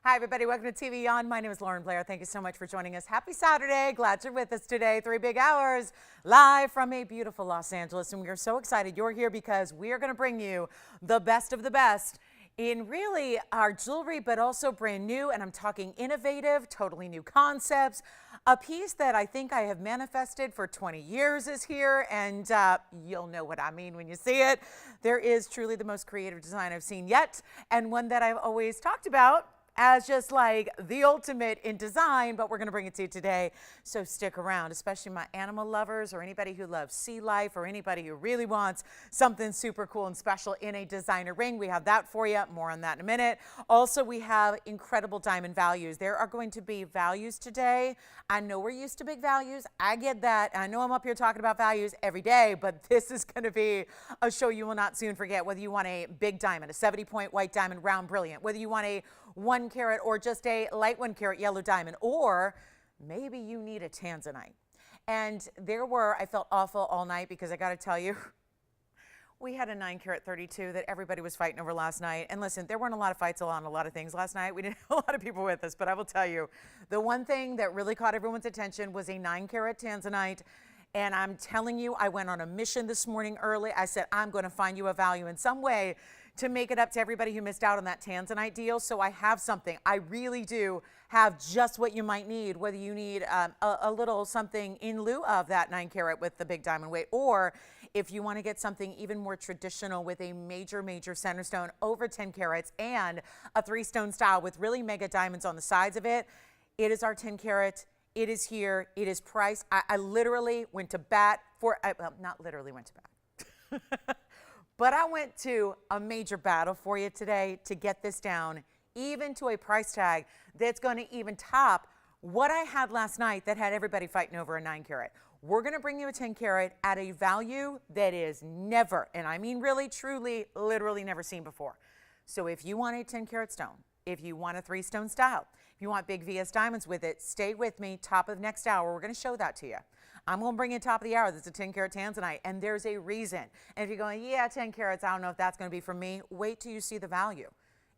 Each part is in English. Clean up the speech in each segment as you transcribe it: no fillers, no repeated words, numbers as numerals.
Hi, everybody. Welcome to TVON. My name is Lauren Blair. Thank you so much for joining us. Happy Saturday. Glad you're with us today. 3 big hours live from a beautiful Los Angeles. And we are so excited you're here because we are going to bring you the best of the best in really our jewelry, but also brand new. And I'm talking innovative, totally new concepts. A piece that I think I have manifested for 20 years is here, and you'll know what I mean when you see it. There is truly the most creative design I've seen yet, and one that I've always talked about as just like the ultimate in design, but we're going to bring it to you today. So stick around, especially my animal lovers or anybody who loves sea life or anybody who really wants something super cool and special in a designer ring. We have that for you. More on that in a minute. Also, we have incredible diamond values. There are going to be values today. I know we're used to big values. I get that. I know I'm up here talking about values every day, but this is going to be a show you will not soon forget. Whether you want a big diamond, a 70-point white diamond, round brilliant, whether you want a 1 carat or just a light 1 carat yellow diamond, or maybe you need a Tanzanite. And I felt awful all night because I got to tell you, we had a 9 carat 32 that everybody was fighting over last night. And listen, there weren't a lot of fights on a lot of things last night. We didn't have a lot of people with us, but I will tell you, the one thing that really caught everyone's attention was a 9 carat Tanzanite. And I'm telling you, I went on a mission this morning early. I said, I'm going to find you a value in some way to make it up to everybody who missed out on that Tanzanite deal. So I have something. I really do have just what you might need, whether you need a little something in lieu of that 9 carat with the big diamond weight, or if you want to get something even more traditional with a major center stone over 10 carats and a 3-stone style with really mega diamonds on the sides of it. It is our 10 carat. It is here. It is priced. I literally went to bat for, well, not literally went to bat. But I went to a major battle for you today to get this down, even to a price tag that's going to even top what I had last night that had everybody fighting over a 9 carat. We're going to bring you a 10 carat at a value that is never, and I mean really, truly, literally never seen before. So if you want a 10 carat stone, if you want a 3-stone style, if you want big VS diamonds with it, stay with me. Top of next hour, we're going to show that to you. I'm going to bring in top of the hour. That's a 10 carat Tanzanite, and there's a reason. And if you're going, yeah, 10 carats, I don't know if that's going to be for me, wait till you see the value.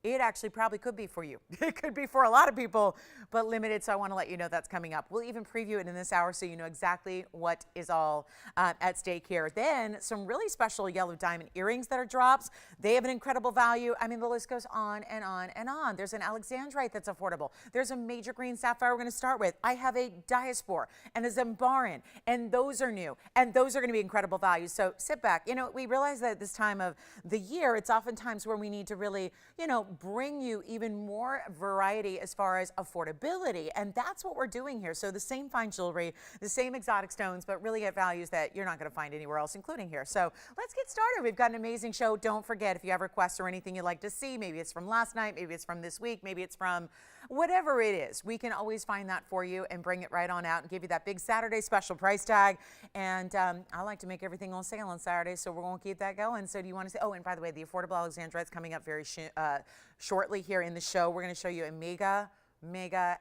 It actually probably could be for you. It could be for a lot of people, but limited, so I want to let you know that's coming up. We'll even preview it in this hour so you know exactly what is all at stake here. Then some really special yellow diamond earrings that are drops. They have an incredible value. I mean, the list goes on and on and on. There's an alexandrite that's affordable. There's a major green sapphire we're going to start with. I have a diaspore and a zambaran, and those are new, and those are going to be incredible values. So sit back. You know, we realize that at this time of the year, it's oftentimes where we need to really, you know, bring you even more variety as far as affordability, and that's what we're doing here. So the same fine jewelry, the same exotic stones, but really at values that you're not going to find anywhere else, including here. So let's get started. We've got an amazing show. Don't forget, if you have requests or anything you'd like to see, maybe it's from last night, maybe it's from this week, maybe it's from whatever it is, we can always find that for you and bring it right on out and give you that big Saturday special price tag. And I like to make everything on sale on Saturday, so we're going to keep that going. So do you want to say, oh, and by the way, the affordable alexandrite is coming up very shortly here in the show. We're going to show you a mega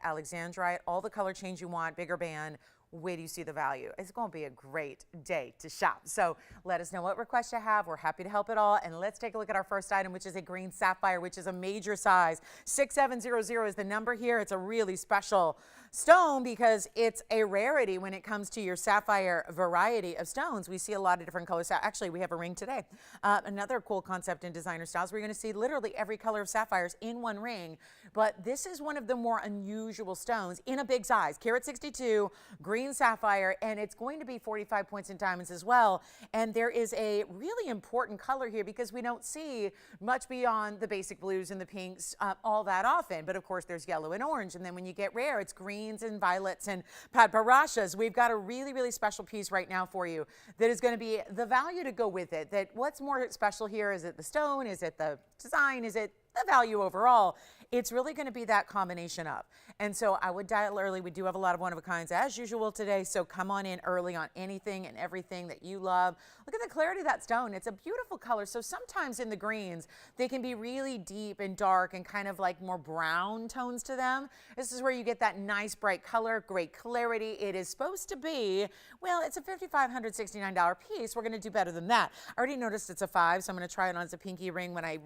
alexandrite, all the color change you want, bigger band. Wait till you see the value. It's going to be a great day to shop. So let us know what requests you have. We're happy to help it all. And let's take a look at our first item, which is a green sapphire, which is a major size. 6700 is the number here. It's a really special stone because it's a rarity when it comes to your sapphire variety of stones. We see a lot of different colors. Actually, we have a ring today. Another cool concept in designer styles. We're going to see literally every color of sapphires in one ring. But this is one of the more unusual stones in a big size. Carat 62, green sapphire, and it's going to be 45 points in diamonds as well. And there is a really important color here because we don't see much beyond the basic blues and the pinks all that often. But of course, there's yellow and orange. And then when you get rare, it's greens and violets and padparashas. We've got a really special piece right now for you that is going to be the value to go with it. That what's more special here? Is it the stone? Is it the design? Is it the value overall? It's really going to be that combination of. And so I would dial early. We do have a lot of one-of-a-kinds as usual today, so come on in early on anything and everything that you love. Look at the clarity of that stone. It's a beautiful color. So sometimes in the greens, they can be really deep and dark and kind of like more brown tones to them. This is where you get that nice bright color, great clarity. It is supposed to be, well, it's a $5,569 piece. We're going to do better than that. I already noticed it's a 5, so I'm going to try it on as a pinky ring when I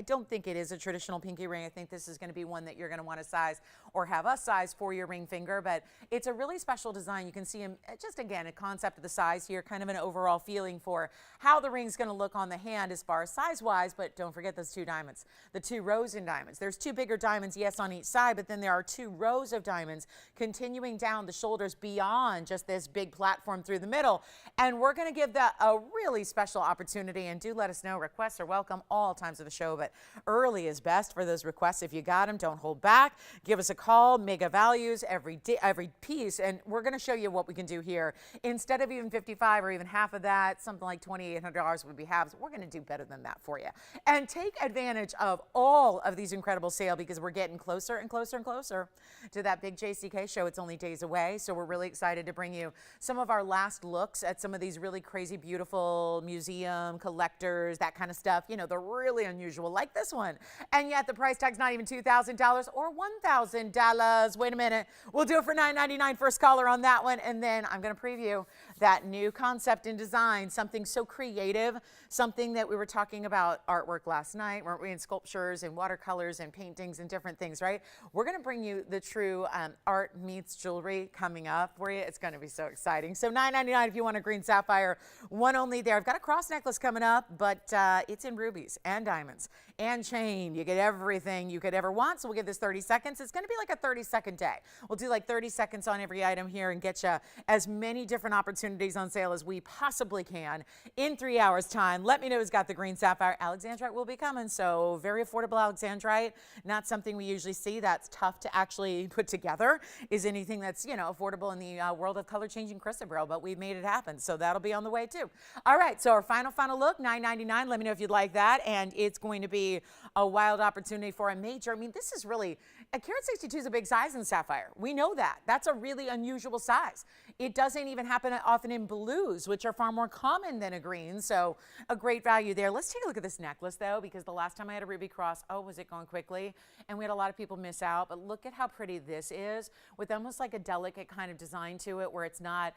don't think it is a traditional pinky ring. I think this is going to be one that you're going to want to size or have us size for your ring finger, but it's a really special design. You can see just again a concept of the size here, kind of an overall feeling for how the ring's going to look on the hand as far as size wise. But don't forget those 2 diamonds, the 2 rows in diamonds. There's 2 bigger diamonds, yes, on each side, but then there are 2 rows of diamonds continuing down the shoulders beyond just this big platform through the middle. And we're going to give that a really special opportunity. And do let us know. Requests are welcome all times of the show, but early is best for those requests. If you got them, don't hold back. Give us a call. Mega values every day, every piece, and we're going to show you what we can do here. Instead of even 55 or even half of that, something like $2,800 would be halves. We're going to do better than that for you. And take advantage of all of these incredible sales because we're getting closer and closer and closer to that big JCK show. It's only days away, so we're really excited to bring you some of our last looks at some of these really crazy, beautiful museum collectors, that kind of stuff. You know, they're really unusual, like this one. And yet the price tag's not even $2,000 or $1,000. Wait a minute. We'll do it for $9.99. First caller on that one. And then I'm going to preview that new concept and design, something so creative, something that we were talking about artwork last night, weren't we, in sculptures and watercolors and paintings and different things, right? We're going to bring you the true art meets jewelry coming up for you. It's going to be so exciting. So $9.99 if you want a green sapphire, one only there. I've got a cross necklace coming up, but it's in rubies and diamonds and chain. You get everything you could ever want. So we'll give this 30 seconds. It's going to be like a 30-second day. We'll do like 30 seconds on every item here and get you as many different opportunities on sale as we possibly can in 3 hours time. Let me know who's got the green sapphire. Alexandrite will be coming. So very affordable alexandrite. Not something we usually see. That's tough to actually put together, is anything that's, you know, affordable in the world of color changing chrysoberyl, but we've made it happen. So that'll be on the way too. All right. So our final look, $9.99. Let me know if you'd like that. And it's going to be a wild opportunity for a major. I mean, this is really, a carat 62 is a big size in sapphire. We know that. That's a really unusual size. It doesn't even happen often in blues, which are far more common than a green. So a great value there. Let's take a look at this necklace though, because the last time I had a ruby cross, oh, was it going quickly? And we had a lot of people miss out, but look at how pretty this is with almost like a delicate kind of design to it where it's not,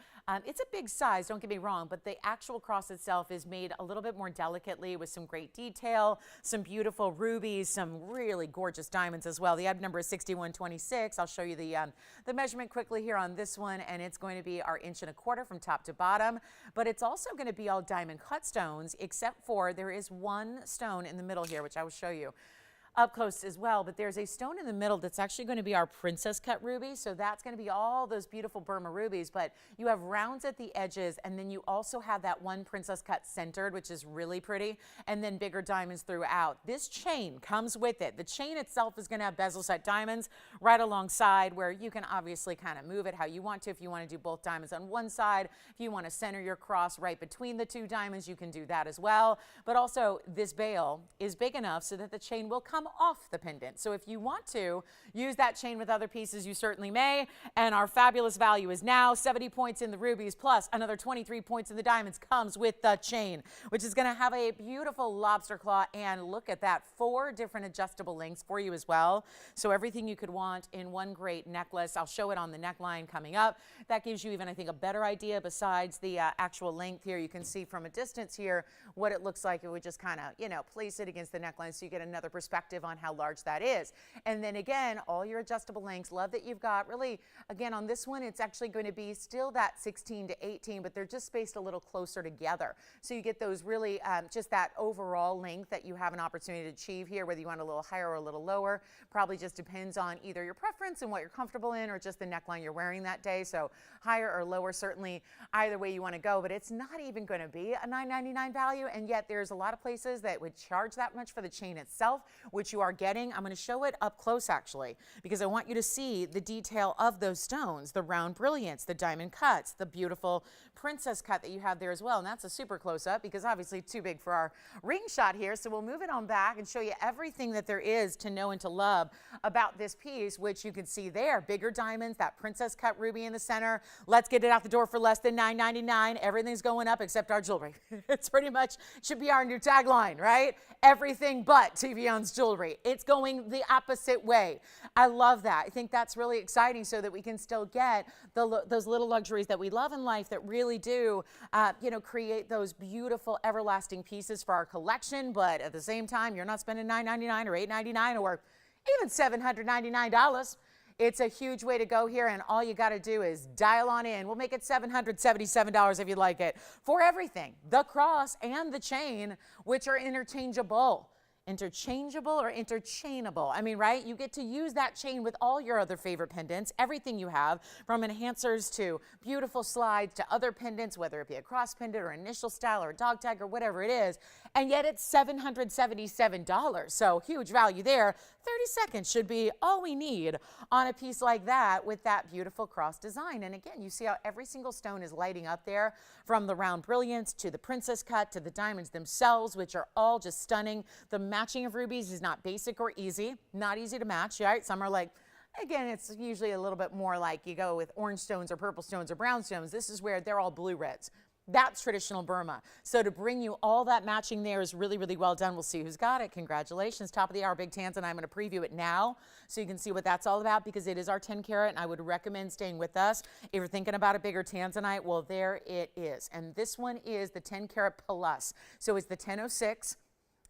it's a big size, don't get me wrong, but the actual cross itself is made a little bit more delicately with some great detail, some beautiful rubies, some really gorgeous diamonds as well. The item number is 6126. I'll show you the measurement quickly here on this one, and it's going to be our 1.25 inches from top to bottom, but it's also going to be all diamond cut stones, except for there is one stone in the middle here, which I will show you up close as well, but there's a stone in the middle that's actually going to be our princess cut ruby. So that's going to be all those beautiful Burma rubies, but you have rounds at the edges, and then you also have that one princess cut centered, which is really pretty, and then bigger diamonds throughout. This chain comes with it. The chain itself is going to have bezel set diamonds right alongside, where you can obviously kind of move it how you want to. If you want to do both diamonds on one side, if you want to center your cross right between the 2 diamonds, you can do that as well. But also this bail is big enough so that the chain will come off the pendant. So if you want to use that chain with other pieces, you certainly may. And our fabulous value is now 70 points in the rubies plus another 23 points in the diamonds comes with the chain, which is going to have a beautiful lobster claw. And look at that, 4 different adjustable lengths for you as well. So everything you could want in one great necklace. I'll show it on the neckline coming up. That gives you even, I think, a better idea besides the actual length here. You can see from a distance here what it looks like. It would just kind of, you know, place it against the neckline so you get another perspective on how large that is. And then again, all your adjustable lengths. Love that you've got really, again, on this one, it's actually going to be still that 16 to 18, but they're just spaced a little closer together. So you get those really, just that overall length that you have an opportunity to achieve here, whether you want a little higher or a little lower. Probably just depends on either your preference and what you're comfortable in or just the neckline you're wearing that day. So higher or lower, certainly either way you want to go, but it's not even going to be a $9.99 value. And yet there's a lot of places that would charge that much for the chain itself, which you are getting. I'm going to show it up close actually, because I want you to see the detail of those stones, the round brilliance, the diamond cuts, the beautiful princess cut that you have there as well. And that's a super close up because obviously too big for our ring shot here. So we'll move it on back and show you everything that there is to know and to love about this piece, which you can see there, bigger diamonds, that princess cut ruby in the center. Let's get it out the door for less than $9.99. Everything's going up except our jewelry. It's pretty much should be our new tagline, right? Everything but TVON's jewelry. jewelry. It's going the opposite way. I love that. I think that's really exciting so that we can still get those little luxuries that we love in life that really do, you know, create those beautiful everlasting pieces for our collection. But at the same time, you're not spending $9.99 or $8.99 or even $799. It's a huge way to go here, and all you got to do is dial on in. We'll make it $777 if you like it, for everything, the cross and the chain, which are interchangeable. Interchangeable or interchainable? I mean, right? You get to use that chain with all your other favorite pendants, everything you have, from enhancers to beautiful slides to other pendants, whether it be a cross pendant or initial style or a dog tag or whatever it is. And yet it's $777. So huge value there. 30 seconds should be all we need on a piece like that with that beautiful cross design. And again, you see how every single stone is lighting up there, from the round brilliance to the princess cut to the diamonds themselves, which are all just stunning. The matching of rubies is not basic or easy, not easy to match, right? Some are like, again, it's usually a little bit more like you go with orange stones or purple stones or brown stones. This is where they're all blue reds. That's traditional Burma. So to bring you all that matching there is really, really well done. We'll see who's got it. Congratulations. Top of the hour, Big Tanzanite. I'm going to preview it now so you can see what that's all about, because it is our 10 carat, and I would recommend staying with us. If you're thinking about a bigger Tanzanite, well, there it is. And this one is the 10 carat plus. So it's the 1006.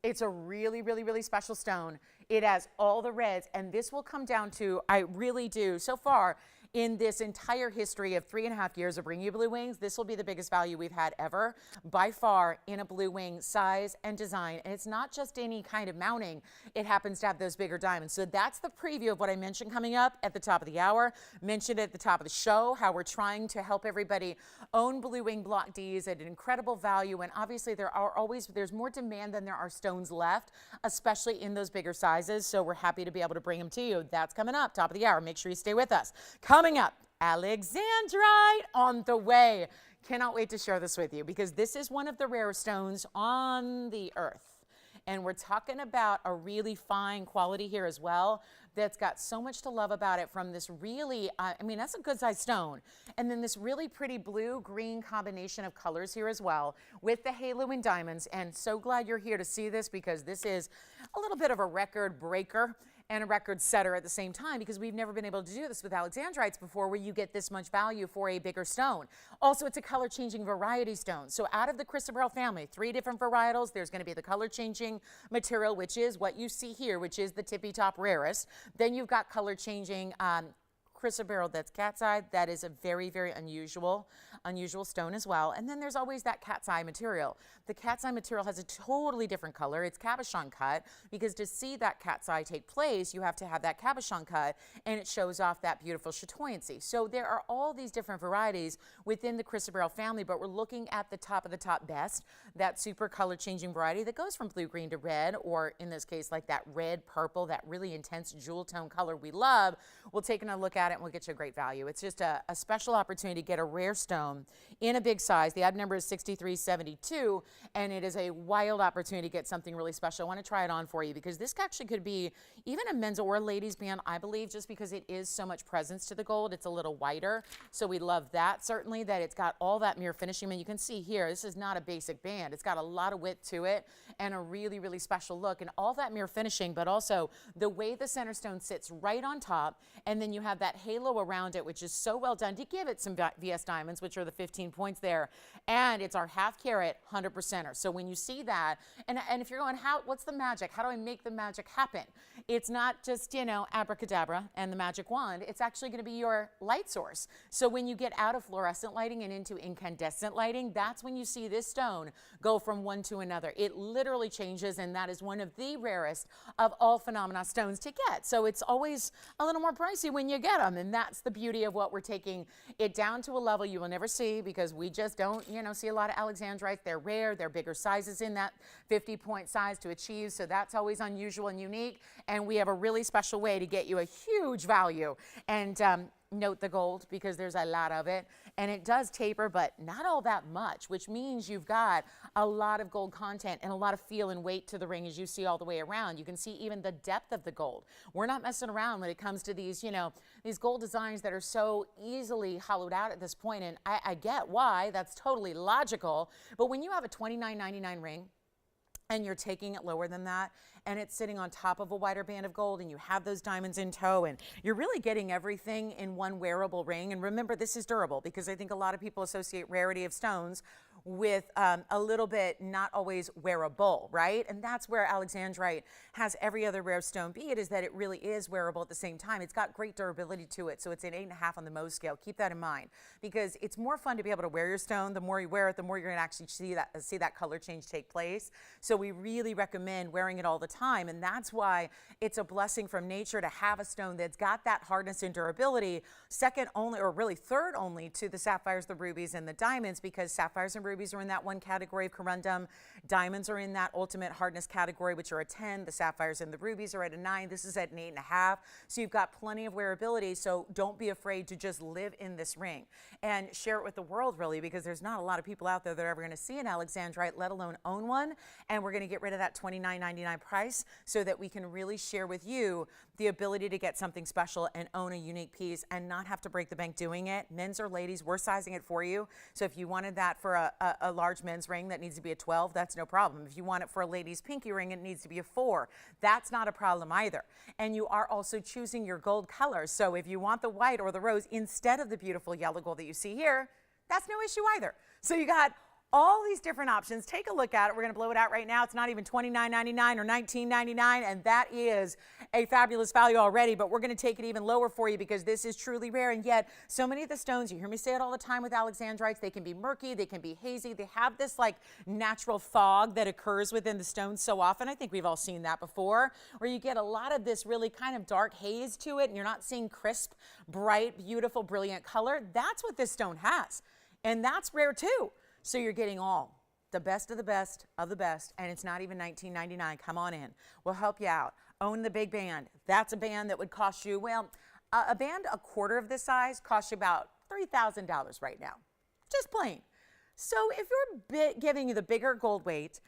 It's a really, really, really special stone. It has all the reds, and this will come down to, I really do, so far, in this entire history of 3.5 years of bringing you blue wings, this will be the biggest value we've had ever, by far, in a blue wing size and design. And it's not just any kind of mounting. It happens to have those bigger diamonds. So that's the preview of what I mentioned coming up at the top of the hour. Mentioned at the top of the show how we're trying to help everybody own blue wing block Ds at an incredible value. And obviously there's more demand than there are stones left, especially in those bigger sizes. So we're happy to be able to bring them to you. That's coming up, top of the hour. Make sure you stay with us. Coming up, alexandrite on the way. Cannot wait to share this with you, because this is one of the rare stones on the earth. And we're talking about a really fine quality here as well that's got so much to love about it, from this really, I mean, that's a good sized stone. And then this really pretty blue-green combination of colors here as well, with the halo and diamonds. And so glad you're here to see this, because this is a little bit of a record breaker and a record setter at the same time, because we've never been able to do this with alexandrites before, where you get this much value for a bigger stone. Also, it's a color changing variety stone. So out of the chrysoberyl family, 3 different varietals, there's going to be the color changing material, which is what you see here, which is the tippy top rarest. Then you've got color changing chrysoberyl that's cat's eye. That is a very, very unusual stone as well. And then there's always that cat's eye material. The cat's eye material has a totally different color. It's cabochon cut, because to see that cat's eye take place, you have to have that cabochon cut, and it shows off that beautiful chatoyancy. So there are all these different varieties within the chrysoberyl family, but we're looking at the top of the top best, that super color changing variety that goes from blue-green to red, or in this case, like that red-purple, that really intense jewel tone color we love. We'll take a look at it, and we'll get you a great value. It's just a special opportunity to get a rare stone in a big size. The item number is 6372, and it is a wild opportunity to get something really special. I want to try it on for you, because this actually could be even a men's or a ladies band, I believe, just because it is so much presence to the gold. It's a little wider, so we love that, certainly, that it's got all that mirror finishing. And you can see here, this is not a basic band. It's got a lot of width to it and a really, really special look, and all that mirror finishing, but also the way the center stone sits right on top, and then you have that halo around it, which is so well done to give it some VS diamonds, which are the 15 points there. And it's our half carat 100%er. So when you see that, and if you're going, what's the magic? How do I make the magic happen? It's not just, you know, abracadabra and the magic wand. It's actually going to be your light source. So when you get out of fluorescent lighting and into incandescent lighting, that's when you see this stone go from one to another. It literally changes, and that is one of the rarest of all phenomena stones to get. So it's always a little more pricey when you get them, and that's the beauty of what we're taking it down to a level you will never see, because we just don't, you know, see a lot of alexandrites. They're rare. They're bigger sizes in that 50-point size to achieve, so that's always unusual and unique, and we have a really special way to get you a huge value. And note the gold, because there's a lot of it, and it does taper, but not all that much, which means you've got a lot of gold content and a lot of feel and weight to the ring, as you see all the way around. You can see even the depth of the gold. We're not messing around when it comes to these, you know, these gold designs that are so easily hollowed out at this point, and I get why. That's totally logical. But when you have a $29.99 ring, and you're taking it lower than that, and it's sitting on top of a wider band of gold, and you have those diamonds in tow, and you're really getting everything in one wearable ring. And remember, this is durable, because I think a lot of people associate rarity of stones with a little bit not always wearable, right? And that's where alexandrite has every other rare stone be it, is that it really is wearable at the same time. It's got great durability to it, so it's an 8.5 on the Mohs scale. Keep that in mind, because it's more fun to be able to wear your stone. The more you wear it, the more you're going to actually see that color change take place. So we really recommend wearing it all the time, and that's why it's a blessing from nature to have a stone that's got that hardness and durability, second only, or really third only, to the sapphires, the rubies, and the diamonds, because sapphires and rubies are in that one category of corundum. Diamonds are in that ultimate hardness category, which are a 10. The sapphires and the rubies are at a 9. This is at an 8.5. So you've got plenty of wearability. So don't be afraid to just live in this ring and share it with the world, really, because there's not a lot of people out there that are ever going to see an alexandrite, let alone own one. And we're going to get rid of that $29.99 price so that we can really share with you the ability to get something special and own a unique piece and not have to break the bank doing it. Men's or ladies, we're sizing it for you. So if you wanted that for a large men's ring that needs to be a 12, that's no problem. If you want it for a lady's pinky ring, it needs to be a 4. That's not a problem either. And you are also choosing your gold colors. So if you want the white or the rose instead of the beautiful yellow gold that you see here, that's no issue either. So you got all these different options. Take a look at it. We're going to blow it out right now. It's not even $29.99 or $19.99, and that is a fabulous value already, but we're going to take it even lower for you because this is truly rare. And yet so many of the stones, you hear me say it all the time with alexandrites, they can be murky, they can be hazy, they have this like natural fog that occurs within the stones so often. I think we've all seen that before, where you get a lot of this really kind of dark haze to it and you're not seeing crisp, bright, beautiful, brilliant color. That's what this stone has, and that's rare too. So you're getting all the best of the best of the best, and it's not even $19.99. Come on in. We'll help you out. Own the big band. That's a band that would cost you, well, a band a quarter of this size costs you about $3,000 right now, just plain. So if you're giving you the bigger gold weight,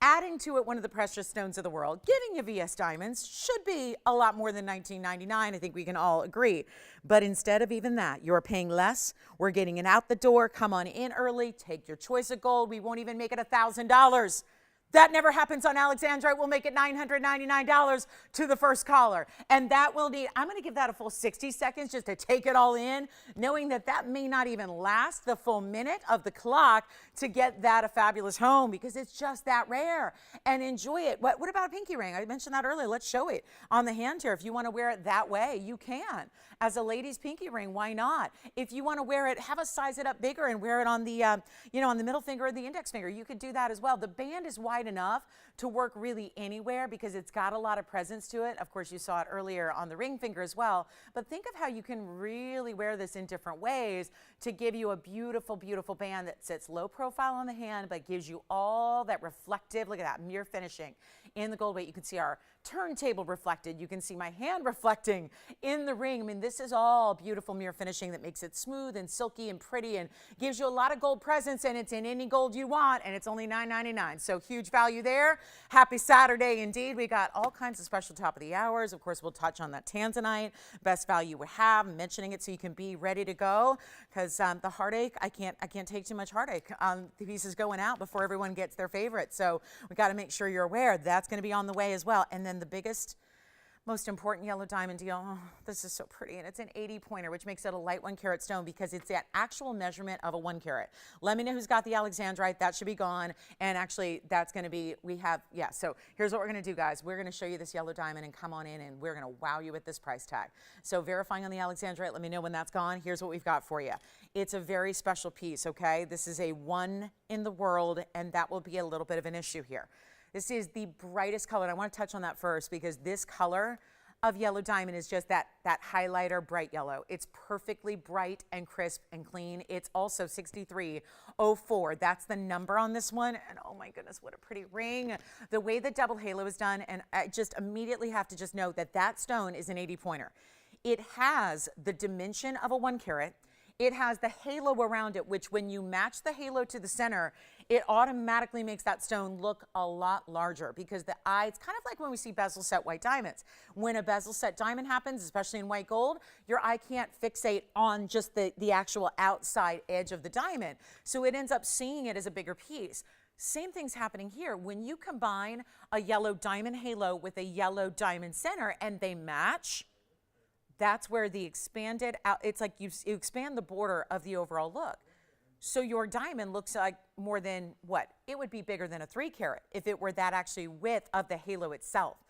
adding to it one of the precious stones of the world, giving you VS diamonds should be a lot more than $19.99. I think we can all agree. But instead of even that, you're paying less. We're getting it out the door. Come on in early. Take your choice of gold. We won't even make it $1,000. That never happens on alexandrite. We'll make it $999 to the first caller. And that will need, I'm going to give that a full 60 seconds just to take it all in, knowing that that may not even last the full minute of the clock to get that a fabulous home, because it's just that rare. And enjoy it. What about a pinky ring? I mentioned that earlier. Let's show it on the hand here. If you want to wear it that way, you can. As a lady's pinky ring, why not? If you want to wear it, have us size it up bigger and wear it on the, on the middle finger or the index finger. You could do that as well. The band is wide enough to work really anywhere because it's got a lot of presence to it. Of course, you saw it earlier on the ring finger as well, but think of how you can really wear this in different ways to give you a beautiful, beautiful band that sits low profile on the hand, but gives you all that reflective, look at that, mirror finishing in the gold weight. You can see our turntable reflected. You can see my hand reflecting in the ring. I mean, this is all beautiful mirror finishing that makes it smooth and silky and pretty and gives you a lot of gold presence, and it's in any gold you want, and it's only $9.99. So huge value there. Happy Saturday indeed. We got all kinds of special top of the hours. Of course, we'll touch on that Tanzanite, best value we have, I'm mentioning it so you can be ready to go, because the heartache, I can't take too much heartache on the pieces going out before everyone gets their favorite. So we got to make sure you're aware that's going to be on the way as well. And then the biggest, most important yellow diamond deal. Oh, this is so pretty, and it's an 80 pointer, which makes it a light 1 carat stone because it's that actual measurement of a 1 carat. Let me know who's got the alexandrite. That should be gone, and actually that's going to be, so here's what we're going to do, guys. We're going to show you this yellow diamond, and come on in, and we're going to wow you with this price tag. So verifying on the alexandrite, let me know when that's gone. Here's what we've got for you. It's a very special piece, okay? This is a 1 in the world, and that will be a little bit of an issue here. This is the brightest color, and I want to touch on that first because this color of yellow diamond is just that highlighter bright yellow. It's perfectly bright and crisp and clean. It's also 6304. That's the number on this one, and oh my goodness, what a pretty ring. The way the double halo is done, and I just immediately have to just note that that stone is an 80 pointer. It has the dimension of a 1 carat. It has the halo around it, which when you match the halo to the center, it automatically makes that stone look a lot larger because the eye, it's kind of like when we see bezel set white diamonds. When a bezel set diamond happens, especially in white gold, your eye can't fixate on just the actual outside edge of the diamond. So it ends up seeing it as a bigger piece. Same thing's happening here. When you combine a yellow diamond halo with a yellow diamond center and they match, that's where the expanded out, it's like you expand the border of the overall look. So your diamond looks like more than what? It would be bigger than a 3 carat if it were that actually width of the halo itself.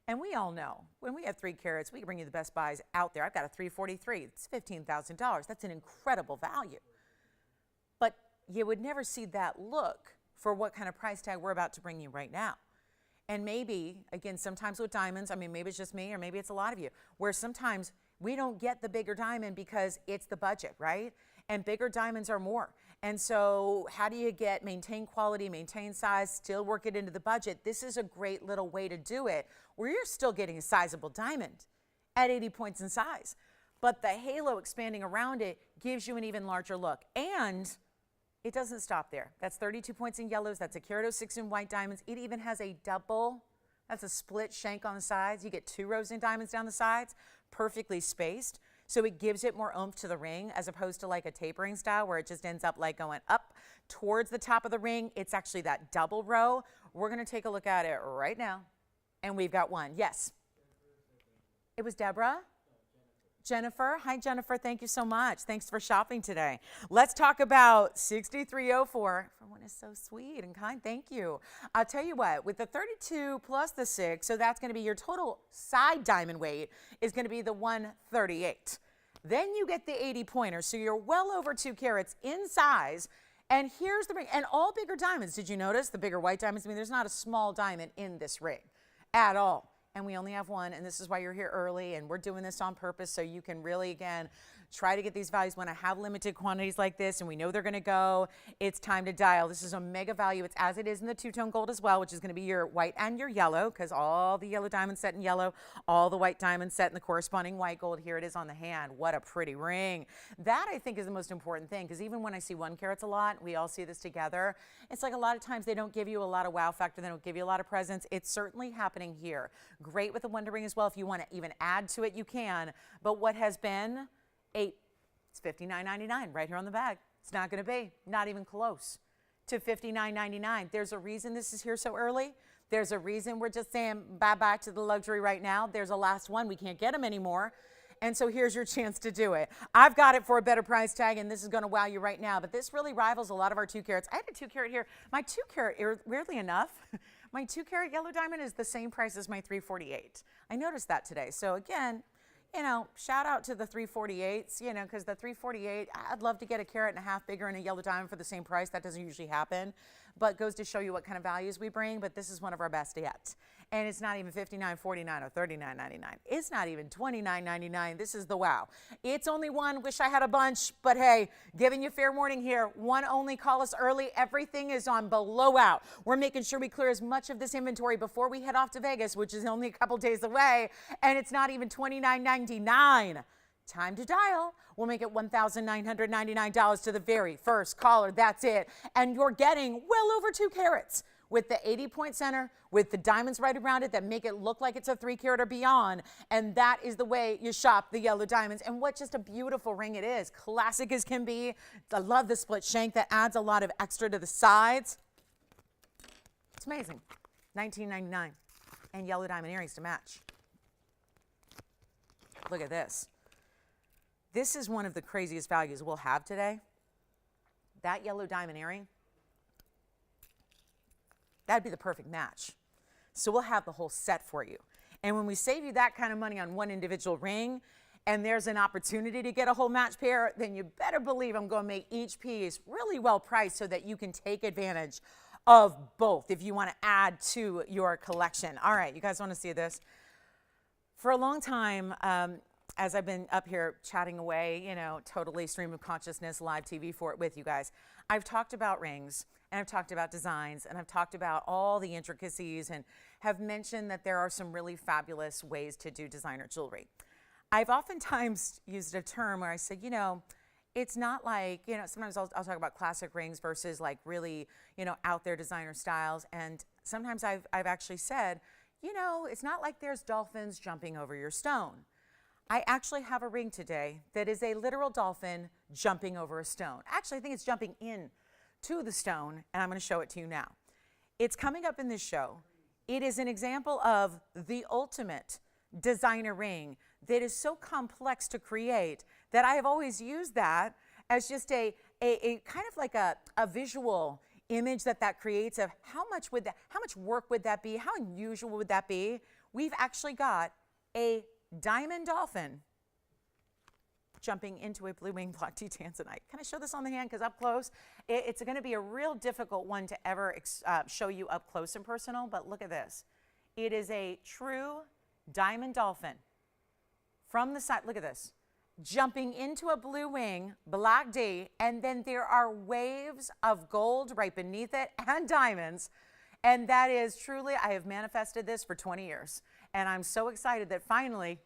And we all know when we have 3 carats, we can bring you the best buys out there. I've got a 343. It's $15,000. That's an incredible value. But you would never see that look for what kind of price tag we're about to bring you right now. And maybe, again, sometimes with diamonds, I mean, maybe it's just me or maybe it's a lot of you, where sometimes we don't get the bigger diamond because it's the budget, right? And bigger diamonds are more. And so how do you maintain quality, maintain size, still work it into the budget? This is a great little way to do it where you're still getting a sizable diamond at 80 points in size. But the halo expanding around it gives you an even larger look. And it doesn't stop there. That's 32 points in yellows. That's a carat 06 in white diamonds. It even has a double, that's a split shank on the sides. You get 2 rows in diamonds down the sides, perfectly spaced. So it gives it more oomph to the ring as opposed to like a tapering style where it just ends up like going up towards the top of the ring. It's actually that double row. We're going to take a look at it right now. And we've got one. Yes. It was Deborah. Jennifer. Hi, Jennifer. Thank you so much. Thanks for shopping today. Let's talk about 6304. Everyone is so sweet and kind. Thank you. I'll tell you what, with the 32 plus the 6, so that's going to be your total side diamond weight is going to be the 138. Then you get the 80 pointer, so you're well over 2 carats in size. And here's the ring. And all bigger diamonds. Did you notice the bigger white diamonds? I mean, there's not a small diamond in this ring at all. And we only have one, and this is why you're here early, and we're doing this on purpose so you can really, again, try to get these values. When I have limited quantities like this and we know they're going to go, it's time to dial. This is a mega value. It's as it is in the two-tone gold as well, which is going to be your white and your yellow, because all the yellow diamonds set in yellow, all the white diamonds set in the corresponding white gold. Here it is on the hand. What a pretty ring. That, I think, is the most important thing, because even when I see 1 carats a lot, we all see this together, it's like a lot of times they don't give you a lot of wow factor. They don't give you a lot of presents. It's certainly happening here. Great with the Wonder Ring as well. If you want to even add to it, you can. But what has been it's $59.99 right here on the bag. It's not going to be, not even close to $59.99. There's a reason this is here so early. There's a reason we're just saying bye-bye to the luxury right now. There's a last one. We can't get them anymore. And so here's your chance to do it. I've got it for a better price tag, and this is going to wow you right now. But this really rivals a lot of our 2 carats. I had a 2 carat here. My 2 carat, weirdly enough, my 2 carat yellow diamond is the same price as my 348. I noticed that today. So again, you know, shout out to the 348s, you know, because the 348, I'd love to get a carat and a half bigger in a yellow diamond for the same price. That doesn't usually happen, but goes to show you what kind of values we bring. But this is one of our best yet. And it's not even $59.49 or $39.99. It's not even $29.99. This is the wow. It's only one. Wish I had a bunch, but hey, giving you fair warning here. One only. Call us early. Everything is on below out. We're making sure we clear as much of this inventory before we head off to Vegas, which is only a couple days away, and it's not even $29.99. Time to dial. We'll make it $1,999 to the very first caller. That's it. And you're getting well over 2 carats with the 80-point center, with the diamonds right around it that make it look like it's a 3 carat or beyond. And that is the way you shop the yellow diamonds. And what just a beautiful ring it is. Classic as can be. I love the split shank that adds a lot of extra to the sides. It's amazing. $19.99. And yellow diamond earrings to match. Look at this. This is one of the craziest values we'll have today. That yellow diamond earring, that'd be the perfect match. So we'll have the whole set for you. And when we save you that kind of money on one individual ring, and there's an opportunity to get a whole match pair, then you better believe I'm going to make each piece really well priced so that you can take advantage of both if you want to add to your collection. All right, you guys want to see this? For a long time, as I've been up here chatting away, you know, totally stream of consciousness, live TV for it with you guys, I've talked about rings, and I've talked about designs, and I've talked about all the intricacies, and have mentioned that there are some really fabulous ways to do designer jewelry. I've oftentimes used a term where I said, you know, it's not like, you know, sometimes I'll talk about classic rings versus like really, you know, out there designer styles. And sometimes I've actually said, you know, it's not like there's dolphins jumping over your stone. I actually have a ring today that is a literal dolphin jumping over a stone. Actually, I think it's jumping in to the stone, and I'm going to show it to you now. It's coming up in this show. It is an example of the ultimate designer ring that is so complex to create that I have always used that as just a kind of like a visual image that creates of how much work would that be? How unusual would that be? We've actually got a diamond dolphin jumping into a blue wing block T Tanzanite. Can I show this on the hand? Because up close, it's going to be a real difficult one to ever show you up close and personal, but look at this. It is a true diamond dolphin from the side. Look at this. Jumping into a blue wing, black D, and then there are waves of gold right beneath it and diamonds. And that is truly, I have manifested this for 20 years. And I'm so excited that finally,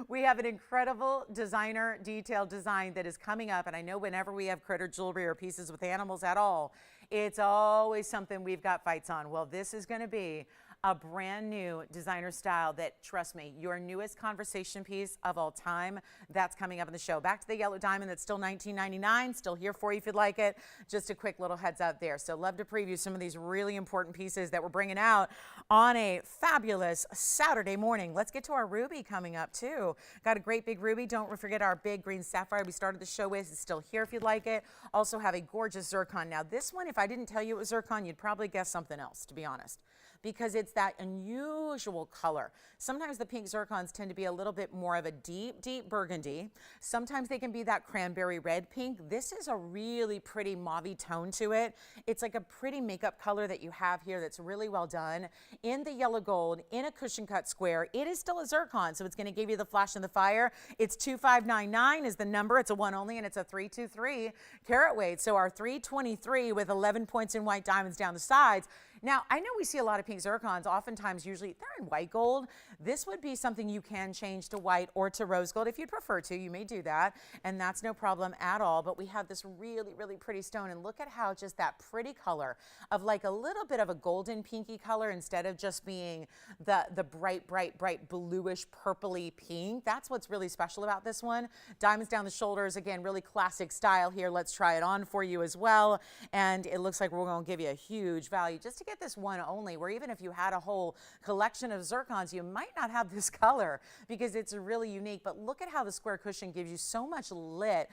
we have an incredible designer detailed design that is coming up. And I know whenever we have critter jewelry or pieces with animals at all, it's always something we've got fights on. Well, this is going to be a brand new designer style that, trust me, your newest conversation piece of all time. That's coming up in the show. Back to the yellow diamond that's still $19.99, still here for you if you'd like it. Just a quick little heads up there. So love to preview some of these really important pieces that we're bringing out on a fabulous Saturday morning. Let's get to our ruby coming up too. Got a great big ruby. Don't forget our big green sapphire we started the show with. It's still here if you'd like it. Also have a gorgeous zircon. Now this one, if I didn't tell you it was zircon, you'd probably guess something else, to be honest, because it's that unusual color. Sometimes the pink zircons tend to be a little bit more of a deep, deep burgundy. Sometimes they can be that cranberry red pink. This is a really pretty mauve tone to it. It's like a pretty makeup color that you have here that's really well done. In the yellow gold, in a cushion cut square, it is still a zircon, so it's gonna give you the flash and the fire. It's 2599 is the number. It's a one only, and it's a 323 carat weight. So our 323 with 11 points in white diamonds down the sides. Now, I know we see a lot of pink zircons, oftentimes usually they're in white gold. This would be something you can change to white or to rose gold. If you'd prefer to, you may do that, and that's no problem at all. But we have this really, really pretty stone, and look at how just that pretty color of like a little bit of a golden pinky color instead of just being the bright, bright, bright bluish purpley pink. That's what's really special about this one. Diamonds down the shoulders, again, really classic style here. Let's try it on for you as well. And it looks like we're going to give you a huge value just to get this one only, where even if you had a whole collection of zircons, you might not have this color because it's really unique. But look at how the square cushion gives you so much lit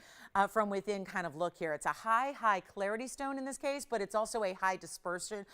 from within kind of look here. It's a high clarity stone in this case, but it's also a high dispersive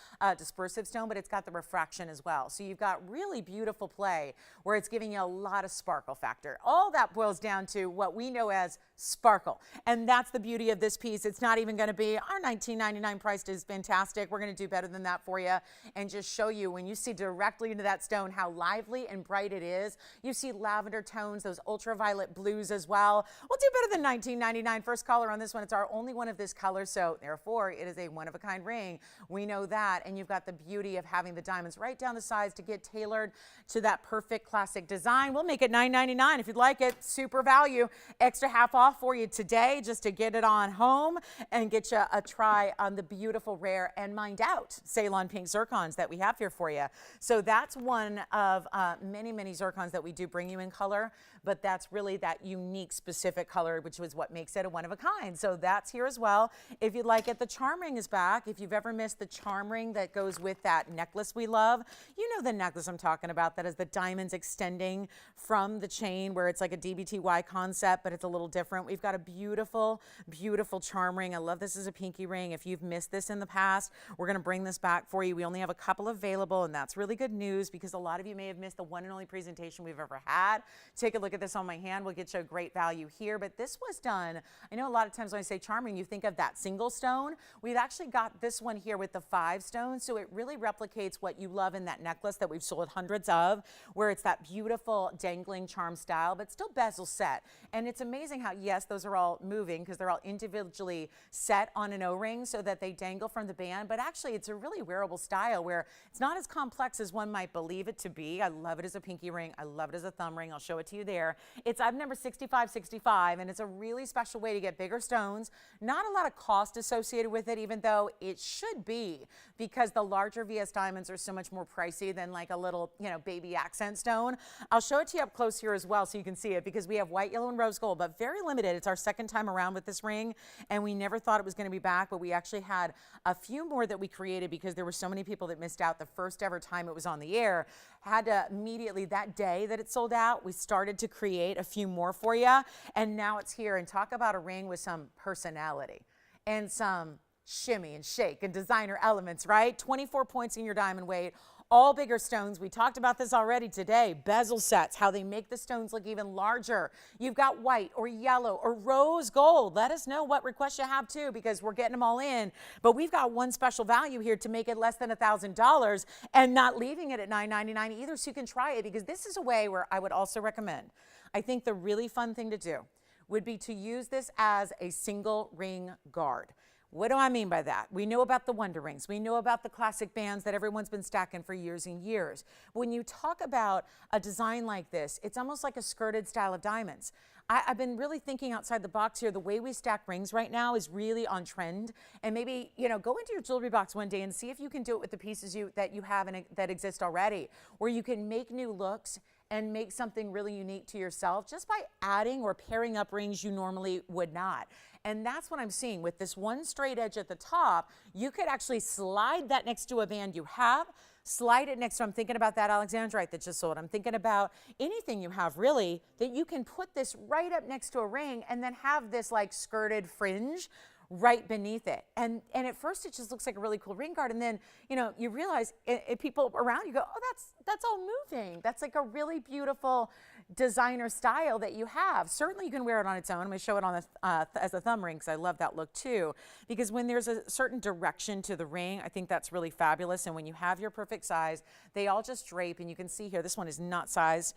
stone, but it's got the refraction as well. So you've got really beautiful play where it's giving you a lot of sparkle factor. All that boils down to what we know as sparkle. And that's the beauty of this piece. It's not even going to be our $19.99 price is fantastic. We're going to do better than that for you and just show you when you see directly into that stone how lively and bright it is. You see lavender tones, those ultraviolet blues as well. We'll do better than $19.99. First caller on this one. It's our only one of this color, so therefore it is a one-of-a-kind ring. We know that, and you've got the beauty of having the diamonds right down the sides to get tailored to that perfect classic design. We'll make it $9.99 if you'd like it. Super value. Extra half off for you today just to get it on home and get you a try on the beautiful, rare, and mined out Ceylon pink zircons that we have here for you. So that's one of many zircons that we do bring you in color, but that's really that unique specific color, which was what makes it a one of a kind. So that's here as well. If you'd like it, the charm ring is back. If you've ever missed the charm ring that goes with that necklace we love, you know the necklace I'm talking about, that is the diamonds extending from the chain where it's like a DBTY concept, but it's a little different. We've got a beautiful, beautiful charm ring. I love this as a pinky ring. If you've missed this in the past, we're going to bring this back for you. We only have a couple available, and that's really good news because a lot of you may have missed the one and only presentation we've ever had. Take a look at this on my hand. We'll get you a great value here, but this was done. I know a lot of times when I say charm ring, you think of that single stone. We've actually got this one here with the 5 stones, so it really replicates what you love in that necklace that we've sold hundreds of, where it's that beautiful dangling charm style, but still bezel set. And it's amazing how, yes, those are all moving because they're all individually set on an O-ring so that they dangle from the band, but actually it's a really wearable style where it's not as complex as one might believe it to be. I love it as a pinky ring. I love it as a thumb ring. I'll show it to you there. It's item number 6565, and it's a really special way to get bigger stones. Not a lot of cost associated with it, even though it should be, because the larger VS diamonds are so much more pricey than like a little, baby accent stone. I'll show it to you up close here as well so you can see it, because we have white, yellow, and rose gold, but very limited limited. It's our second time around with this ring, and we never thought it was going to be back, but we actually had a few more that we created because there were so many people that missed out the first ever time it was on the air. Had to immediately, that day that it sold out, we started to create a few more for you, and now it's here. And talk about a ring with some personality and some shimmy and shake and designer elements, right? 24 points in your diamond weight, all bigger stones. We talked about this already today. Bezel sets, how they make the stones look even larger. You've got white or yellow or rose gold. Let us know what requests you have too, because we're getting them all in. But we've got one special value here to make it less than $1,000 and not leaving it at $9.99 either, so you can try it, because this is a way where I would also recommend, I think the really fun thing to do would be to use this as a single ring guard. What do I mean by that? We know about the Wonder Rings. We know about the classic bands that everyone's been stacking for years and years. When you talk about a design like this, it's almost like a skirted style of diamonds. I've been really thinking outside the box here. The way we stack rings right now is really on trend. And maybe, you know, go into your jewelry box one day and see if you can do it with the pieces that you have that exist already, where you can make new looks and make something really unique to yourself just by adding or pairing up rings you normally would not. And that's what I'm seeing with this one straight edge at the top. You could actually slide that next to a band you have, slide it next to, I'm thinking about that alexandrite that just sold. I'm thinking about anything you have really, that you can put this right up next to a ring and then have this like skirted fringe right beneath it. And at first it just looks like a really cool ring guard. And then, you know, you realize people around you go, oh, that's all moving. That's like a really beautiful designer style that you have. Certainly you can wear it on its own. I'm going to show it on as a thumb ring because I love that look too. Because when there's a certain direction to the ring, I think that's really fabulous. And when you have your perfect size, they all just drape. And you can see here, this one is not sized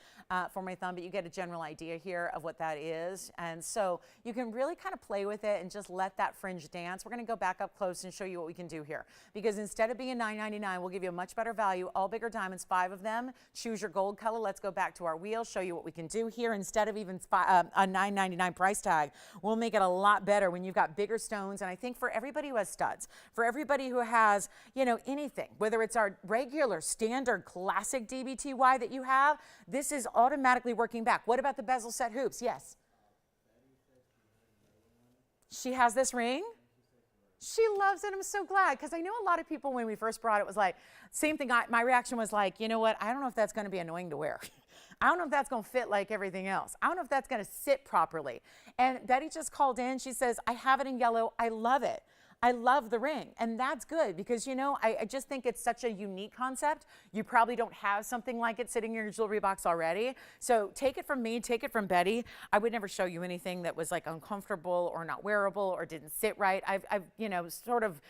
for my thumb, but you get a general idea here of what that is. And so you can really kind of play with it and just let that fringe dance. We're going to go back up close and show you what we can do here. Because instead of being $9.99, we'll give you a much better value. All bigger diamonds, 5 of them. Choose your gold color. Let's go back to our wheel, show you what we can do here. Instead of even a $9.99 price tag, we'll make it a lot better when you've got bigger stones. And I think for everybody who has studs, for everybody who has, you know, anything, whether it's our regular standard classic DBTY that you have, this is automatically working back. What about the bezel set hoops? Yes. She has this ring. She loves it. I'm so glad, because I know a lot of people when we first brought it was like, same thing. My reaction was like, you know what? I don't know if that's going to be annoying to wear. I don't know if that's going to fit like everything else. I don't know if that's going to sit properly. And Betty just called in. She says, I have it in yellow. I love it. I love the ring. And that's good because, you know, I just think it's such a unique concept. You probably don't have something like it sitting in your jewelry box already. So take it from me, take it from Betty. I would never show you anything that was like uncomfortable or not wearable or didn't sit right. I've you know, sort of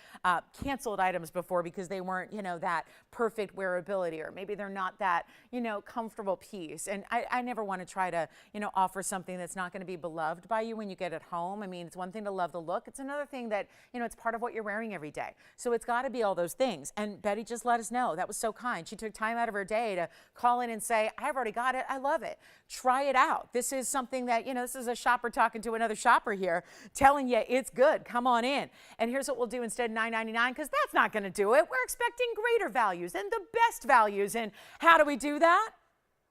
canceled items before because they weren't, you know, that perfect wearability, or maybe they're not that, you know, comfortable piece. And I never want to try to, you know, offer something that's not going to be beloved by you when you get it home. I mean, it's one thing to love the look. It's another thing that, you know, it's part of what you're wearing every day. So it's got to be all those things. And Betty just let us know. That was so kind. She took time out of her day to call in and say, I've already got it. I love it. Try it out. This is something that, you know, this is a shopper talking to another shopper here, telling you it's good. Come on in. And here's what we'll do instead of $9.99, because that's not going to do it. We're expecting greater values and the best values. And how do we do that?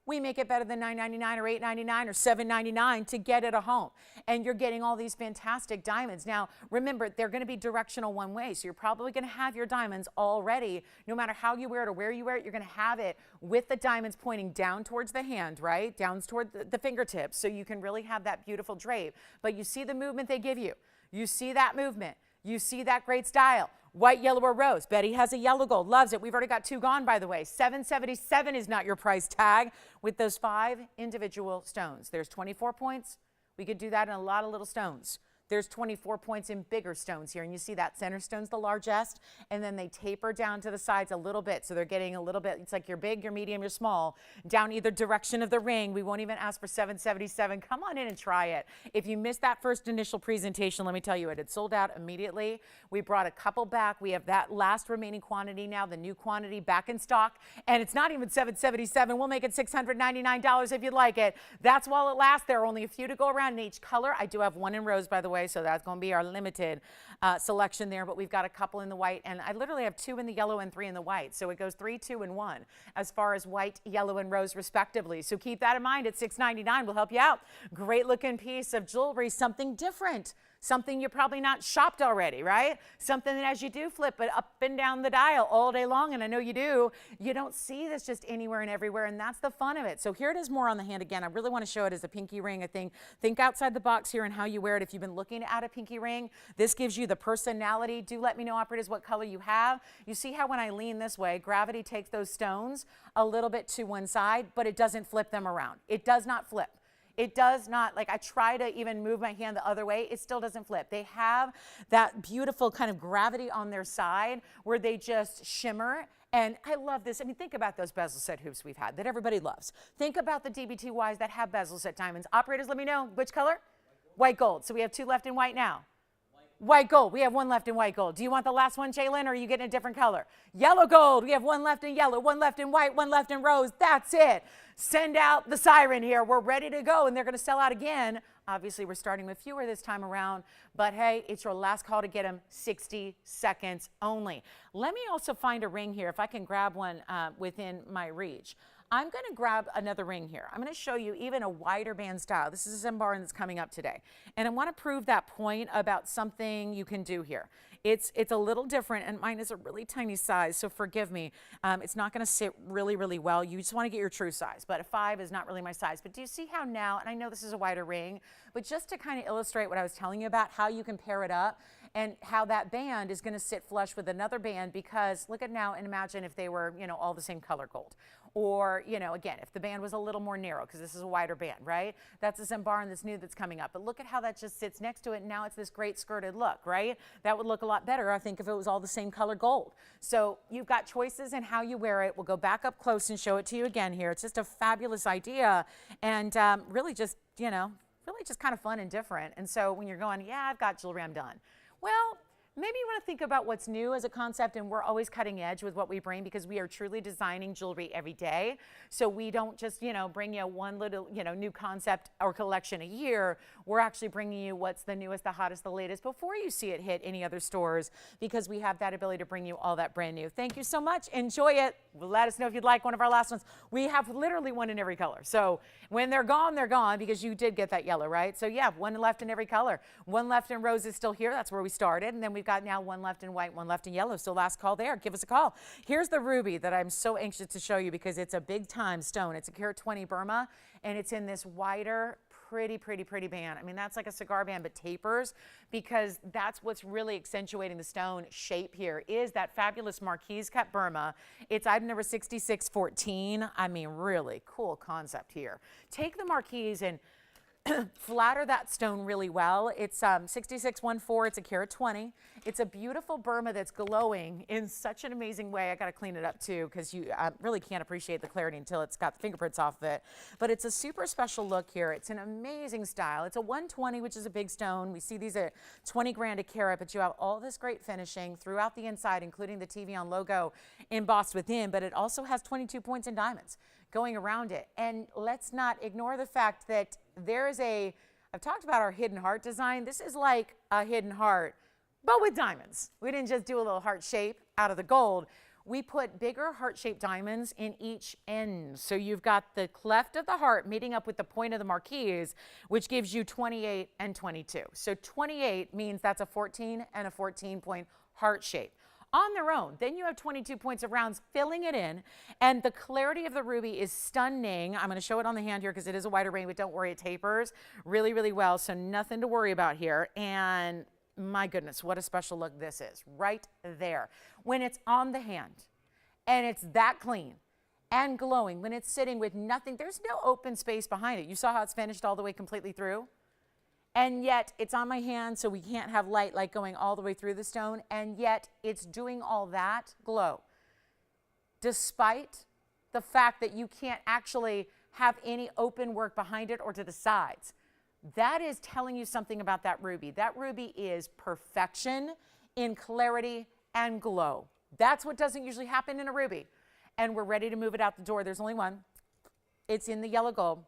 We make it better than $9.99 or $8.99 or $7.99 to get it a home. And you're getting all these fantastic diamonds. Now, remember, they're going to be directional one way. So you're probably going to have your diamonds already. No matter how you wear it or where you wear it, you're going to have it with the diamonds pointing down towards the hand, right? Down toward the fingertips. So you can really have that beautiful drape. But you see the movement they give you. You see that movement. You see that great style. White, yellow, or rose. Betty has a yellow gold. Loves it. We've already got 2 gone, by the way. $777 is not your price tag with those 5 individual stones. There's 24 points. We could do that in a lot of little stones. There's 24 points in bigger stones here. And you see that center stone's the largest. And then they taper down to the sides a little bit. So they're getting a little bit, it's like you're big, you're medium, you're small. Down either direction of the ring. We won't even ask for $777. Come on in and try it. If you missed that first initial presentation, let me tell you, it had sold out immediately. We brought a couple back. We have that last remaining quantity now, the new quantity back in stock. And it's not even $777. We'll make it $699 if you'd like it. That's while it lasts. There are only a few to go around in each color. I do have one in rose, by the way. way, so that's going to be our limited selection there. But we've got a couple in the white, and I literally have 2 in the yellow and 3 in the white. So it goes 3, 2, and 1 as far as white, yellow, and rose respectively. So keep that in mind. At $6.99, we'll help you out. Great looking piece of jewelry, something different. Something you're probably not shopped already, right? Something that as you do flip it up and down the dial all day long, and I know you do, you don't see this just anywhere and everywhere, and that's the fun of it. So here it is more on the hand again. I really want to show it as a pinky ring. I think outside the box here and how you wear it. If you've been looking at a pinky ring, this gives you the personality. Do let me know, operators, what color you have. You see how when I lean this way, gravity takes those stones a little bit to one side, but it doesn't flip them around. It does not flip. It does not, like I try to even move my hand the other way, it still doesn't flip. They have that beautiful kind of gravity on their side where they just shimmer. And I love this. I mean, think about those bezel set hoops we've had that everybody loves. Think about the DBTYs that have bezel set diamonds. Operators, let me know, which color? White gold. So we have 2 left in white now. White gold. We have 1 left in white gold. Do you want the last one, Jalen, or are you getting a different color? Yellow gold. We have 1 left in yellow, 1 left in white, 1 left in rose. That's it. Send out the siren here. We're ready to go, and they're going to sell out again. Obviously, we're starting with fewer this time around, but hey, it's your last call to get them. 60 seconds only. Let me also find a ring here, if I can grab one within my reach. I'm going to grab another ring here. I'm going to show you even a wider band style. This is a Zembar that's coming up today. And I want to prove that point about something you can do here. It's a little different, and mine is a really tiny size, so forgive me. It's not going to sit really, really well. You just want to get your true size, but a 5 is not really my size. But do you see how now, and I know this is a wider ring, but just to kind of illustrate what I was telling you about, how you can pair it up and how that band is going to sit flush with another band, because look at now and imagine if they were, you know, all the same color gold. Or, you know, again, if the band was a little more narrow, because this is a wider band, right? That's a Zembar that's new that's coming up. But look at how that just sits next to it, and now it's this great skirted look, right? That would look a lot better, I think, if it was all the same color gold. So you've got choices in how you wear it. We'll go back up close and show it to you again here. It's just a fabulous idea, and really just, you know, really just kind of fun and different. And so when you're going, yeah, I've got jewelry, I'm done. Well, maybe you want to think about what's new as a concept, and we're always cutting edge with what we bring because we are truly designing jewelry every day. So we don't just, you know, bring you one little, you know, new concept or collection a year. We're actually bringing you what's the newest, the hottest, the latest before you see it hit any other stores, because we have that ability to bring you all that brand new. Thank you so much. Enjoy it. Let us know if you'd like one of our last ones. We have literally 1 in every color. So when they're gone, because you did get that yellow, right? So yeah, 1 left in every color. 1 left in rose is still here. That's where we started. And then we've got now 1 left in white, 1 left in yellow. So last call there. Give us a call. Here's the ruby that I'm so anxious to show you because it's a big time stone. It's a carat 20 Burma, and it's in this wider, pretty band. I mean, that's like a cigar band, but tapers, because that's what's really accentuating the stone shape here is that fabulous marquise cut Burma. It's item number 6614. I mean, really cool concept here. Take the marquise and flatter that stone really well. It's 6614. It's a carat 20. It's a beautiful Burma that's glowing in such an amazing way. I got to clean it up too, because you really can't appreciate the clarity until it's got the fingerprints off of it. But it's a super special look here. It's an amazing style. It's a 120, which is a big stone. We see these at 20 grand a carat, but you have all this great finishing throughout the inside, including the TVON logo embossed within, but it also has 22 points in diamonds going around it. And let's not ignore the fact that there is I've talked about our hidden heart design. This is like a hidden heart, but with diamonds. We didn't just do a little heart shape out of the gold. We put bigger heart-shaped diamonds in each end. So you've got the cleft of the heart meeting up with the point of the marquise, which gives you 28 and 22. So 28 means that's a 14 and a 14-point heart shape on their own. Then you have 22 points of rounds filling it in, and the clarity of the ruby is stunning. I'm going to show it on the hand here because it is a wider ring, but don't worry, it tapers really, really well, so nothing to worry about here. And my goodness, what a special look this is right there. When it's on the hand and it's that clean and glowing, when it's sitting with nothing, there's no open space behind it. You saw how it's finished all the way completely through? And yet it's on my hand, so we can't have light like going all the way through the stone, and yet it's doing all that glow, despite the fact that you can't actually have any open work behind it or to the sides. That is telling you something about that ruby. That ruby is perfection in clarity and glow. That's what doesn't usually happen in a ruby. And we're ready to move it out the door. There's only one. It's in the yellow gold.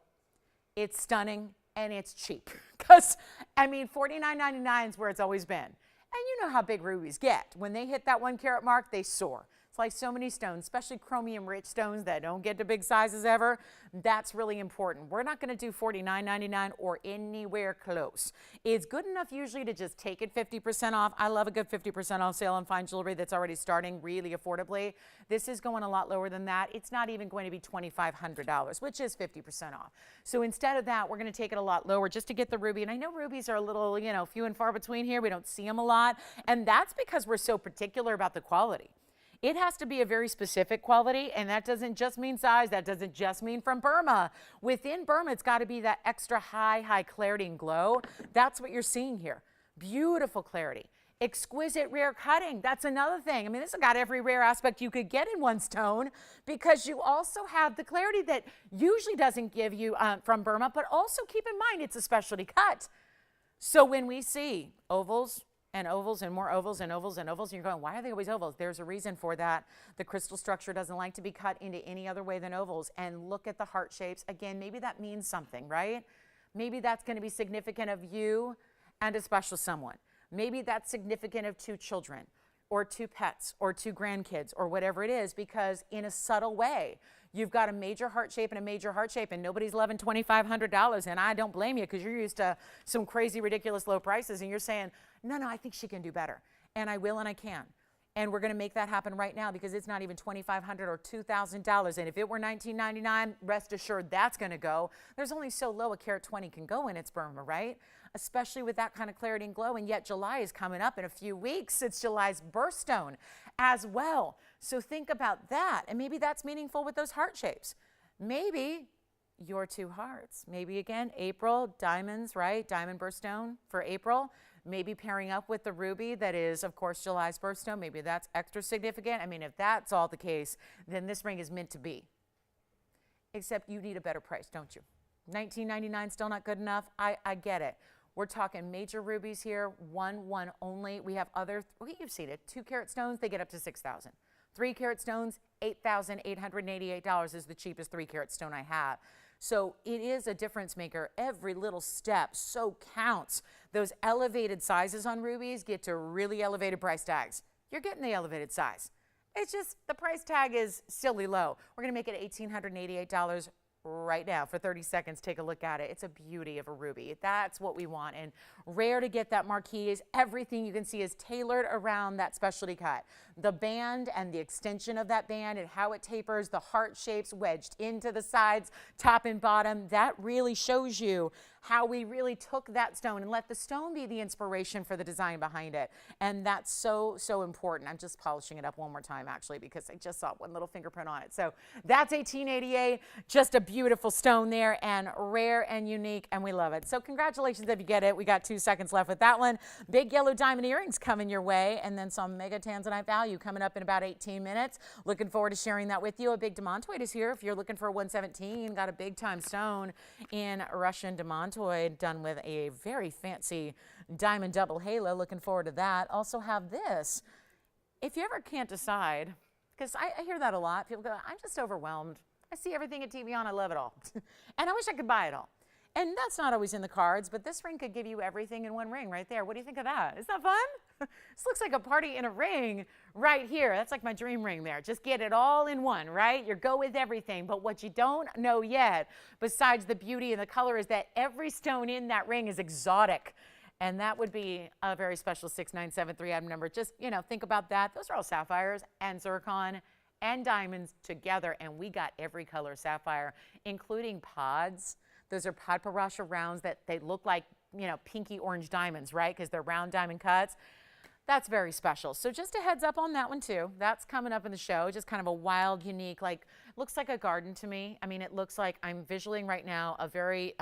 It's stunning. and it's cheap. Because, I mean, $49.99 is where it's always been. And you know how big rubies get. When they hit that 1 carat mark, they soar. It's like so many stones, especially chromium-rich stones that don't get to big sizes ever. That's really important. We're not going to do $49.99 or anywhere close. It's good enough usually to just take it 50% off. I love a good 50% off sale on fine jewelry that's already starting really affordably. This is going a lot lower than that. It's not even going to be $2,500, which is 50% off. So instead of that, we're going to take it a lot lower just to get the ruby. And I know rubies are a little, you know, few and far between here. We don't see them a lot. And that's because we're so particular about the quality. It has to be a very specific quality, and that doesn't just mean size. That doesn't just mean from Burma. Within Burma, it's got to be that extra high clarity and glow. That's what you're seeing here. Beautiful clarity. Exquisite rare cutting. That's another thing. I mean, this has got every rare aspect you could get in one stone, because you also have the clarity that usually doesn't give you from Burma, but also keep in mind it's a specialty cut. So when we see ovals, and ovals and more ovals and ovals and ovals, and you're going, why are they always ovals? There's a reason for that. The crystal structure doesn't like to be cut into any other way than ovals. And look at the heart shapes. Again, maybe that means something, right? Maybe that's going to be significant of you and a special someone. Maybe that's significant of 2 children or 2 pets or 2 grandkids or whatever it is, because in a subtle way, you've got a major heart shape and a major heart shape, and nobody's loving $2,500. And I don't blame you, because you're used to some crazy, ridiculous low prices, and you're saying, no, I think she can do better. And I will, and I can. And we're going to make that happen right now, because it's not even $2,500 or $2,000. And if it were $19.99, rest assured that's going to go. There's only so low a carat 20 can go in its Burma, right? Especially with that kind of clarity and glow. And yet July is coming up in a few weeks. It's July's birthstone as well. So think about that. And maybe that's meaningful with those heart shapes. Maybe your 2 hearts. Maybe again, April, diamonds, right? Diamond birthstone for April. Maybe pairing up with the ruby that is, of course, July's birthstone. Maybe that's extra significant. I mean, if that's all the case, then this ring is meant to be. Except you need a better price, don't you? $19.99 still not good enough? I get it. We're talking major rubies here, one only. We have other, well, you've seen it, 2 carat stones, they get up to $6,000. 3 carat stones, $8,888 is the cheapest 3 carat stone I have. So it is a difference maker. Every little step so counts. Those elevated sizes on rubies get to really elevated price tags. You're getting the elevated size. It's just the price tag is silly low. We're going to make it $1,888 right now for 30 seconds. Take a look at it. It's a beauty of a ruby. That's what we want. And rare to get that marquise. Everything you can see is tailored around that specialty cut. The band and the extension of that band and how it tapers, the heart shapes wedged into the sides, top and bottom, that really shows you how we really took that stone and let the stone be the inspiration for the design behind it. And that's so important. I'm just polishing it up one more time, actually, because I just saw one little fingerprint on it. So that's 1888, just a beautiful stone there, and rare and unique, and we love it. So congratulations if you get it. We got 2 seconds left with that one. Big yellow diamond earrings coming your way, and then some mega Tanzanite value coming up in about 18 minutes. Looking forward to sharing that with you. A big demantoid is here if you're looking for a 117. Got a big time stone in Russian demantoid done with a very fancy diamond double halo. Looking forward to that. Also have this. If you ever can't decide, because I hear that a lot, people go, I'm just overwhelmed. I see everything at TVON, I love it all. And I wish I could buy it all. And that's not always in the cards, but this ring could give you everything in one ring right there. What do you think of that? Isn't that fun? This looks like a party in a ring right here. That's like my dream ring there. Just get it all in one, right? You go with everything. But what you don't know yet, besides the beauty and the color, is that every stone in that ring is exotic. And that would be a very special 6973 item number. Just, you know, think about that. Those are all sapphires and zircon and diamonds together. And we got every color sapphire, including pods. Those are pod parasha rounds that they look like, you know, pinky orange diamonds, right? Because they're round diamond cuts. That's very special. So just a heads up on that one too. That's coming up in the show. Just kind of a wild, unique, like, looks like a garden to me. I mean, it looks like I'm visualing right now a very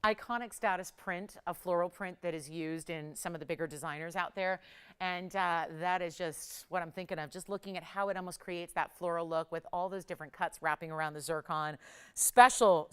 iconic status print, a floral print that is used in some of the bigger designers out there. And that is just what I'm thinking of, just looking at how it almost creates that floral look with all those different cuts wrapping around the zircon. Special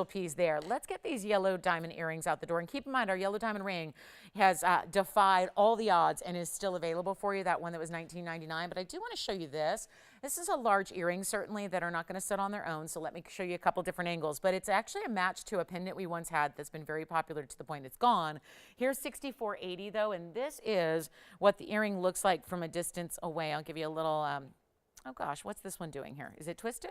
piece there. Let's get these yellow diamond earrings out the door. And keep in mind, our yellow diamond ring has defied all the odds and is still available for you, that one that was $19.99. But I do want to show you this. This is a large earring, certainly, that are not going to sit on their own. So let me show you a couple different angles. But it's actually a match to a pendant we once had that's been very popular to the point it's gone. Here's 6480 though, and this is what the earring looks like from a distance away. I'll give you a little, oh gosh, what's this one doing here? Is it twisted?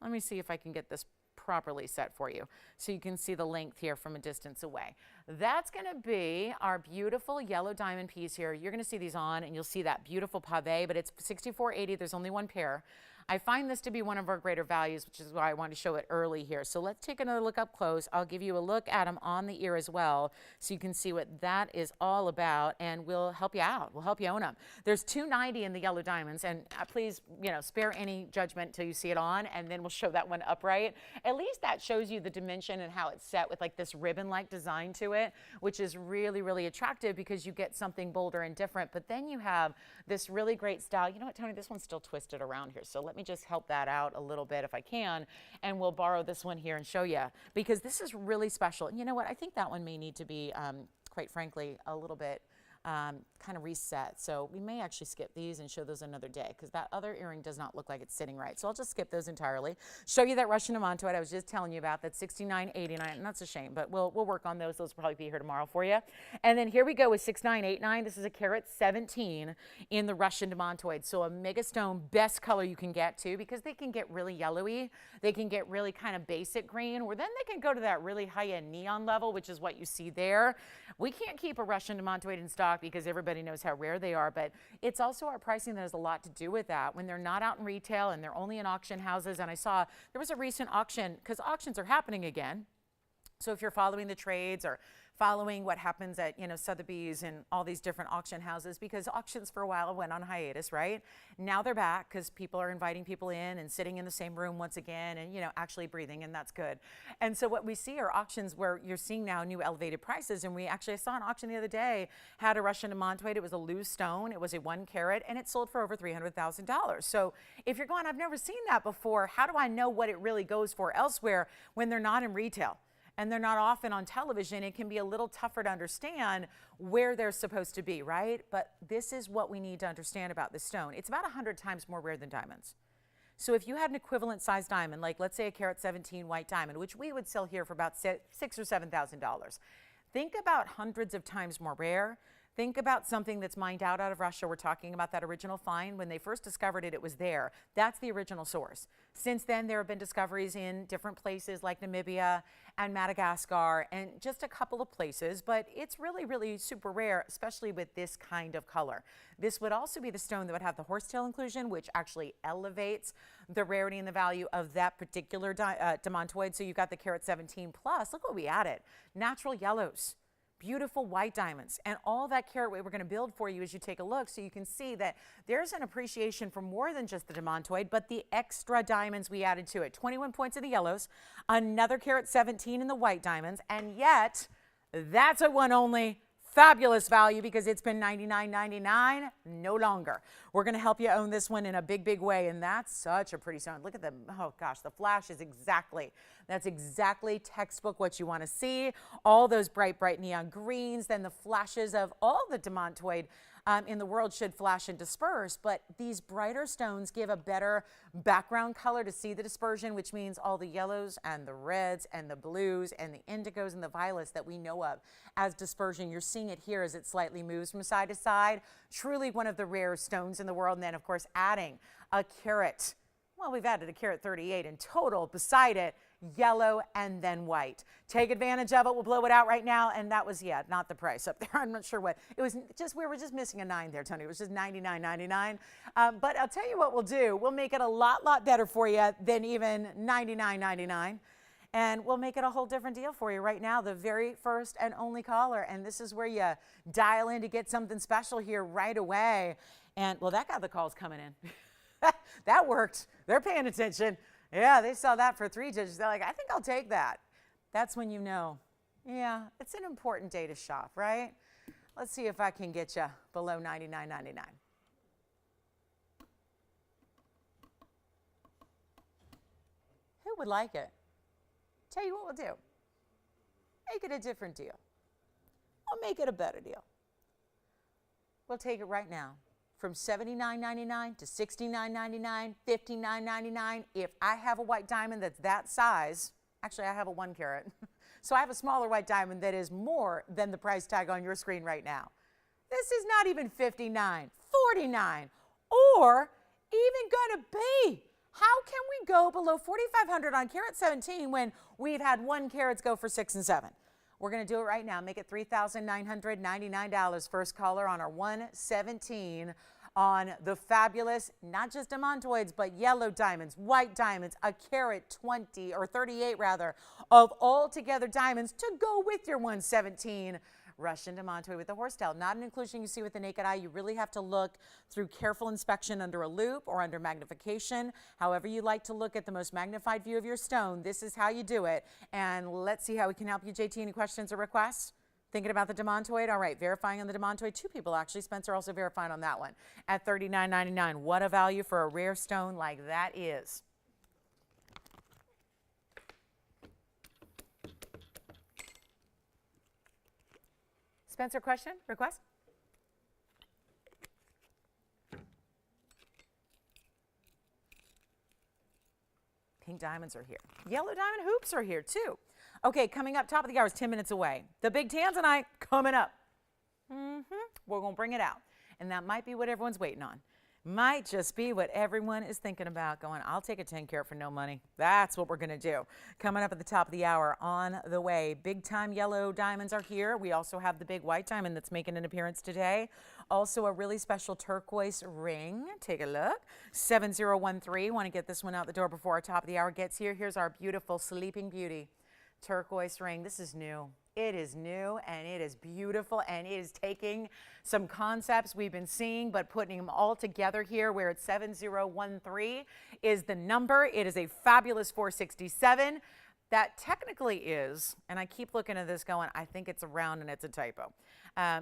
Let me see if I can get this properly set for you so you can see the length here from a distance away. That's going to be our beautiful yellow diamond piece here. You're going to see these on and you'll see that beautiful pave, but it's 6480. There's only one pair. I find this to be one of our greater values, which is why I wanted to show it early here. So let's take another look up close. I'll give you a look at them on the ear as well so you can see what that is all about, and we'll help you out. We'll help you own them. There's $290 in the yellow diamonds, and please, spare any judgment till you see it on, and then we'll show that one upright. At least that shows you the dimension and how it's set with like this ribbon-like design to it, which is really, really attractive because you get something bolder and different, but then you have this really great style. You know what, Tony, this one's still twisted around here, so let me just help that out a little bit if I can, and we'll borrow this one here and show you, because this is really special. And you know what, I think that one may need to be, quite frankly, a little bit kind of reset. So we may actually skip these and show those another day, because that other earring does not look like it's sitting right. So I'll just skip those entirely. Show you that Russian demantoid I was just telling you about. That's $69.89, and that's a shame, but we'll work on those. Those will probably be here tomorrow for you. And then here we go with 6989. This is a carat 17 in the Russian demantoid. So a mega stone, best color you can get to, because they can get really yellowy. They can get really kind of basic green, or then they can go to that really high-end neon level, which is what you see there. We can't keep a Russian demantoid in stock because everybody knows how rare they are, but it's also our pricing that has a lot to do with that. When they're not out in retail and they're only in auction houses, and I saw there was a recent auction, because auctions are happening again. So if you're following the trades or following what happens at, Sotheby's and all these different auction houses, because auctions for a while went on hiatus, right? Now they're back because people are inviting people in and sitting in the same room once again and, actually breathing, and that's good. And so what we see are auctions where you're seeing now new elevated prices. And I saw an auction the other day, had a Russian demantoid. It was a loose stone. It was a 1 carat, and it sold for over $300,000. So if you're going, I've never seen that before, how do I know what it really goes for elsewhere when they're not in retail? And they're not often on television. It can be a little tougher to understand where they're supposed to be, right? But this is what we need to understand about this stone. It's about 100 times more rare than diamonds. So if you had an equivalent size diamond, like let's say a carat 17 white diamond, which we would sell here for about $6,000 or $7,000, think about hundreds of times more rare. Think about something that's mined out of Russia. We're talking about that original find. When they first discovered it, it was there. That's the original source. Since then, there have been discoveries in different places like Namibia and Madagascar and just a couple of places, but it's really, really super rare, especially with this kind of color. This would also be the stone that would have the horsetail inclusion, which actually elevates the rarity and the value of that particular demantoid. So you've got the carat 17 plus. Look what we added. Natural yellows. Beautiful white diamonds, and all that carat weight we're going to build for you as you take a look, so you can see that there's an appreciation for more than just the demantoid, but the extra diamonds we added to it. 21 points of the yellows, another carat 17 in the white diamonds, and yet that's a one only. Fabulous value because it's been $99.99, no longer. We're going to help you own this one in a big, big way, and that's such a pretty stone. Look at the, oh gosh, the flash is that's exactly textbook what you want to see. All those bright, bright neon greens, then the flashes of all the demantoid in the world should flash and disperse, but these brighter stones give a better background color to see the dispersion, which means all the yellows and the reds and the blues and the indigos and the violets that we know of as dispersion. You're seeing it here as it slightly moves from side to side. Truly one of the rarest stones in the world. And then, of course, adding a carat. Well, we've added a carat 38 in total beside it, yellow and then white. Take advantage of it. We'll blow it out right now. And that was, not the price up there. I'm not sure what. It was just, we were just missing a 9 there, Tony. It was just $99.99. But I'll tell you what we'll do. We'll make it a lot better for you than even $99.99. And we'll make it a whole different deal for you right now, the very first and only caller. And this is where you dial in to get something special here right away. And, well, that got the calls coming in. That worked. They're paying attention. Yeah, they saw that for 3 digits. They're like, I think I'll take that. That's when you know, yeah, it's an important day to shop, right? Let's see if I can get you below $99.99. Who would like it? Tell you what we'll do. Make it a different deal. We'll make it a better deal. We'll take it right now from $79.99 to $69.99, $59.99. If I have a white diamond that's that size, actually I have a 1 carat, so I have a smaller white diamond that is more than the price tag on your screen right now. This is not even $59, $49, or even gonna be. How can we go below $4,500 on carat 17 when we've had 1 carats go for 6 and 7? We're going to do it right now. Make it $3,999. First caller on our 117 on the fabulous, not just demantoids, but yellow diamonds, white diamonds, a carat 20 or 38 rather, of all together diamonds to go with your 117. Russian demantoid with the horsetail. Not an inclusion you see with the naked eye. You really have to look through careful inspection under a loupe or under magnification. However you like to look at the most magnified view of your stone, this is how you do it. And let's see how we can help you, JT. Any questions or requests? Thinking about the demantoid? All right, verifying on the demantoid. 2 people actually. Spencer also verifying on that one at $39.99. What a value for a rare stone like that is. Spencer, question, request? Pink diamonds are here. Yellow diamond hoops are here too. Okay, coming up, top of the hour is 10 minutes away. The big Tanzanite coming up. We're going to bring it out. And that might be what everyone's waiting on. Might just be what everyone is thinking about, going, I'll take a 10 carat for no money. That's what we're going to do. Coming up at the top of the hour, on the way, big time yellow diamonds are here. We also have the big white diamond that's making an appearance today. Also a really special turquoise ring. Take a look. 7013. Want to get this one out the door before our top of the hour gets here. Here's our beautiful Sleeping Beauty turquoise ring. This is new. It is new and it is beautiful, and it is taking some concepts we've been seeing but putting them all together here, where it's 7013 is the number. It is a fabulous 467. That technically is, and I keep looking at this going, I think it's a round and it's a typo.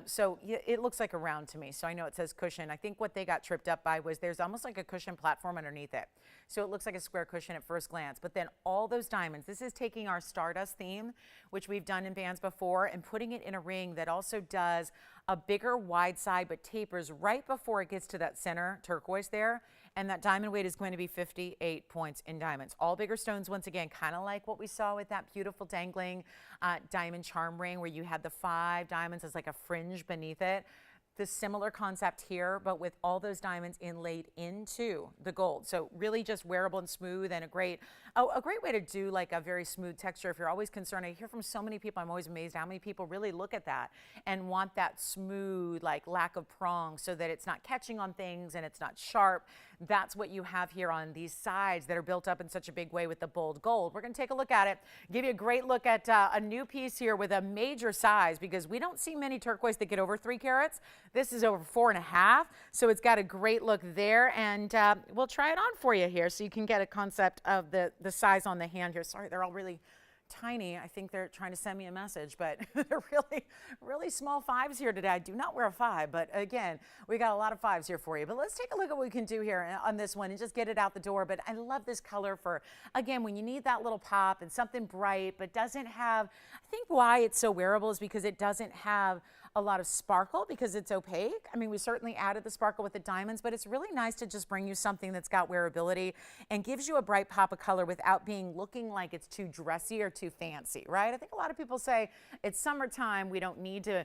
So it looks like a round to me. So I know it says cushion. I think what they got tripped up by was there's almost like a cushion platform underneath it. So it looks like a square cushion at first glance. But then all those diamonds, this is taking our Stardust theme, which we've done in bands before, and putting it in a ring that also does a bigger wide side but tapers right before it gets to that center turquoise there. And that diamond weight is going to be 58 points in diamonds. All bigger stones, once again, kind of like what we saw with that beautiful dangling diamond charm ring where you had the 5 diamonds as like a fringe beneath it. The similar concept here, but with all those diamonds inlaid into the gold. So really just wearable and smooth, and a great way to do like a very smooth texture. If you're always concerned, I hear from so many people, I'm always amazed how many people really look at that and want that smooth, like lack of prong, so that it's not catching on things and it's not sharp. That's what you have here on these sides that are built up in such a big way with the bold gold. We're going to take a look at it, give you a great look at a new piece here with a major size, because we don't see many turquoise that get over 3 carats. This is over 4.5, so it's got a great look there, and we'll try it on for you here so you can get a concept of the size on the hand here. Sorry, they're all really tiny. I think they're trying to send me a message, but they're really small 5s here today. I do not wear a 5, but again, we got a lot of 5s here for you. But let's take a look at what we can do here on this one and just get it out the door. But I love this color for, again, when you need that little pop and something bright, but doesn't have, I think why it's so wearable is because it doesn't have a lot of sparkle because it's opaque. I mean, we certainly added the sparkle with the diamonds, but it's really nice to just bring you something that's got wearability and gives you a bright pop of color without looking like it's too dressy or too fancy, right? I think a lot of people say it's summertime, we don't need to,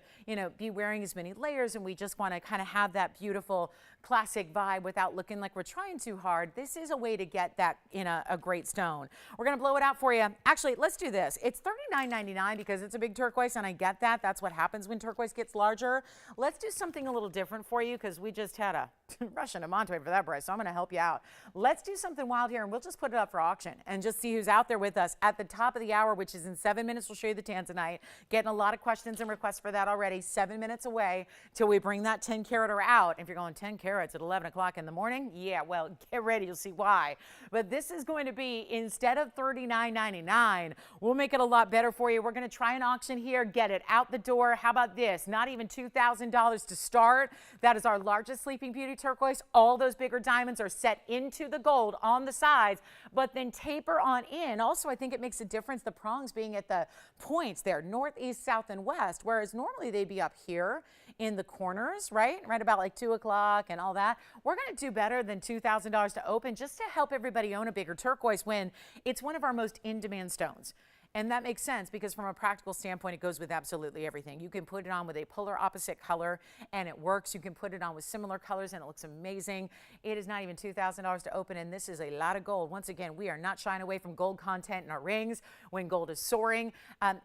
be wearing as many layers, and we just want to kind of have that beautiful classic vibe without looking like we're trying too hard. This is a way to get that in a great stone. We're going to blow it out for you. Actually, let's do this. It's $39.99 because it's a big turquoise, and I get that. That's what happens when turquoise gets larger. Let's do something a little different for you because we just had a Russian demantoid for that price, so I'm going to help you out. Let's do something wild here, and we'll just put it up for auction and just see who's out there with us at the top of the hour, which is in 7 minutes. We'll show you the Tanzanite. Getting a lot of questions and requests for that already. 7 minutes away till we bring that 10 carater out. If you're going 10 carats at 11 o'clock in the morning, yeah, well, get ready. You'll see why. But this is going to be, instead of $39.99, we'll make it a lot better for you. We're going to try an auction here, get it out the door. How about this? Not even $2,000 to start. That is our largest Sleeping Beauty turquoise. All those bigger diamonds are set into the gold on the sides, but then taper on in. Also, I think it makes a difference, the prongs being at the points there, north, east, south, and west, whereas normally they'd be up here in the corners, right about like 2 o'clock and and all that. We're going to do better than $2,000 to open just to help everybody own a bigger turquoise when it's one of our most in-demand stones. And that makes sense because from a practical standpoint, it goes with absolutely everything. You can put it on with a polar opposite color and it works. You can put it on with similar colors and it looks amazing. It is not even $2,000 to open, and this is a lot of gold. Once again, we are not shying away from gold content in our rings when gold is soaring. I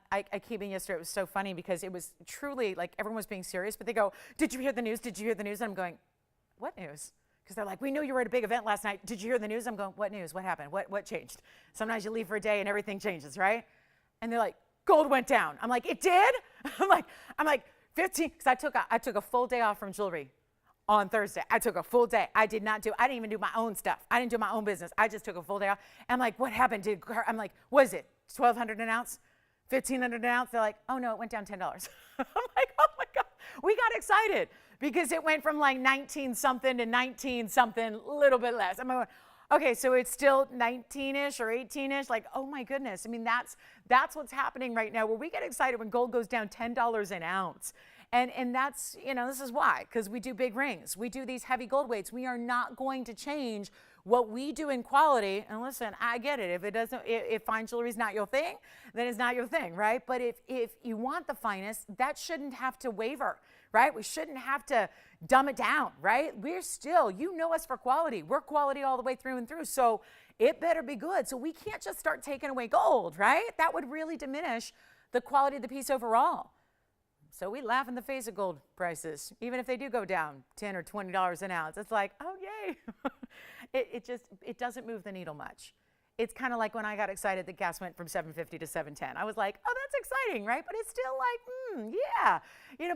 came in yesterday. It was so funny because it was truly like everyone was being serious, but they go, "Did you hear the news? Did you hear the news?" And I'm going, "What news?" Because they're like, "We knew you were at a big event last night. Did you hear the news?" I'm going, "What news? What happened? What changed?" Sometimes you leave for a day and everything changes, right? And they're like, "Gold went down." I'm like, "It did?" I'm like 15, because I took a full day off from jewelry on Thursday. I took a full day. I didn't even do my own stuff. I didn't do my own business. I just took a full day off. I'm like, "What happened?" I'm like, "What is it? 1,200 an ounce? 1,500 an ounce?" They're like, "Oh no, it went down $10." I'm like, "Oh my God." We got excited because it went from like 19 something to 19 something, a little bit less. I'm like, okay, so it's still 19-ish or 18-ish. Like, oh my goodness. I mean, that's what's happening right now, where we get excited when gold goes down $10 an ounce. And that's, this is why, because we do big rings. We do these heavy gold weights. We are not going to change what we do in quality. And listen, I get it. If fine jewelry is not your thing, then it's not your thing, right? But if you want the finest, that shouldn't have to waver, right? We shouldn't have to dumb it down, right? We're still, you know us for quality. We're quality all the way through and through. So it better be good. So we can't just start taking away gold, right? That would really diminish the quality of the piece overall. So we laugh in the face of gold prices, even if they do go down $10 or $20 an ounce. It's like, oh, yay. it doesn't move the needle much. It's kind of like when I got excited that gas went from $7.50 to $7.10. I was like, oh, that's exciting, right? But it's still like, yeah.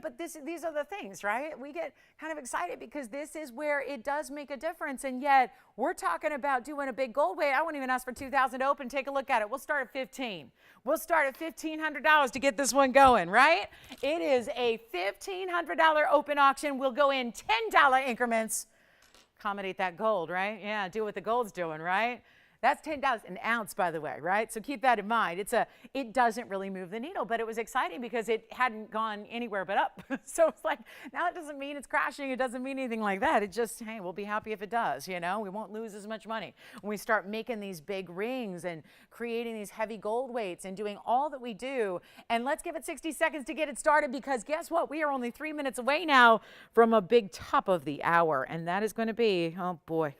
But these are the things, right? We get kind of excited because this is where it does make a difference. And yet we're talking about doing a big gold weight. I won't even ask for $2,000 to open. Take a look at it. We'll start at $15. We'll start at $1,500 to get this one going, right? It is a $1,500 open auction. We'll go in $10 increments. Accommodate that gold, right? Yeah, do what the gold's doing, right? That's $10 an ounce, by the way, right? So keep that in mind. It doesn't really move the needle, but it was exciting because it hadn't gone anywhere but up. So it's like, now it doesn't mean it's crashing. It doesn't mean anything like that. It just, hey, we'll be happy if it does, We won't lose as much money. When we start making these big rings and creating these heavy gold weights and doing all that we do, and let's give it 60 seconds to get it started, because guess what? We are only 3 minutes away now from a big top of the hour, and that is going to be, oh boy,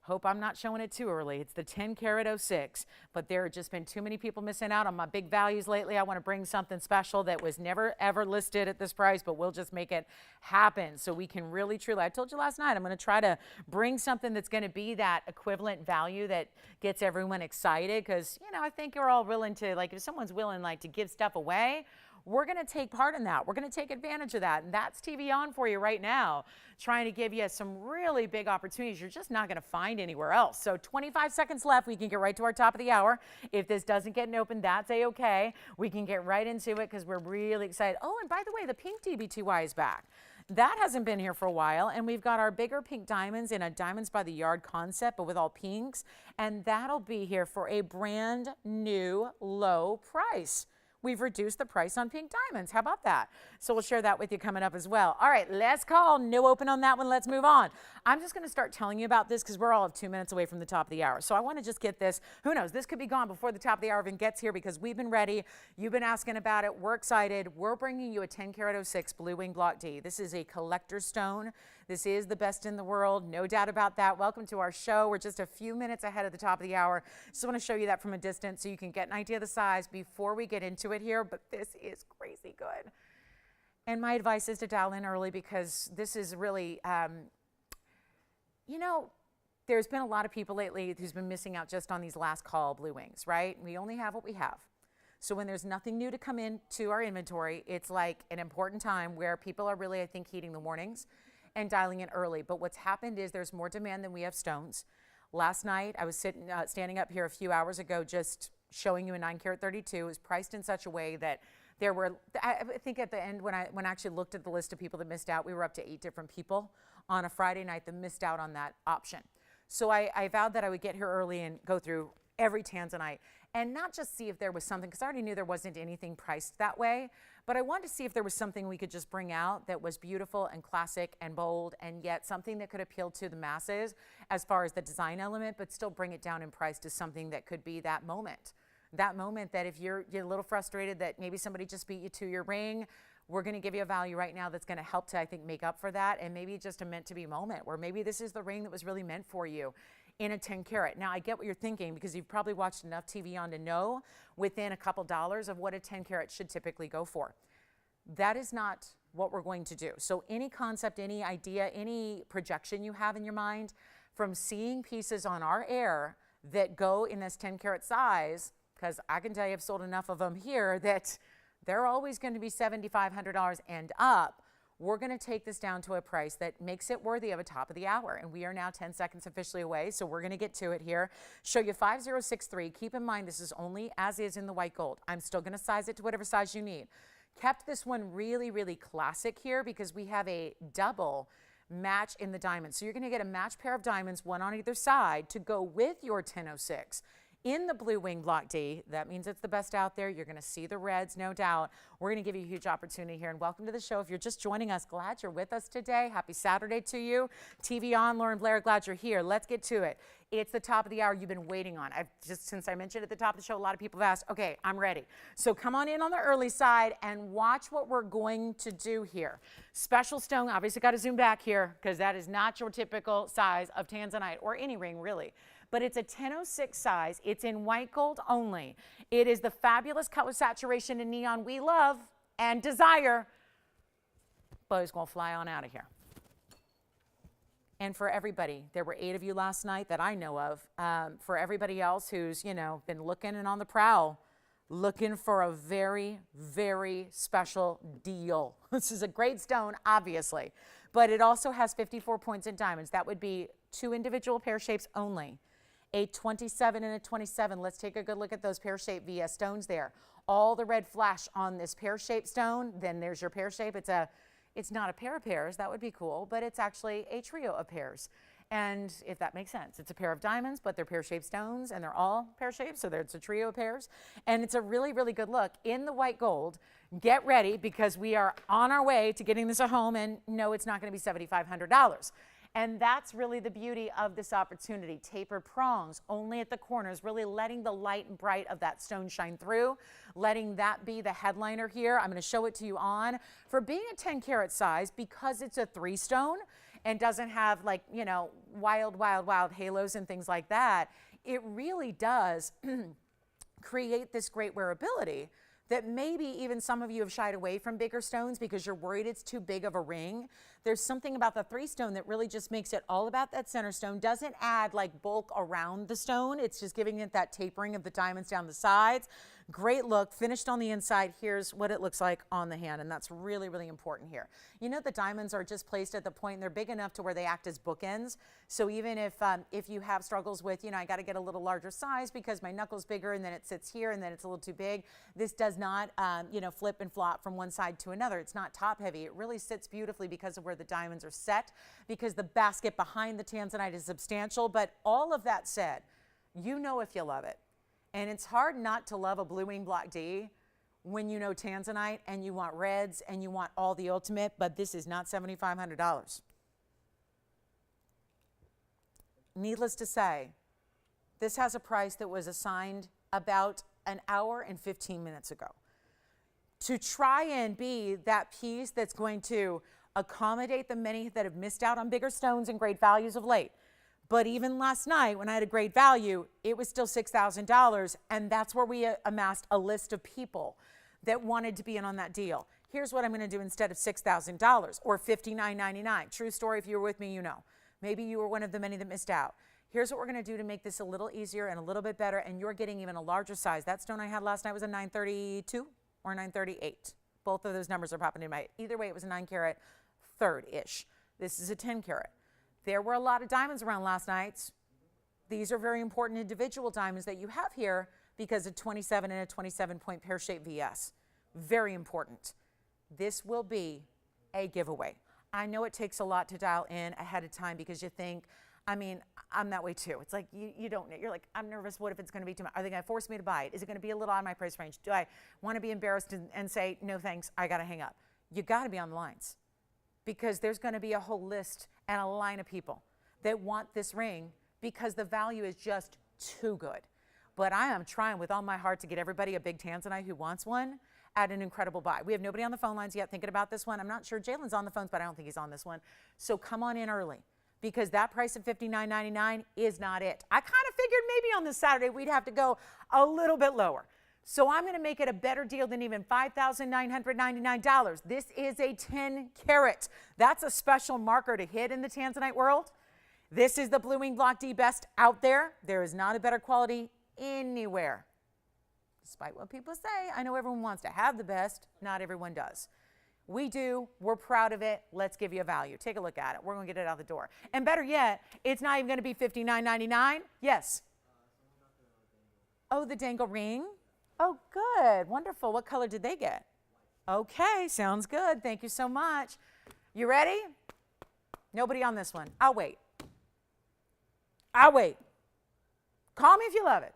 hope I'm not showing it too early. It's the 10 karat 06, but there have just been too many people missing out on my big values lately. I want to bring something special that was never ever listed at this price, but we'll just make it happen so we can really truly, I told you last night, I'm going to try to bring something that's going to be that equivalent value that gets everyone excited, because, I think you're all willing to, like, if someone's willing, like, to give stuff away, we're going to take part in that. We're going to take advantage of that. And that's TVON for you right now, trying to give you some really big opportunities you're just not going to find anywhere else. So 25 seconds left. We can get right to our top of the hour. If this doesn't get open, that's a-okay. We can get right into it because we're really excited. Oh, and by the way, the pink DBTY is back. That hasn't been here for a while, and we've got our bigger pink diamonds in a diamonds by the yard concept, but with all pinks, and that'll be here for a brand new low price. We've reduced the price on pink diamonds. How about that? So we'll share that with you coming up as well. All right, let's call. No open on that one. Let's move on. I'm just going to start telling you about this because we're all of 2 minutes away from the top of the hour. So I want to just get this. Who knows? This could be gone before the top of the hour even gets here because we've been ready. You've been asking about it. We're excited. We're bringing you a 10 karat 06 blue wing block D. This is a collector stone. This is the best in the world, no doubt about that. Welcome to our show. We're just a few minutes ahead of the top of the hour. Just want to show you that from a distance so you can get an idea of the size before we get into it here, but this is crazy good. And my advice is to dial in early because this is really, there's been a lot of people lately who's been missing out just on these last call blue wings, right? We only have what we have. So when there's nothing new to come into our inventory, it's like an important time where people are really, I think, heeding the warnings and dialing in early. But what's happened is there's more demand than we have stones. Last night, I was standing up here a few hours ago just showing you a 9 karat 32. It was priced in such a way that there were, I think at the end when I actually looked at the list of people that missed out, we were up to 8 different people on a Friday night that missed out on that option. So I vowed that I would get here early and go through every Tanzanite, and not just see if there was something, because I already knew there wasn't anything priced that way, but I wanted to see if there was something we could just bring out that was beautiful and classic and bold, and yet something that could appeal to the masses as far as the design element, but still bring it down in price to something that could be that moment. That moment that if you're a little frustrated that maybe somebody just beat you to your ring, we're going to give you a value right now that's going to help to, I think, make up for that, and maybe just a meant-to-be moment where maybe this is the ring that was really meant for you in a 10 karat. Now, I get what you're thinking because you've probably watched enough TVON to know within a couple dollars of what a 10 karat should typically go for. That is not what we're going to do. So any concept, any idea, any projection you have in your mind from seeing pieces on our air that go in this 10 karat size, because I can tell you I've sold enough of them here that they're always going to be $7,500 and up. We're going to take this down to a price that makes it worthy of a top of the hour. And we are now 10 seconds officially away, so we're going to get to it here. Show you 5063. Keep in mind, this is only as is in the white gold. I'm still going to size it to whatever size you need. Kept this one really, really classic here because we have a double match in the diamonds. So you're going to get a match pair of diamonds, one on either side, to go with your 1006. In the blue wing block D, that means it's the best out there. You're going to see the reds, no doubt. We're going to give you a huge opportunity here, and welcome to the show. If you're just joining us, glad you're with us today. Happy Saturday to you. TVON, Lauren Blair, glad you're here. Let's get to it. It's the top of the hour you've been waiting on. Since I mentioned at the top of the show, a lot of people have asked, okay, I'm ready. So come on in on the early side and watch what we're going to do here. Special stone, obviously got to zoom back here because that is not your typical size of Tanzanite or any ring really. But it's a 1006 size. It's in white gold only. It is the fabulous color saturation in neon we love and desire, but it's going to fly on out of here. And for everybody, there were 8 of you last night that I know of. For everybody else who's, been looking and on the prowl, looking for a very, very special deal. This is a great stone, obviously, but it also has 54 points in diamonds. That would be 2 individual pear shapes only. A 27 and a 27. Let's take a good look at those pear-shaped VS stones there. All the red flash on this pear-shaped stone, then there's your pear shape. It's not a pair of pears, that would be cool, but it's actually a trio of pears. And if that makes sense, it's a pair of diamonds, but they're pear-shaped stones, and they're all pear-shaped, so it's a trio of pears. And it's a really, really good look. In the white gold, get ready because we are on our way to getting this at home, and no, it's not going to be $7,500. And that's really the beauty of this opportunity. Tapered prongs only at the corners, really letting the light and bright of that stone shine through, letting that be the headliner here. I'm going to show it to you on. For being a 10 karat size, because it's a 3 stone and doesn't have wild, wild, wild halos and things like that, it really does create this great wearability that maybe even some of you have shied away from bigger stones because you're worried it's too big of a ring. There's something about the 3 stone that really just makes it all about that center stone. Doesn't add bulk around the stone. It's just giving it that tapering of the diamonds down the sides. Great look, finished on the inside. Here's what it looks like on the hand, and that's really, really important here. The diamonds are just placed at the point, they're big enough to where they act as bookends. So even if you have struggles with, I got to get a little larger size because my knuckle's bigger and then it sits here and then it's a little too big, this does not, flip and flop from one side to another. It's not top heavy. It really sits beautifully because of where the diamonds are set, because the basket behind the Tanzanite is substantial. But all of that said, if you love it. And it's hard not to love a blue wing block D when you know Tanzanite and you want reds and you want all the ultimate, but this is not $7,500. Needless to say, this has a price that was assigned about an hour and 15 minutes ago. To try and be that piece that's going to accommodate the many that have missed out on bigger stones and great values of late. But even last night, when I had a great value, it was still $6,000, and that's where we amassed a list of people that wanted to be in on that deal. Here's what I'm going to do instead of $6,000 or $59.99. True story, if you were with me, Maybe you were one of the many that missed out. Here's what we're going to do to make this a little easier and a little bit better, and you're getting even a larger size. That stone I had last night was a 932 or 938. Both of those numbers are popping in my head. Either way, it was a 9 karat third-ish. This is a 10 karat. There were a lot of diamonds around last night. These are very important individual diamonds that you have here because of 27 and a 27-point pear-shaped VS. Very important. This will be a giveaway. I know it takes a lot to dial in ahead of time because you think, I mean, I'm that way too. It's like you don't know. You're like, I'm nervous. What if it's going to be too much? Are they going to force me to buy it? Is it going to be a little out of my price range? Do I want to be embarrassed and say, no thanks, I got to hang up? You got to be on the lines, because there's going to be a whole list and a line of people that want this ring because the value is just too good. But I am trying with all my heart to get everybody a big Tanzanite who wants one at an incredible buy. We have nobody on the phone lines yet thinking about this one. I'm not sure Jalen's on the phones, but I don't think he's on this one. So come on in early, because that price of $59.99 is not it. I kind of figured maybe on this Saturday we'd have to go a little bit lower. So I'm going to make it a better deal than even $5,999. This is a 10 carat. That's a special marker to hit in the Tanzanite world. This is the Blue Wing Block D best out there. There is not a better quality anywhere. Despite what people say, I know everyone wants to have the best. Not everyone does. We do. We're proud of it. Let's give you a value. Take a look at it. We're going to get it out the door. And better yet, it's not even going to be $59.99. Yes. Oh, the dangle ring. Oh, good. Wonderful. What color did they get? Okay. Sounds good. Thank you so much. You ready? Nobody on this one. I'll wait. I'll wait. Call me if you love it.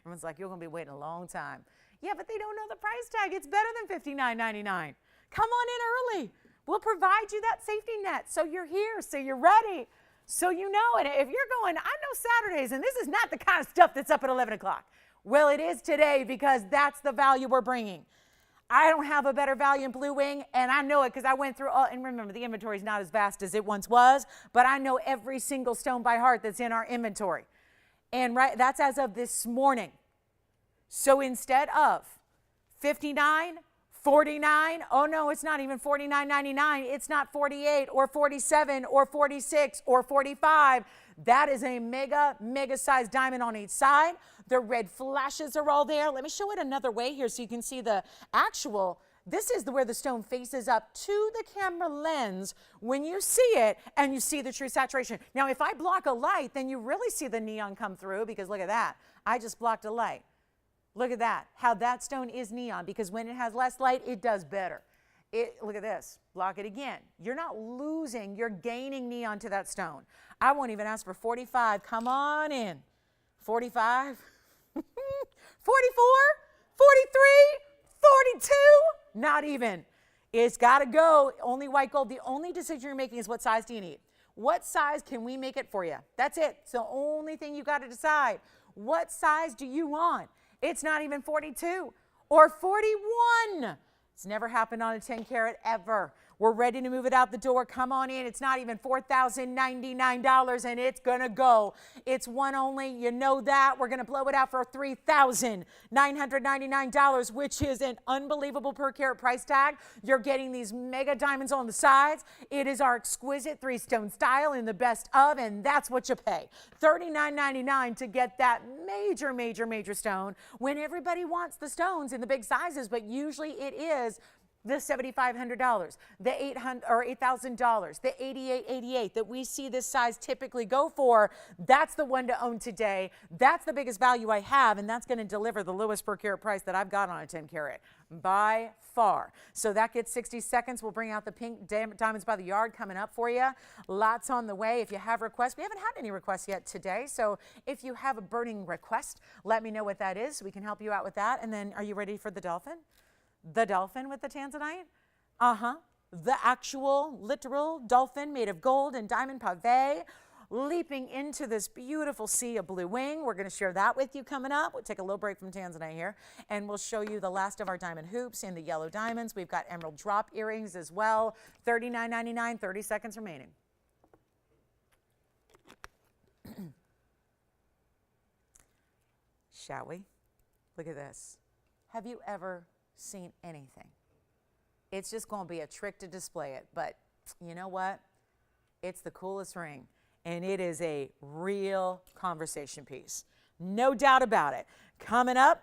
Everyone's like, you're going to be waiting a long time. Yeah, but they don't know the price tag. It's better than $59.99. Come on in early. We'll provide you that safety net so you're here, so you're ready, so you know it. If you're going, I know Saturdays, and this is not the kind of stuff that's up at 11 o'clock. Well, it is today, because that's the value we're bringing. I don't have a better value in Blue Wing, and I know it because I went through all, and remember, the inventory is not as vast as it once was, but I know every single stone by heart that's in our inventory. And that's as of this morning. So instead of $59, $49, oh no, it's not even $49.99. It's not $48 or $47 or $46 or $45. That is a mega sized diamond on each side. The red flashes are all there. Let me show it another way here so you can see the actual. This is where the stone faces up to the camera lens when you see it, and you see the true saturation. Now, if I block a light, then you really see the neon come through, because look at that. I just blocked a light. Look at that, how that stone is neon, because when it has less light, it does better. Look at this. Block it again. You're not losing, you're gaining neon to that stone. I won't even ask for 45. Come on in. 45, 44, 43, 42. Not even. It's got to go. Only white gold. The only decision you're making is what size do you need? What size can we make it for you? That's it. It's the only thing you got to decide. What size do you want? It's not even 42 or 41. It's never happened on a 10 carat ever. We're ready to move it out the door. Come on in. It's not even $4,099, and it's going to go. It's one only. You know that. We're going to blow it out for $3,999, which is an unbelievable per carat price tag. You're getting these mega diamonds on the sides. It is our exquisite 3-stone style in the best of, and that's what you pay. $39.99 to get that major stone, when everybody wants the stones in the big sizes, but usually it is the $7,500, the $800 or $8,000, the $88.88 that we see this size typically go for. That's the one to own today. That's the biggest value I have, and that's going to deliver the lowest per carat price that I've got on a 10 carat by far. So that gets 60 seconds. We'll bring out the pink diamonds by the yard coming up for you. Lots on the way. If you have requests, we haven't had any requests yet today. So if you have a burning request, let me know what that is. We can help you out with that. And then, are you ready for the dolphin? The dolphin with the Tanzanite? The actual, literal dolphin made of gold and diamond pave, leaping into this beautiful sea of blue wing. We're going to share that with you coming up. We'll take a little break from Tanzanite here, and we'll show you the last of our diamond hoops in the yellow diamonds. We've got emerald drop earrings as well. $39.99, 30 seconds remaining. Shall we? Look at this. Have you ever seen anything? It's just going to be a trick to display it, but you know what? It's the coolest ring, and it is a real conversation piece. No doubt about it. Coming up,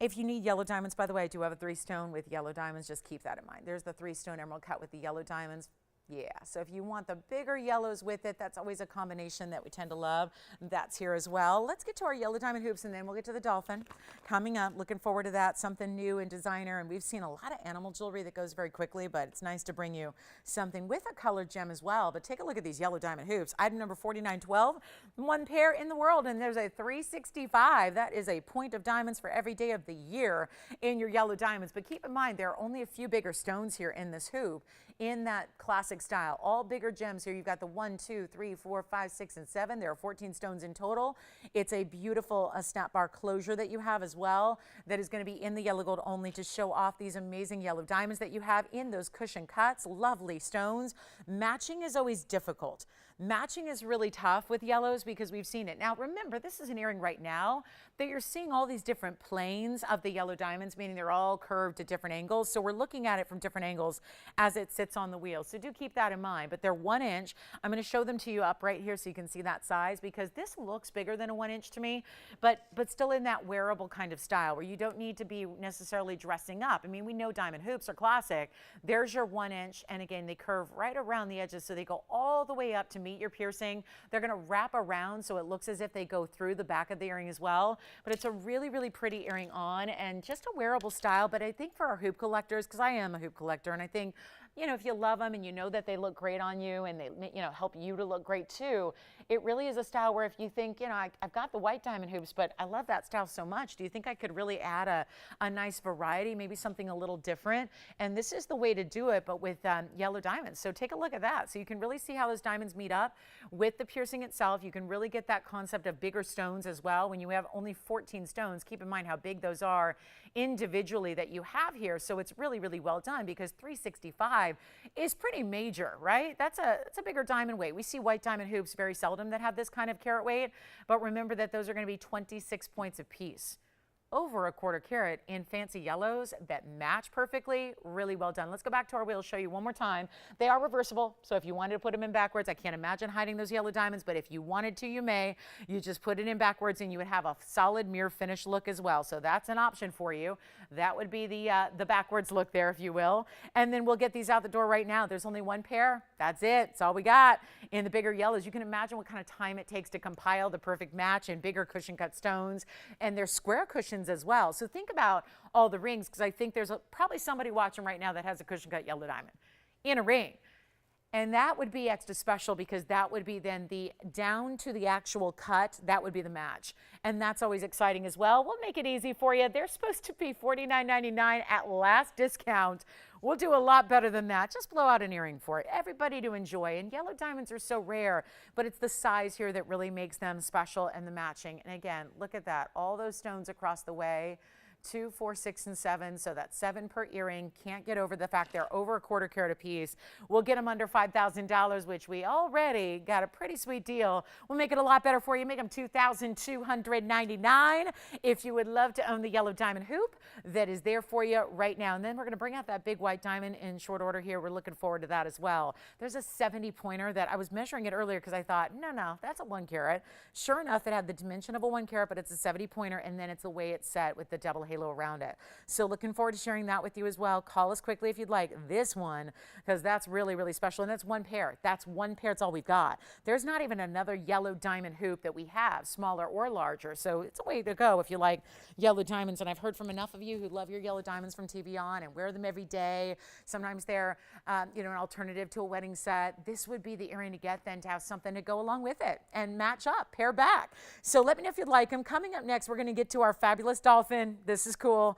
if you need yellow diamonds, by the way, I do have a 3-stone with yellow diamonds. Just keep that in mind. There's the 3-stone emerald cut with the yellow diamonds. Yeah, so if you want the bigger yellows with it, that's always a combination that we tend to love. That's here as well. Let's get to our yellow diamond hoops and then we'll get to the dolphin. Coming up, looking forward to that, something new and designer. And we've seen a lot of animal jewelry that goes very quickly, but it's nice to bring you something with a colored gem as well. But take a look at these yellow diamond hoops. Item number 4912, one pair in the world, and there's a 365. That is a point of diamonds for every day of the year in your yellow diamonds. But keep in mind, there are only a few bigger stones here in this hoop in that classic style. All bigger gems here. You've got the 1, 2, 3, 4, 5, 6, and 7. There are 14 stones in total. It's a beautiful snap bar closure that you have as well that is going to be in the yellow gold only to show off these amazing yellow diamonds that you have in those cushion cuts. Lovely stones. Matching is always difficult. Matching is really tough with yellows because we've seen it. Now remember, this is an earring right now that you're seeing all these different planes of the yellow diamonds, meaning they're all curved at different angles. So we're looking at it from different angles as it sits on the wheel. So do keep that in mind. But they're 1 inch. I'm going to show them to you up right here so you can see that size, because this looks bigger than a 1 inch to me, but still in that wearable kind of style where you don't need to be necessarily dressing up. I mean, we know diamond hoops are classic. There's your 1 inch. And again, they curve right around the edges. So they go all the way up to meet your piercing. They're going to wrap around so it looks as if they go through the back of the earring as well. But it's a really, really pretty earring on and just a wearable style. But I think for our hoop collectors, because I am a hoop collector, and I think, you know, if you love them and you know that they look great on you and they, you know, help you to look great too, it really is a style where if you think, you know, I've got the white diamond hoops, but I love that style so much. Do you think I could really add a nice variety, maybe something a little different? And this is the way to do it, but with yellow diamonds. So take a look at that. So you can really see how those diamonds meet up with the piercing itself. You can really get that concept of bigger stones as well. When you have only 14 stones, keep in mind how big those are individually that you have here. So it's really, really well done, because 365 is pretty major, right? That's a bigger diamond weight. We see white diamond hoops very seldom that have this kind of carat weight, but remember that those are going to be 26 points apiece. Over 1/4 carat in fancy yellows that match perfectly. Really well done. Let's go back to our wheel, show you one more time. They are reversible, so if you wanted to put them in backwards, I can't imagine hiding those yellow diamonds, but if you wanted to, you may. You just put it in backwards and you would have a solid mirror finish look as well. So that's an option for you. That would be the backwards look there, if you will. And then we'll get these out the door right now. There's only one pair. That's it. That's all we got. In the bigger yellows, you can imagine what kind of time it takes to compile the perfect match in bigger cushion cut stones, and they're square cushions as well. So think about all the rings, because I think there's probably somebody watching right now that has a cushion cut yellow diamond in a ring. And that would be extra special, because that would be then the down to the actual cut, that would be the match. And that's always exciting as well. We'll make it easy for you. They're supposed to be $49.99 at last discount. We'll do a lot better than that. Just blow out an earring for it. Everybody to enjoy. And yellow diamonds are so rare, but it's the size here that really makes them special, and the matching. And again, look at that. All those stones across the way. 2, 4, 6, and 7. So that's 7 per earring. Can't get over the fact they're over 1/4 carat a piece. We'll get them under $5,000, which we already got a pretty sweet deal. We'll make it a lot better for you. Make them $2,299 if you would love to own the yellow diamond hoop that is there for you right now. And then we're going to bring out that big white diamond in short order here. We're looking forward to that as well. There's a 70 pointer that I was measuring it earlier because I thought, no, that's a 1 carat. Sure enough, it had the dimension of a 1 carat, but it's a 70 pointer, and then it's the way it's set with the double halo around it. So looking forward to sharing that with you as well. Call us quickly if you'd like this one, because that's really, really special. And that's 1 pair. That's 1 pair. It's all we've got. There's not even another yellow diamond hoop that we have, smaller or larger. So it's a way to go if you like yellow diamonds. And I've heard from enough of you who love your yellow diamonds from TVON and wear them every day. Sometimes they're, an alternative to a wedding set. This would be the earring to get then, to have something to go along with it and match up, pair back. So let me know if you'd like them. Coming up next, we're going to get to our fabulous dolphin. This is cool.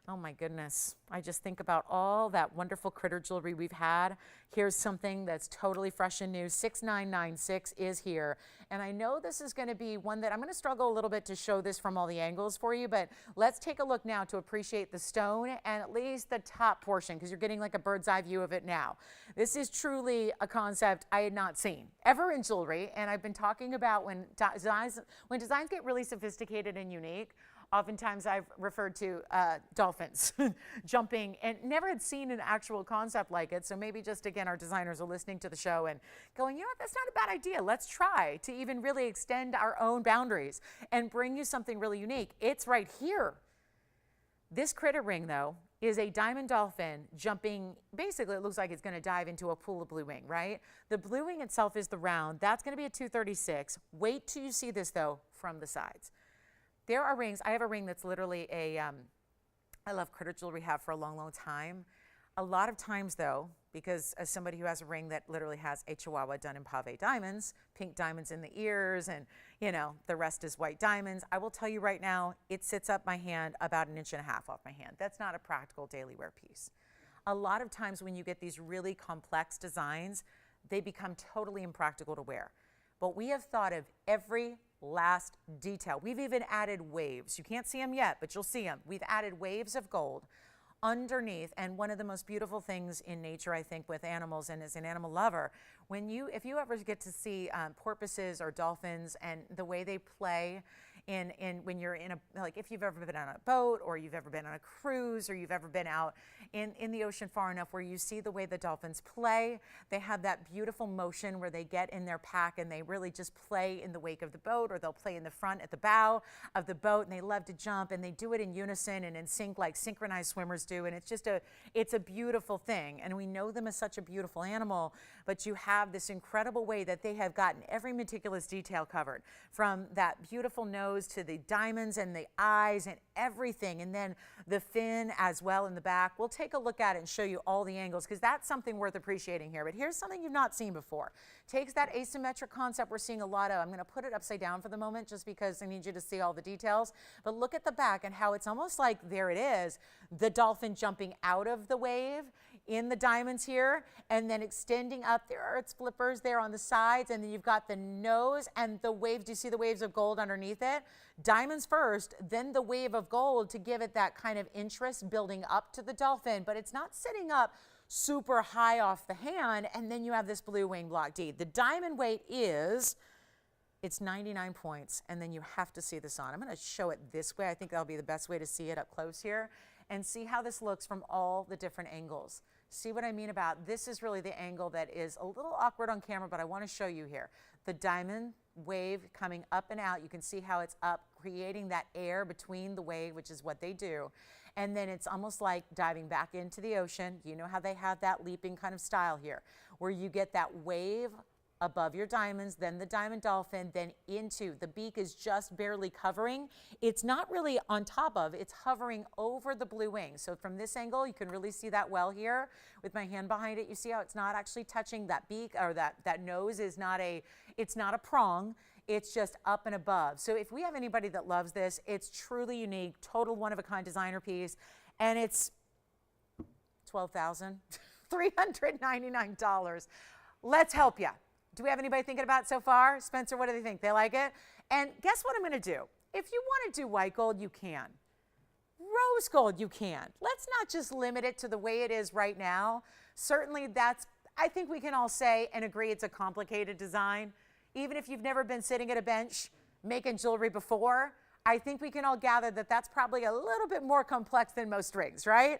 Oh my goodness. I just think about all that wonderful critter jewelry we've had. Here's something that's totally fresh and new. 6996 is here. And I know this is going to be one that I'm going to struggle a little bit to show this from all the angles for you, but let's take a look now to appreciate the stone and at least the top portion, because you're getting like a bird's eye view of it now. This is truly a concept I had not seen ever in jewelry. And I've been talking about when designs get really sophisticated and unique, oftentimes I've referred to dolphins jumping, and never had seen an actual concept like it. So maybe just, again, our designers are listening to the show and going, you know what, that's not a bad idea. Let's try to even really extend our own boundaries and bring you something really unique. It's right here. This critter ring, though, is a diamond dolphin jumping. Basically, it looks like it's going to dive into a pool of blue wing, right? The blue wing itself is the round. That's going to be a 236. Wait till you see this, though, from the sides. There are rings. I have a ring that's literally a, I love critter jewelry, have for a long, long time. A lot of times, though, because as somebody who has a ring that literally has a chihuahua done in pave diamonds, pink diamonds in the ears, and, you know, the rest is white diamonds, I will tell you right now, it sits up my hand about 1.5 inches off my hand. That's not a practical daily wear piece. A lot of times when you get these really complex designs, they become totally impractical to wear. But we have thought of every last detail. We've even added waves. You can't see them yet, but you'll see them. We've added waves of gold underneath. And one of the most beautiful things in nature, I think, with animals, and as an animal lover, if you ever get to see porpoises or dolphins and the way they play when you're in a, like if you've ever been on a boat or you've ever been on a cruise or you've ever been out in the ocean far enough where you see the way the dolphins play, they have that beautiful motion where they get in their pack and they really just play in the wake of the boat, or they'll play in the front at the bow of the boat, and they love to jump, and they do it in unison and in sync like synchronized swimmers do. And it's a beautiful thing. And we know them as such a beautiful animal, but you have this incredible way that they have gotten every meticulous detail covered, from that beautiful nose to the diamonds and the eyes and everything, and then the fin as well in the back. We'll take a look at it and show you all the angles, because that's something worth appreciating here. But here's something you've not seen before. Takes that asymmetric concept we're seeing a lot of. I'm going to put it upside down for the moment just because I need you to see all the details. But look at the back and how it's almost like, there it is, the dolphin jumping out of the wave in the diamonds here, and then extending up. There are its flippers there on the sides, and then you've got the nose and the waves. Do you see the waves of gold underneath it? Diamonds first, then the wave of gold to give it that kind of interest building up to the dolphin, but it's not sitting up super high off the hand. And then you have this blue wing block D. The diamond weight is, it's 99 points, and then you have to see this on. I'm going to show it this way. I think that'll be the best way to see it up close here, and see how this looks from all the different angles. See what I mean about this is really the angle that is a little awkward on camera, but I want to show you here. The diamond wave coming up and out. You can see how it's up, creating that air between the wave, which is what they do. And then it's almost like diving back into the ocean. You know how they have that leaping kind of style here, where you get that wave above your diamonds, then the diamond dolphin, then into the beak is just barely covering. It's not really on top of, it's hovering over the blue wing. So from this angle, you can really see that well here with my hand behind it. You see how it's not actually touching that beak, or that nose is not it's not a prong. It's just up and above. So if we have anybody that loves this, it's truly unique, total one-of-a-kind designer piece, and it's $12,399. Let's help you. Do we have anybody thinking about it so far? Spencer, what do they think? They like it? And guess what I'm going to do? If you want to do white gold, you can. Rose gold, you can. Let's not just limit it to the way it is right now. Certainly I think we can all say and agree it's a complicated design. Even if you've never been sitting at a bench making jewelry before, I think we can all gather that that's probably a little bit more complex than most rings, right?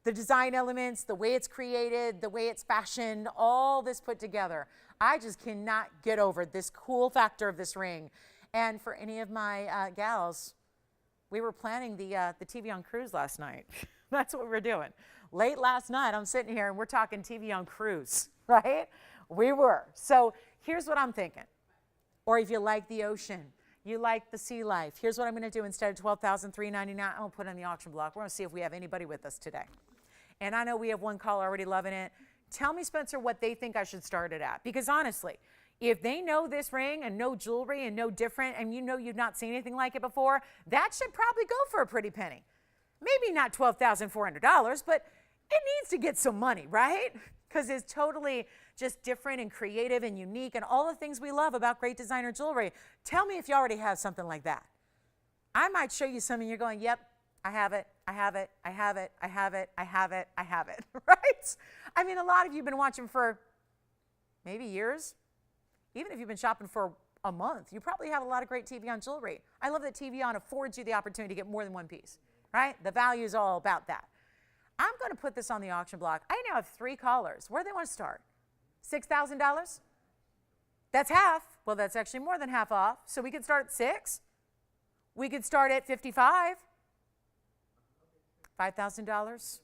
The design elements, the way it's created, the way it's fashioned, all this put together. I just cannot get over this cool factor of this ring. And for any of my gals, we were planning the TVON cruise last night. That's what we're doing. Late last night, I'm sitting here and we're talking TVON cruise, right? We were. So here's what I'm thinking. Or if you like the ocean, you like the sea life, here's what I'm going to do. Instead of $12,399, I'm going to put it on the auction block. We're going to see if we have anybody with us today. And I know we have one caller already loving it. Tell me, Spencer, what they think I should start it at. Because honestly, if they know this ring and know jewelry and know different, and you know you've not seen anything like it before, that should probably go for a pretty penny. Maybe not $12,400, but it needs to get some money, right? Because it's totally just different and creative and unique and all the things we love about great designer jewelry. Tell me if you already have something like that. I might show you something you're going, yep, I have it, I have it, I have it, I have it, I have it, I have it, right? I mean, a lot of you have been watching for maybe years. Even if you've been shopping for a month, you probably have a lot of great TVON jewelry. I love that TVON affords you the opportunity to get more than one piece, right? The value is all about that. I'm going to put this on the auction block. I now have 3 callers. Where do they want to start? $6,000? That's half. Well, that's actually more than half off. So we could start at 6. We could start at 55. $5,000,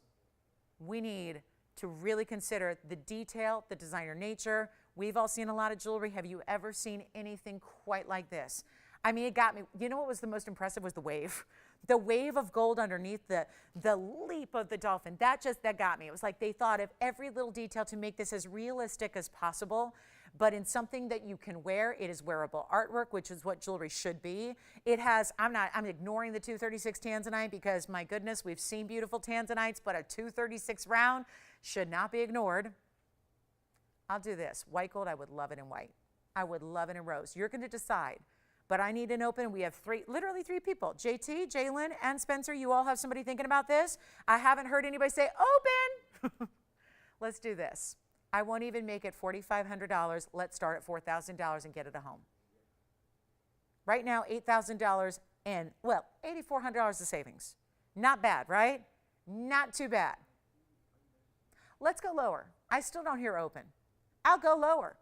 we need to really consider the detail, the designer nature. We've all seen a lot of jewelry. Have you ever seen anything quite like this? I mean, it got me. You know what was the most impressive was the wave. The wave of gold underneath the leap of the dolphin. That got me. It was like they thought of every little detail to make this as realistic as possible, but in something that you can wear. It is wearable artwork, which is what jewelry should be. It has, I'm ignoring the 236 Tanzanite because my goodness, we've seen beautiful Tanzanites, but a 236 round should not be ignored. I'll do this. White gold, I would love it in white. I would love it in rose. You're going to decide. But I need an open. We have literally three people. JT, Jalen, and Spencer. You all have somebody thinking about this. I haven't heard anybody say open. Let's do this. I won't even make it $4,500. Let's start at $4,000 and get it a home. Right now, $8,000 and, well, $8,400 of savings. Not bad, right? Not too bad. Let's go lower. I still don't hear open. I'll go lower.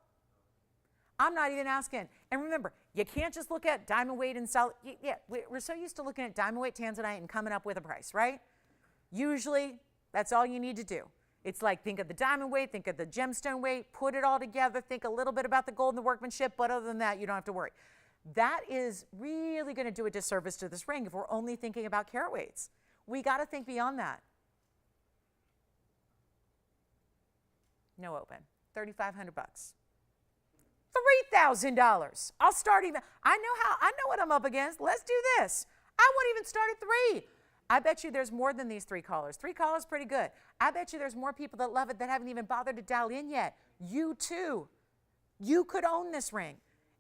I'm not even asking. And remember, you can't just look at diamond weight and solid. Yeah, we're so used to looking at diamond weight Tanzanite and coming up with a price, right? Usually, that's all you need to do. It's like think of the diamond weight, think of the gemstone weight, put it all together, think a little bit about the gold and the workmanship, but other than that, you don't have to worry. That is really going to do a disservice to this ring if we're only thinking about carat weights. We got to think beyond that. No open. $3,500. $3,000. I'll start even. I know what I'm up against. Let's do this. I won't even start at $3,000. I bet you there's more than these three callers. Three callers, pretty good. I bet you there's more people that love it that haven't even bothered to dial in yet. You too. You could own this ring.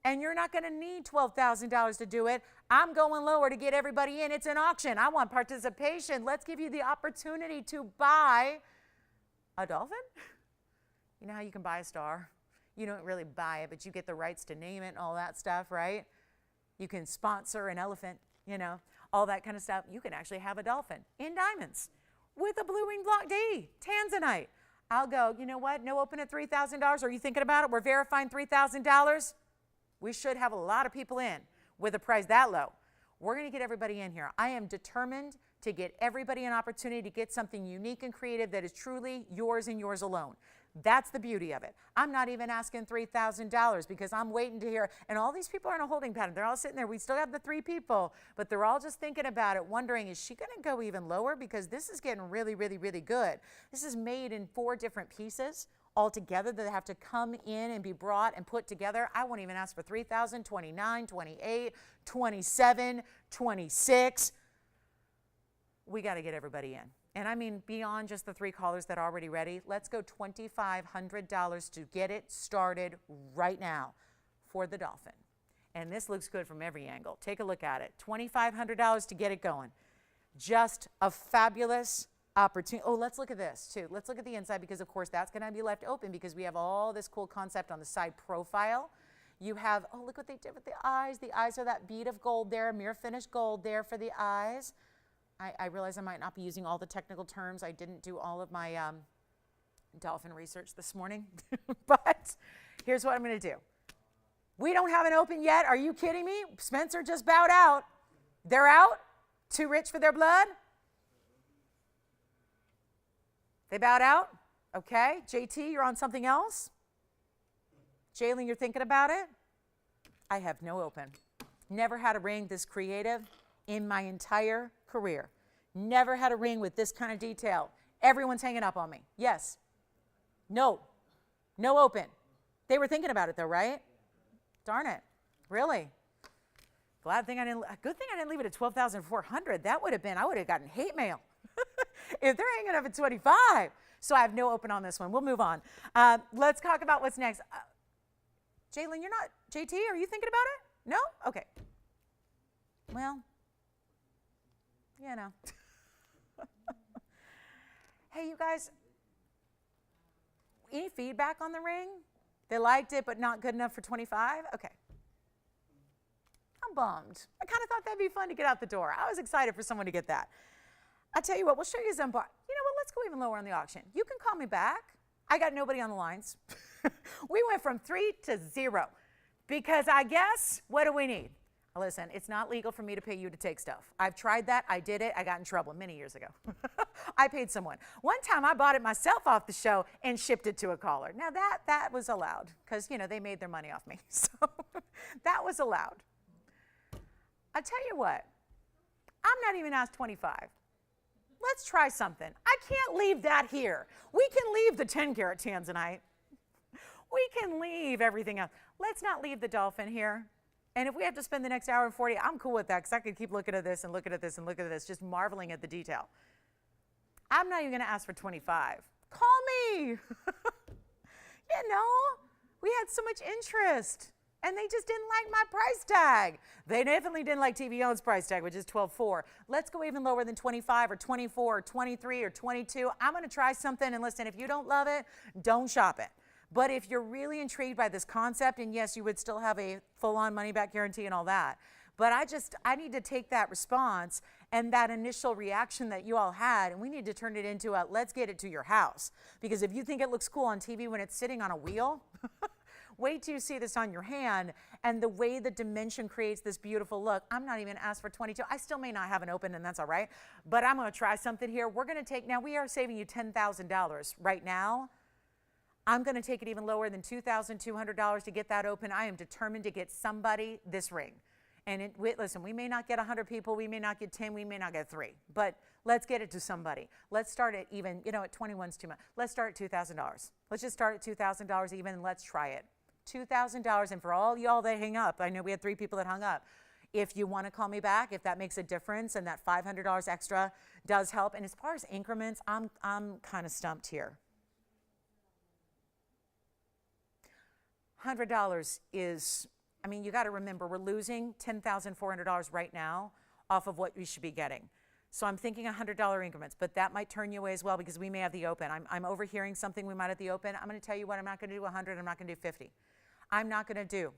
And you're not going to need $12,000 to do it. I'm going lower to get everybody in. It's an auction. I want participation. Let's give you the opportunity to buy a dolphin. You know how you can buy a star? You don't really buy it, but you get the rights to name it and all that stuff, right? You can sponsor an elephant, you know, all that kind of stuff. You can actually have a dolphin in diamonds with a blue wing block D, Tanzanite. I'll go, you know what? No open at $3,000. Are you thinking about it? We're verifying $3,000. We should have a lot of people in with a price that low. We're going to get everybody in here. I am determined to get everybody an opportunity to get something unique and creative that is truly yours and yours alone. That's the beauty of it. I'm not even asking $3,000 because I'm waiting to hear, and all these people are in a holding pattern. They're all sitting there. We still have the three people, but they're all just thinking about it, wondering, is she going to go even lower? Because this is getting really, really, really good. This is made in 4 different pieces all together that have to come in and be brought and put together. I won't even ask for $3,000, $29,000, $28,000, $27,000, $26,000. We got to get everybody in. And I mean, beyond just the 3 callers that are already ready, let's go $2,500 to get it started right now for the dolphin. And this looks good from every angle. Take a look at it. $2,500 to get it going. Just a fabulous opportunity. Oh, let's look at this too. Let's look at the inside because, of course, that's going to be left open because we have all this cool concept on the side profile. You have, oh, look what they did with the eyes. The eyes are that bead of gold there, mirror finished gold there for the eyes. I realize I might not be using all the technical terms. I didn't do all of my dolphin research this morning, but here's what I'm going to do. We don't have an open yet. Are you kidding me? Spencer just bowed out. They're out? Too rich for their blood? They bowed out? Okay. JT, you're on something else? Jalen, you're thinking about it? I have no open. Never had a ring this creative in my entire career. Never had a ring with this kind of detail. Everyone's hanging up on me. Yes. No. No open. They were thinking about it though, right? Darn it. Really? Good thing I didn't leave it at $12,400. That would have been, I would have gotten hate mail if they're hanging up at $25,000. So I have no open on this one. We'll move on. Let's talk about what's next. Jalen, you're not, JT, are you thinking about it? No? Okay. Well, you know. Hey, you guys, any feedback on the ring? They liked it, but not good enough for $25,000? Okay. I'm bummed. I kind of thought that'd be fun to get out the door. I was excited for someone to get that. I tell you what, we'll show you some. You know what? Let's go even lower on the auction. You can call me back. I got nobody on the lines. We went from 3 to 0 because I guess, what do we need? Listen, it's not legal for me to pay you to take stuff. I've tried that. I did it. I got in trouble many years ago. I paid someone. One time I bought it myself off the show and shipped it to a caller. Now that was allowed because, they made their money off me. So that was allowed. I tell you what, I'm not even asked 25. Let's try something. I can't leave that here. We can leave the 10 karat Tanzanite. We can leave everything else. Let's not leave the dolphin here. And if we have to spend the next hour and 40, I'm cool with that because I could keep looking at this and looking at this and looking at this, just marveling at the detail. I'm not even going to ask for 25. Call me. We had so much interest. And they just didn't like my price tag. They definitely didn't like TVON's price tag, which is $12,400. Let's go even lower than 25 or 24 or 23 or 22. I'm going to try something, and listen, if you don't love it, don't shop it. But if you're really intrigued by this concept, and yes, you would still have a full-on money-back guarantee and all that, but I need to take that response and that initial reaction that you all had, and we need to turn it into a let's get it to your house. Because if you think it looks cool on TV when it's sitting on a wheel, wait till you see this on your hand and the way the dimension creates this beautiful look. I'm not even asked for 22. I still may not have an open, and that's all right, but I'm going to try something here. We're going to take, now we are saving you $10,000 right now. I'm going to take it even lower than $2,200 to get that open. I am determined to get somebody this ring. And listen, we may not get 100 people, we may not get 10, we may not get 3, but let's get it to somebody. Let's start at even, at 21's too much. Let's start at $2,000. Let's just start at $2,000 even, and let's try it. $2,000, and for all y'all that hang up, I know we had 3 people that hung up. If you want to call me back, if that makes a difference and that $500 extra does help. And as far as increments, I'm kind of stumped here. $100 is, you got to remember, we're losing $10,400 right now off of what we should be getting. So I'm thinking $100 increments, but that might turn you away as well because we may have the open. I'm overhearing something we might have the open. I'm going to tell you what, I'm not going to do 100, I'm not going to do 50. I'm not going to do.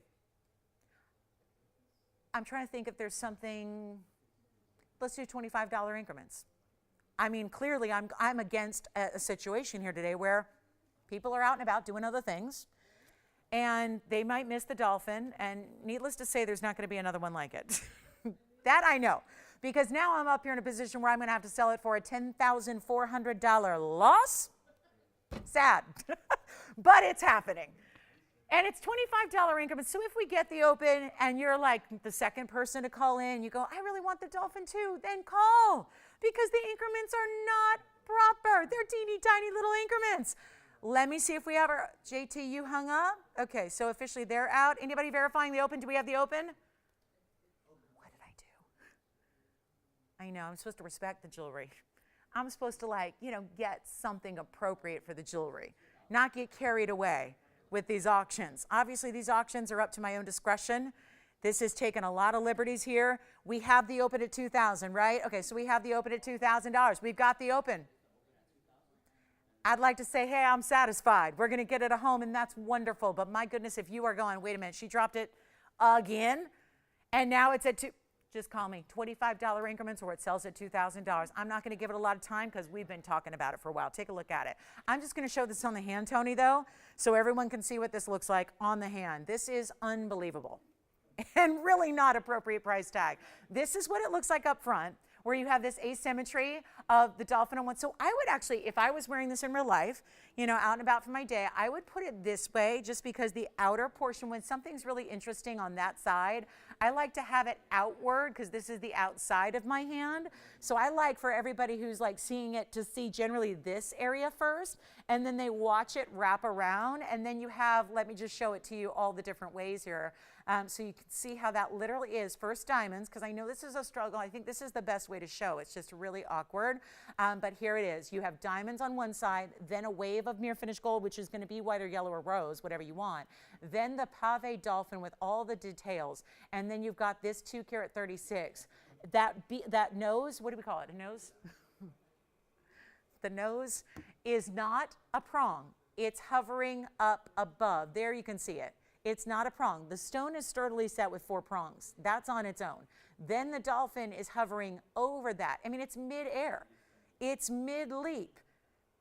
I'm trying to think if there's something, let's do $25 increments. Clearly I'm against a situation here today where people are out and about doing other things and they might miss the dolphin, and needless to say, there's not going to be another one like it. That I know, because now I'm up here in a position where I'm going to have to sell it for a $10,400 loss. Sad, but it's happening. And it's $25 increments. So if we get the open and you're like the second person to call in, you go, I really want the dolphin too, then call, because the increments are not proper. They're teeny tiny little increments. Let me see if we have our, JT, you hung up? Okay, so officially they're out. Anybody verifying the open? Do we have the open? What did I do? I know, I'm supposed to respect the jewelry. I'm supposed to get something appropriate for the jewelry, not get carried away with these auctions. Obviously, these auctions are up to my own discretion. This has taken a lot of liberties here. We have the open at $2,000, right? Okay, so we have the open at $2,000. We've got the open. I'd like to say, hey, I'm satisfied. We're going to get it at home, and that's wonderful. But my goodness, if you are going, wait a minute, she dropped it again, and now it's at just call me. $25 increments or it sells at $2,000. I'm not going to give it a lot of time because we've been talking about it for a while. Take a look at it. I'm just going to show this on the hand, Tony, though, so everyone can see what this looks like on the hand. This is unbelievable and really not appropriate price tag. This is what it looks like up front, where you have this asymmetry of the dolphin on one. So I would actually, if I was wearing this in real life, out and about for my day, I would put it this way just because the outer portion, when something's really interesting on that side, I like to have it outward because this is the outside of my hand. So I like for everybody who's seeing it to see generally this area first, and then they watch it wrap around, and then you have, let me just show it to you all the different ways here. So you can see how that literally is first diamonds, because I know this is a struggle. I think this is the best way to show. It's just really awkward. But here it is. You have diamonds on one side, then a wave of near finished gold, which is going to be white or yellow or rose, whatever you want. Then the pave dolphin with all the details. And then you've got this 2 karat 36. That nose, what do we call it? A nose? The nose is not a prong. It's hovering up above. There you can see it. It's not a prong. The stone is sturdily set with 4 prongs. That's on its own. Then the dolphin is hovering over that. It's mid-air. It's mid-leap.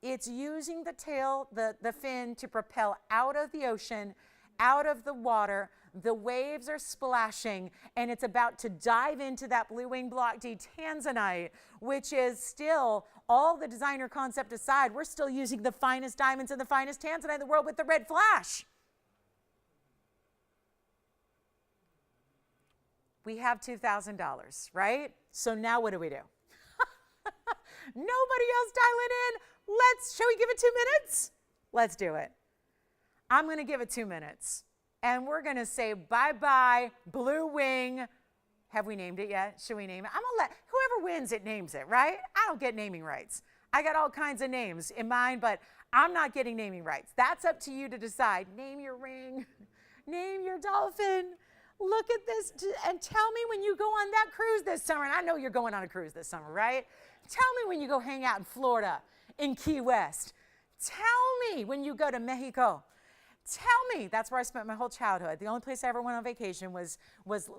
It's using the tail, the fin, to propel out of the ocean out of the water. The waves are splashing, and it's about to dive into that blue wing block D Tanzanite, which is still, all the designer concept aside, we're still using the finest diamonds and the finest Tanzanite in the world with the red flash. We have $2,000, right? So now what do we do? Nobody else dialing in. Shall we give it 2 minutes? Let's do it. I'm going to give it 2 minutes. And we're going to say bye-bye, blue wing. Have we named it yet? Should we name it? I'm going to let whoever wins it names it, right? I don't get naming rights. I got all kinds of names in mind, but I'm not getting naming rights. That's up to you to decide. Name your ring. Name your dolphin. Look at this and tell me when you go on that cruise this summer. And I know you're going on a cruise this summer, right? Tell me when you go hang out in Florida, in Key West. Tell me when you go to Mexico. Tell me, that's where I spent my whole childhood. The only place I ever went on vacation was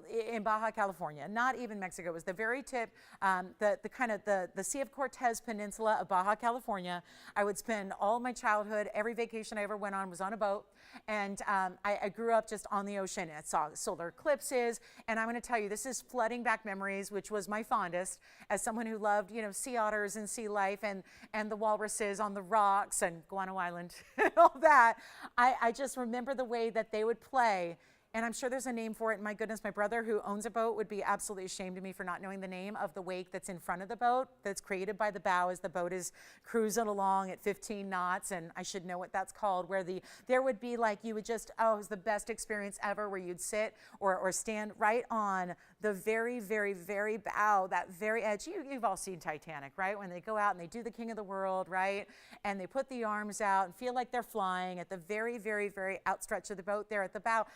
in Baja California, not even Mexico. It was the very tip, the Sea of Cortez Peninsula of Baja California. I would spend all my childhood, every vacation I ever went on was on a boat. And I grew up just on the ocean, and I saw solar eclipses. And I'm going to tell you, this is flooding back memories, which was my fondest as someone who loved, sea otters and sea life and the walruses on the rocks and Guano Island and all that. I just remember the way that they would play. And I'm sure there's a name for it. And my goodness, my brother who owns a boat would be absolutely ashamed of me for not knowing the name of the wake that's in front of the boat, that's created by the bow as the boat is cruising along at 15 knots. And I should know what that's called, where there would be like, you would just, it was the best experience ever, where you'd sit or stand right on the very, very, very bow, that very edge. You've all seen Titanic, right? When they go out and they do the King of the World, right? And they put the arms out and feel like they're flying at the very, very, very outstretch of the boat there at the bow.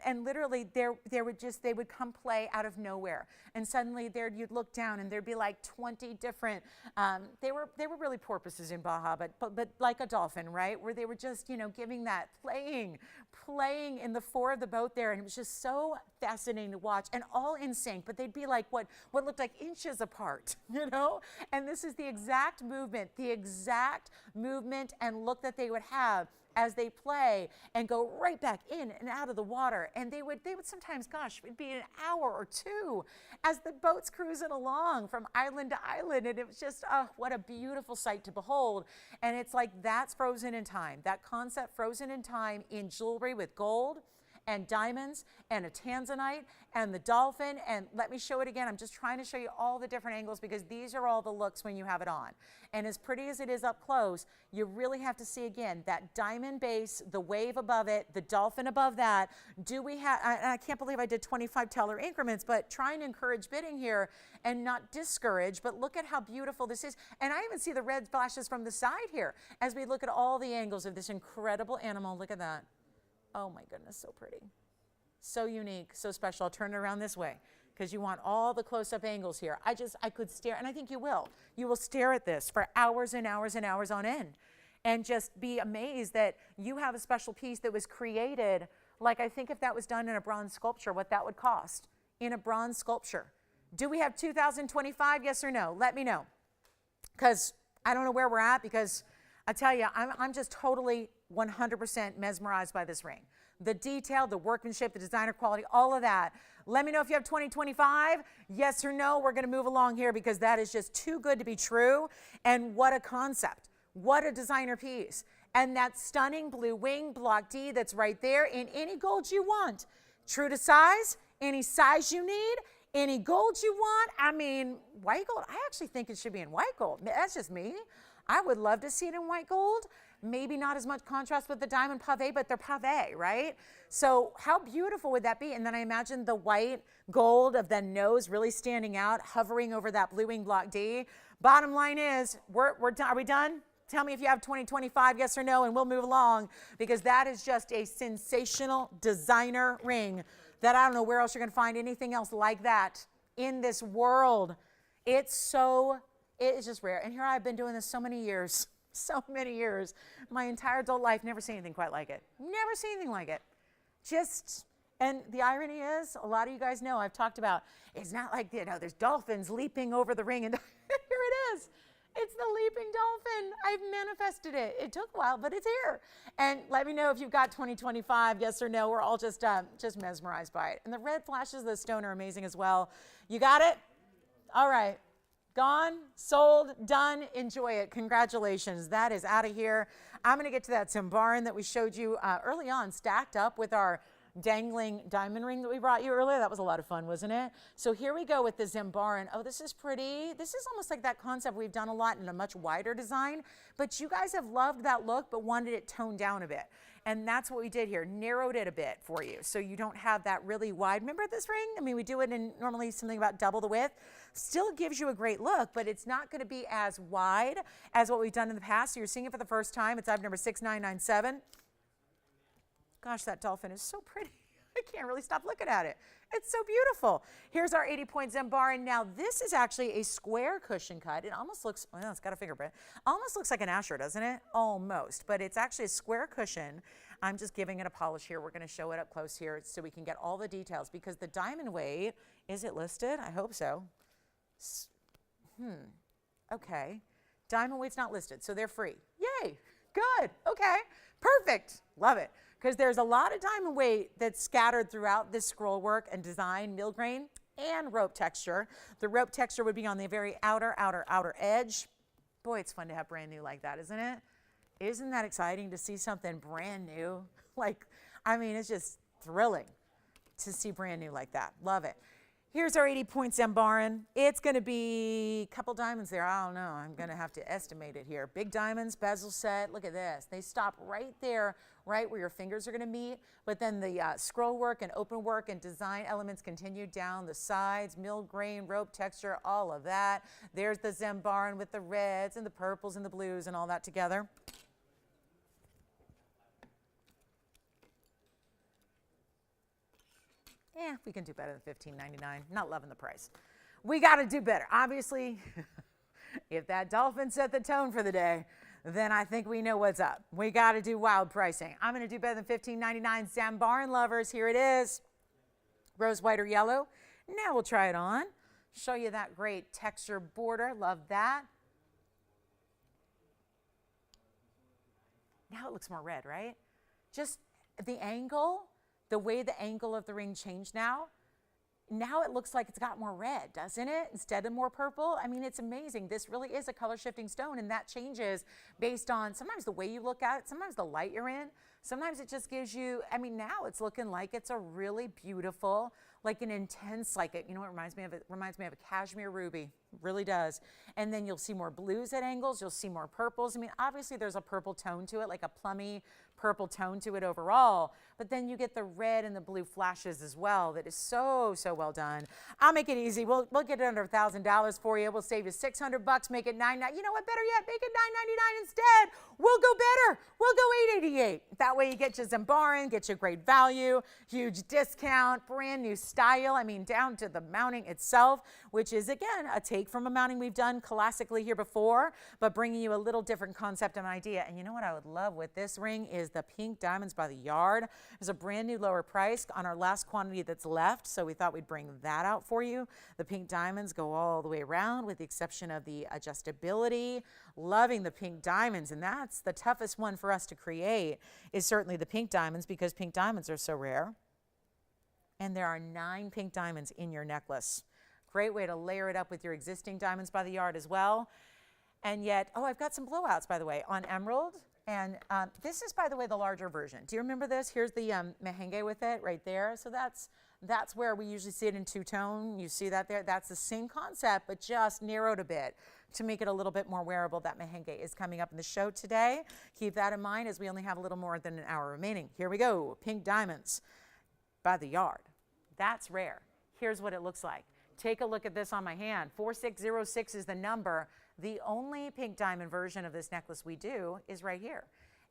And literally they would come play out of nowhere. And suddenly you'd look down and there'd be like 20 different, they were really porpoises in Baja, but like a dolphin, right? Where they were just, giving that, playing in the fore of the boat there. And it was just so fascinating to watch, and all in sync, but they'd be like what looked like inches apart, And this is the exact movement and look that they would have as they play and go right back in and out of the water. And they would sometimes, gosh, it'd be an hour or two as the boat's cruising along from island to island. And it was just, what a beautiful sight to behold. And it's like, that's frozen in time. That concept frozen in time in jewelry with gold and diamonds and a Tanzanite and the dolphin. And let me show it again. I'm just trying to show you all the different angles, because these are all the looks when you have it on. And as pretty as it is up close, you really have to see again that diamond base, the wave above it, the dolphin above that. Do we have, I can't believe I did 25 teller increments, but trying to encourage bidding here and not discourage, but look at how beautiful this is. And I even see the red flashes from the side here as we look at all the angles of this incredible animal. Look at that. Oh my goodness, so pretty. So unique, so special. I'll turn it around this way because you want all the close-up angles here. I could stare, and I think you will. You will stare at this for hours and hours and hours on end and just be amazed that you have a special piece that was created. Like, I think if that was done in a bronze sculpture, what that would cost in a bronze sculpture. Do we have 2025? Yes or no? Let me know. Because I don't know where we're at, because I tell you, I'm just totally 100% mesmerized by this ring. The detail, the workmanship, the designer quality, all of that. Let me know if you have 2025. Yes or no. We're going to move along here because that is just too good to be true. And what a concept. What a designer piece. And that stunning blue wing block D that's right there in any gold you want. True to size, any size you need, any gold you want. I mean, white gold, I actually think it should be in white gold. That's just me. I would love to see it in white gold. Maybe not as much contrast with the diamond pave, but they're pave, right? So how beautiful would that be? And then I imagine the white gold of the nose really standing out, hovering over that blue wing block D. Bottom line is, we're done. Are we done? Tell me if you have 2025, yes or no, and we'll move along, because that is just a sensational designer ring that I don't know where else you're going to find anything else like that in this world. It is just rare. And here I've been doing this so many years, my entire adult life, never seen anything quite like it. Never seen anything like it. And the irony is, a lot of you guys know, I've talked about, it's not like, there's dolphins leaping over the ring, and here it is. It's the leaping dolphin. I've manifested it. It took a while, but it's here. And let me know if you've got 2025, yes or no. We're all just mesmerized by it. And the red flashes of the stone are amazing as well. You got it? All right. Gone, sold, done. Enjoy it. Congratulations. That is out of here. I'm going to get to that Zambaran that we showed you early on, stacked up with our dangling diamond ring that we brought you earlier. That was a lot of fun, wasn't it? So here we go with the Zambaran. Oh, this is pretty. This is almost like that concept we've done a lot in a much wider design, but you guys have loved that look but wanted it toned down a bit. And that's what we did here, narrowed it a bit for you so you don't have that really wide. Remember this ring? I mean, we do it in normally something about double the width. Still gives you a great look, but it's not going to be as wide as what we've done in the past. So you're seeing it for the first time. It's item number 6997. Gosh, that dolphin is so pretty. I can't really stop looking at it. It's so beautiful. Here's our 80-point Zambaran. Now, this is actually a square cushion cut. It almost looks, well, it's got a fingerprint. Almost looks like an Asher, doesn't it? Almost, but it's actually a square cushion. I'm just giving it a polish here. We're going to show it up close here so we can get all the details because the diamond weight, is it listed? I hope so. Okay. Diamond weight's not listed, so they're free. Yay. Good. Okay. Perfect. Love it. Because there's a lot of diamond weight that's scattered throughout this scroll work and design, mill grain and rope texture. The rope texture would be on the very outer edge. Boy, it's fun to have brand new like that, isn't it? Isn't that exciting to see something brand new? Like, I mean, it's just thrilling to see brand new like that. Love it. Here's our 80-point Zambaran. It's going to be a couple diamonds there. I don't know. I'm going to have to estimate it here. Big diamonds, bezel set. Look at this. They stop right there, right where your fingers are going to meet. But then the scroll work and open work and design elements continue down the sides, mill grain, rope texture, all of that. There's the Zambaran with the reds and the purples and the blues and all that together. Yeah, we can do better than $15.99. Not loving the price. We got to do better. Obviously, if that dolphin set the tone for the day, then I think we know what's up. We got to do wild pricing. I'm going to do better than $15.99. Zambaran lovers, here it is. Rose, white, or yellow. Now we'll try it on. Show you that great texture border. Love that. Now it looks more red, right? Just the angle. The way the angle of the ring changed now it looks like it's got more red, doesn't it? Instead of more purple. I mean, it's amazing. This really is a color shifting stone, and that changes based on sometimes the way you look at it, sometimes the light you're in. Sometimes it just gives you, I mean, now it's looking like it's a really beautiful, like an intense, like, you know what it reminds me of? It reminds me of a cashmere ruby. It really does. And then you'll see more blues at angles. You'll see more purples. I mean, obviously there's a purple tone to it, like a plummy purple tone to it overall, but then you get the red and the blue flashes as well. That is so, so well done. I'll make it easy. We'll get it under $1,000 for you. We'll save you $600, make it $9.99. You know what, better yet, make it $9.99 instead. We'll go better. We'll go $8.88. That way you get your Zambaran, get your great value, huge discount, brand new style. I mean, down to the mounting itself, which is, again, a take from a mounting we've done classically here before, but bringing you a little different concept and idea. And you know what I would love with this ring is the pink diamonds by the yard. There's a brand new lower price on our last quantity that's left, so we thought we'd bring that out for you. The pink diamonds go all the way around with the exception of the adjustability. Loving the pink diamonds, and that's the toughest one for us to create is certainly the pink diamonds because pink diamonds are so rare. And there are 9 pink diamonds in your necklace. Great way to layer it up with your existing diamonds by the yard as well. And yet, oh, I've got some blowouts, by the way, on emerald. And this is, by the way, the larger version. Do you remember this? Here's the Mahenge with it right there. So that's where we usually see it in two-tone. You see that there? That's the same concept, but just narrowed a bit to make it a little bit more wearable. That Mahenge is coming up in the show today. Keep that in mind as we only have a little more than an hour remaining. Here we go. Pink diamonds by the yard. That's rare. Here's what it looks like. Take a look at this on my hand. 4606 is the number. The only pink diamond version of this necklace we do is right here.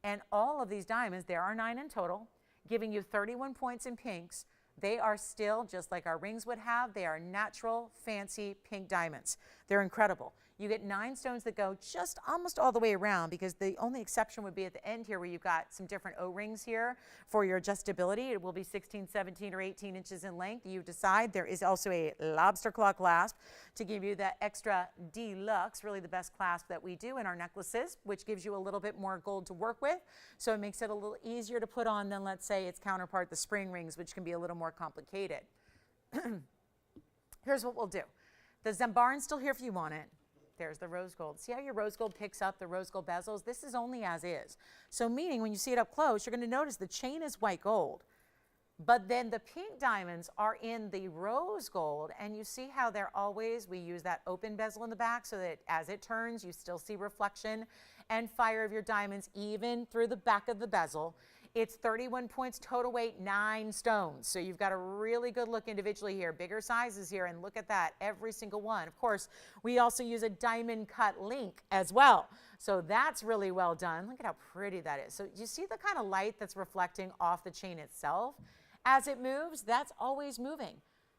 And all of these diamonds, there are 9 in total, giving you 31 points in pinks. They are still, just like our rings would have, they are natural, fancy pink diamonds. They're incredible. You get 9 stones that go just almost all the way around, because the only exception would be at the end here where you've got some different O-rings here for your adjustability. It will be 16, 17, or 18 inches in length. You decide. There is also a lobster claw clasp to give you that extra deluxe, really the best clasp that we do in our necklaces, which gives you a little bit more gold to work with. So it makes it a little easier to put on than, let's say, its counterpart, the spring rings, which can be a little more complicated. Here's what we'll do. The Zambaran's still here if you want it. There's the rose gold. See how your rose gold picks up the rose gold bezels? This is only as is. So meaning when you see it up close, you're going to notice the chain is white gold. But then the pink diamonds are in the rose gold, and you see how they're always, we use that open bezel in the back so that as it turns, you still see reflection and fire of your diamonds even through the back of the bezel. It's 31 points, total weight 9 stones. So you've got a really good look individually here. Bigger sizes here, and look at that, every single one. Of course, we also use a diamond cut link as well. So that's really well done. Look at how pretty that is. So you see the kind of light that's reflecting off the chain itself? As it moves, that's always moving.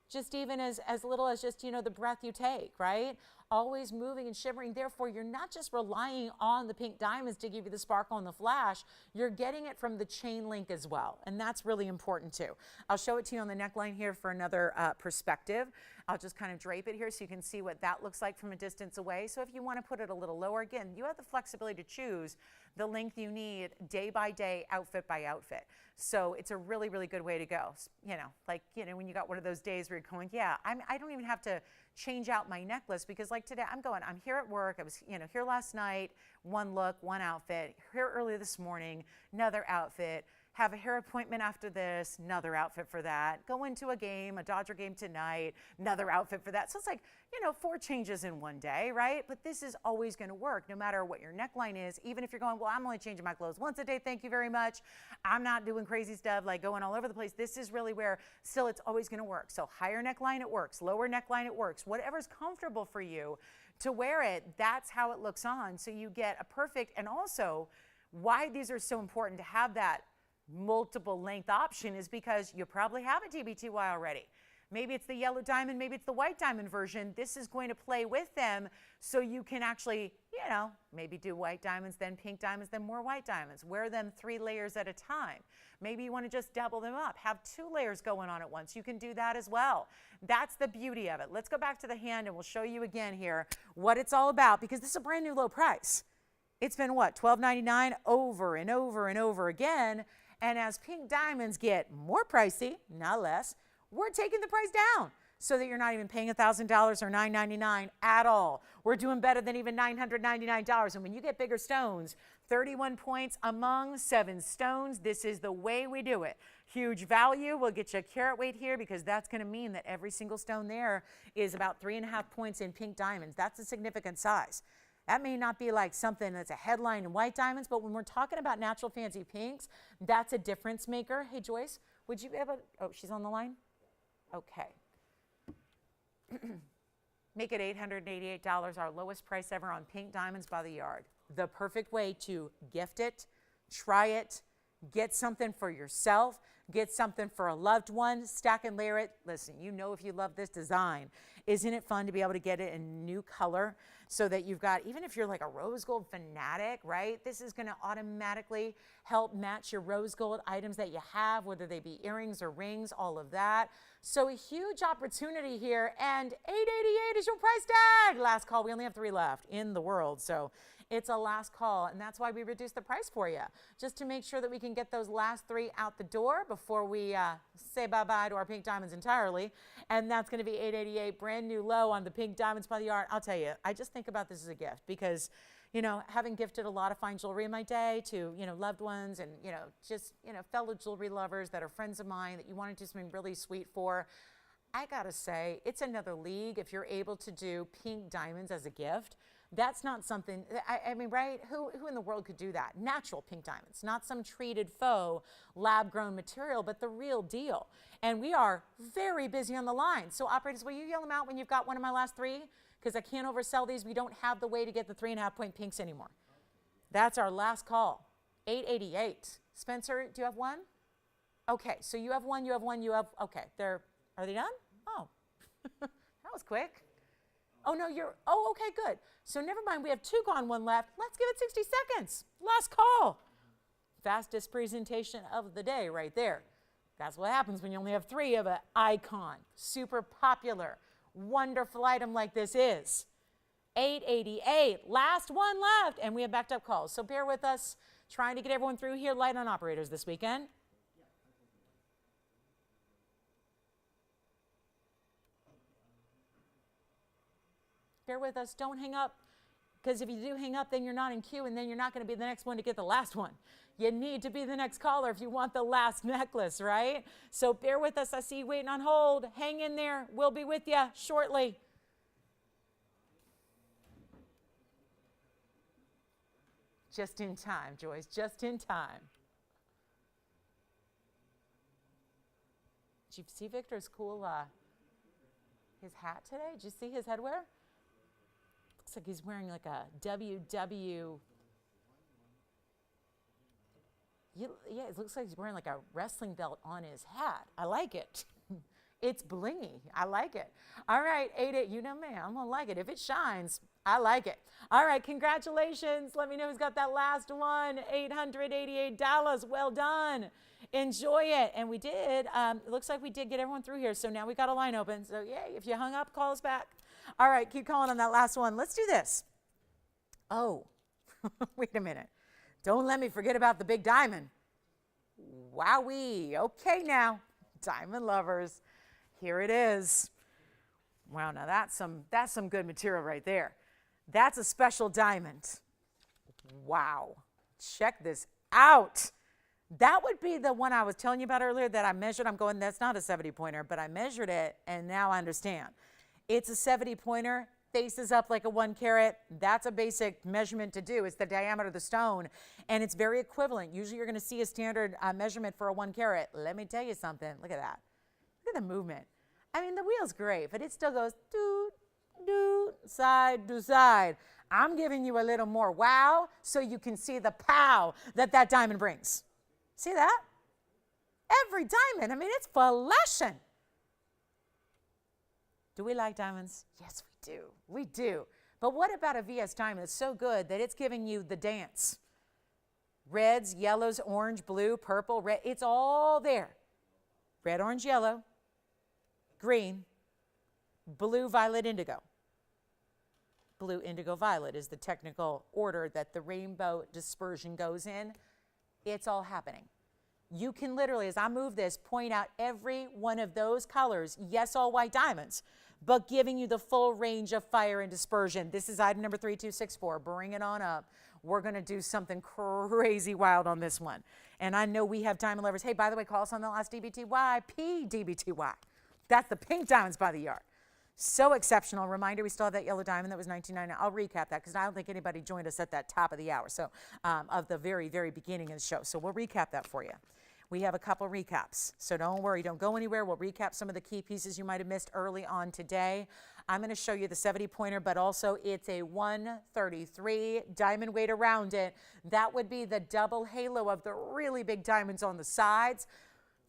Just even as little as just, you know, the breath you take, right? Always moving and shimmering. Therefore, you're not just relying on the pink diamonds to give you the sparkle and the flash. You're getting it from the chain link as well. And that's really important too. I'll show it to you on the neckline here for another perspective. I'll just kind of drape it here so you can see what that looks like from a distance away. So if you want to put it a little lower, again, you have the flexibility to choose the length you need day by day, outfit by outfit. So it's a really, really good way to go. You know, like, you know, when you got one of those days where you're going, yeah, I don't even have to change out my necklace, because like today, I'm here at work. I was, you know, here last night, one look, one outfit, here early this morning, another outfit, have a hair appointment after this, another outfit for that, go into a game, a Dodger game tonight, another outfit for that. So it's like, you know, 4 changes in one day, right? But this is always going to work no matter what your neckline is. Even if you're going, well, I'm only changing my clothes once a day, thank you very much. I'm not doing crazy stuff like going all over the place. This is really where still it's always going to work. So higher neckline, it works. Lower neckline, it works. Whatever's comfortable for you to wear it, that's how it looks on. So you get a perfect, and also why these are so important to have that multiple length option is because you probably have a TBTY already. Maybe it's the yellow diamond, maybe it's the white diamond version. This is going to play with them so you can actually, you know, maybe do white diamonds, then pink diamonds, then more white diamonds. Wear them 3 layers at a time. Maybe you want to just double them up, have 2 layers going on at once. You can do that as well. That's the beauty of it. Let's go back to the hand and we'll show you again here what it's all about, because this is a brand new low price. It's been what, $12.99 over and over and over again. And as pink diamonds get more pricey, not less, we're taking the price down so that you're not even paying $1,000 or $999 at all. We're doing better than even $999. And when you get bigger stones, 31 points among 7 stones, this is the way we do it. Huge value. We'll get you a carat weight here, because that's going to mean that every single stone there is about 3.5 points in pink diamonds. That's a significant size. That may not be like something that's a headline in white diamonds, but when we're talking about natural fancy pinks, that's a difference maker. Hey, Joyce, would you be able to, oh, she's on the line? Okay. Make it $888, our lowest price ever on pink diamonds by the yard. The perfect way to gift it, try it, get something for yourself, get something for a loved one, stack and layer it. Listen, you know if you love this design, isn't it fun to be able to get it in new color so that you've got, even if you're like a rose gold fanatic, right? This is going to automatically help match your rose gold items that you have, whether they be earrings or rings, all of that. So a huge opportunity here, and $888 is your price tag. Last call. We only have 3 left in the world, so it's a last call, and that's why we reduced the price for you, just to make sure that we can get those last 3 out the door before we say bye-bye to our pink diamonds entirely. And that's going to be $888, brand new low on the pink diamonds by the yard. I'll tell you, I just think about this as a gift, because, you know, having gifted a lot of fine jewelry in my day to, you know, loved ones and, you know, just, you know, fellow jewelry lovers that are friends of mine that you want to do something really sweet for, I gotta say, it's another league if you're able to do pink diamonds as a gift. That's not something, I mean, right? Who in the world could do that? Natural pink diamonds, not some treated faux lab-grown material, but the real deal. And we are very busy on the line. So operators, will you yell them out when you've got one of my last 3? Because I can't oversell these. We don't have the way to get the 3.5 point pinks anymore. That's our last call. $888. Spencer, do you have one? Okay, so you have one, you have one, you have, okay. Are they done? Oh, that was quick. Oh, no, oh, okay, good. So never mind, we have 2 gone, 1 left. Let's give it 60 seconds. Last call. Fastest presentation of the day right there. That's what happens when you only have 3 of an icon. Super popular, wonderful item like this is. 888, last one left, and we have backed up calls. So bear with us, trying to get everyone through here. Light on operators this weekend. Bear with us, don't hang up, because if you do hang up, then you're not in queue, and then you're not going to be the next one to get the last one. You need to be the next caller if you want the last necklace, right? So bear with us. I see you waiting on hold. Hang in there. We'll be with you shortly. Just in time, Joyce, just in time. Did you see Victor's cool, his hat today? Did you see his headwear? Looks like he's wearing like a WW. Yeah, it looks like he's wearing like a wrestling belt on his hat. I like it. It's blingy. I like it. All right, 88, you know me, I'm gonna like it. If it shines, I like it. All right, congratulations. Let me know who's got that last one. $888. Well done. Enjoy it. And we did, it looks like we did get everyone through here. So now we got a line open. So yay, if you hung up, call us back. All right, keep calling on that last one. Let's do this. Oh, wait a minute. Don't let me forget about the big diamond. Wowee. Okay now, diamond lovers, here it is. Wow, now that's some good material right there. That's a special diamond. Wow, check this out. That would be the one I was telling you about earlier that I measured. I'm going, that's not a 70 pointer, but I measured it and now I understand. It's a 70 pointer. Faces up like a 1 carat. That's a basic measurement to do. It's the diameter of the stone, and it's very equivalent. Usually you're going to see a standard measurement for a 1 carat. Let me tell you something. Look at that. Look at the movement. I mean, the wheel's great, but it still goes doot, doot, side to side. I'm giving you a little more wow so you can see the pow that that diamond brings. See that? Every diamond. I mean, it's flashing. Do we like diamonds? Yes, we do. We do. But what about a VS diamond that's so good that it's giving you the dance? Reds, yellows, orange, blue, purple, red. It's all there. Red, orange, yellow, green, blue, violet, indigo. Blue, indigo, violet is the technical order that the rainbow dispersion goes in. It's all happening. You can literally, as I move this, point out every one of those colors, yes, all white diamonds, but giving you the full range of fire and dispersion. This is item number 3264. Bring it on up. We're going to do something crazy wild on this one. And I know we have diamond lovers. Hey, by the way, call us on the last DBTY, PDBTY. That's the pink diamonds by the yard. So exceptional. Reminder, we still have that yellow diamond that was $19.99. I'll recap that because I don't think anybody joined us at that top of the hour, so of the very, very beginning of the show. So we'll recap that for you. We have a couple recaps, so don't worry, don't go anywhere. We'll recap some of the key pieces you might have missed early on today. I'm going to show you the 70 pointer, but also it's a 133 diamond weight around it. That would be the double halo of the really big diamonds on the sides.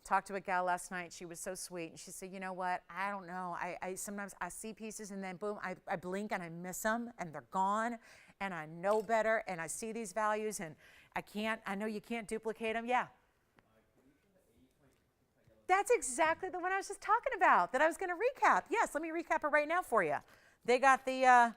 Talked to a gal last night. She was so sweet, and she said, you know what, I don't know. I sometimes I see pieces and then boom, I blink and I miss them and they're gone, and I know better, and I see these values and I know you can't duplicate them. Yeah. That's exactly the one I was just talking about that I was going to recap. Yes, let me recap it right now for you. They got the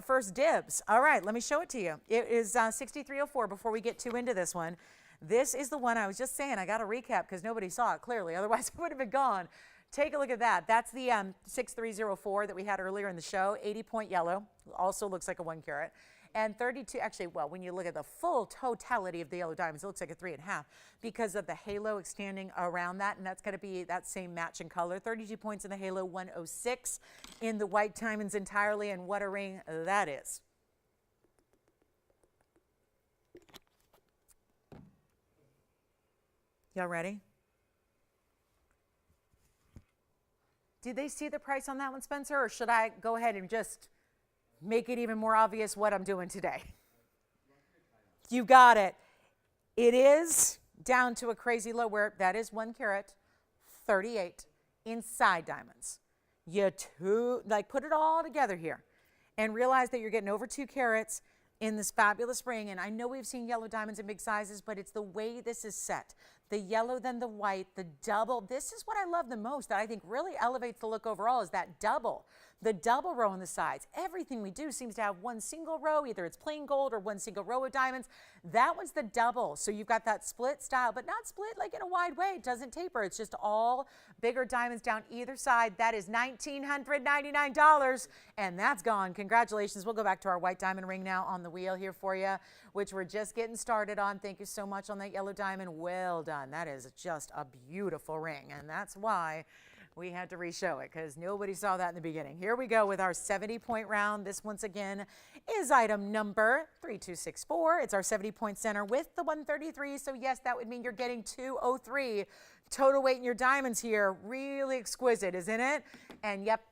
first dibs. All right, let me show it to you. It is 6304 before we get too into this one. This is the one I was just saying. I got to recap because nobody saw it clearly. Otherwise, it would have been gone. Take a look at that. That's the 6304 that we had earlier in the show. 80-point yellow. Also looks like a 1 carat. And 32, actually, well, when you look at the full totality of the yellow diamonds, it looks like a 3.5 because of the halo extending around that, and that's going to be that same matching color. 32 points in the halo, 106 in the white diamonds entirely, and what a ring that is. Y'all ready? Did they see the price on that one, Spencer, or should I go ahead and just make it even more obvious what I'm doing today? You got it. It is down to a crazy low where that is 1 carat, 38 inside diamonds. You put it all together here. and realize that you're getting over 2 carats in this fabulous ring. And I know we've seen yellow diamonds in big sizes, but it's the way this is set. The yellow, then the white, the double. This is what I love the most, that I think really elevates the look overall, is that double. The double row on the sides. Everything we do seems to have one single row, either it's plain gold or one single row of diamonds. That one's the double. So you've got that split style, but not split like in a wide way. It doesn't taper. It's just all bigger diamonds down either side. That is $1,999, and that's gone. Congratulations. We'll go back to our white diamond ring now on the wheel here for you, which we're just getting started on. Thank you so much on that yellow diamond. Well done. That is just a beautiful ring, and that's why we had to re-show it, because nobody saw that in the beginning. Here we go with our 70-point round. This, once again, is item number 3264. It's our 70-point center with the 133. So yes, that would mean you're getting 203 total weight in your diamonds here. Really exquisite, isn't it? And yep,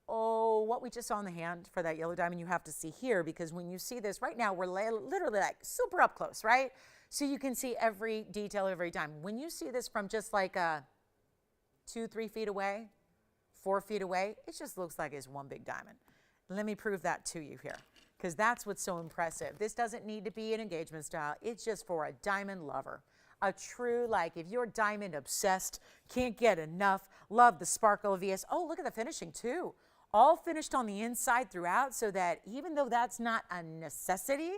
oh, what we just saw in the hand for that yellow diamond, you have to see here, because when you see this right now, we're literally like super up close, right? So you can see every detail of every diamond. When you see this from just like 2-3 feet away, 4 feet away, it just looks like it's one big diamond. Let me prove that to you here, because that's what's so impressive. This doesn't need to be an engagement style. It's just for a diamond lover. A true, like, if you're diamond obsessed, can't get enough, love the sparkle of VS. Oh, look at the finishing too. All finished on the inside throughout, so that even though that's not a necessity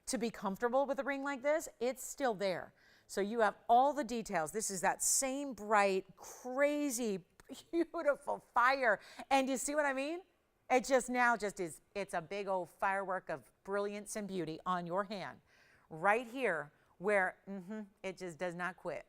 to be comfortable with a ring like this, it's still there. So you have all the details. This is that same bright, crazy, beautiful fire. And you see what I mean? It just now just is, it's a big old firework of brilliance and beauty on your hand. Right here where it just does not quit.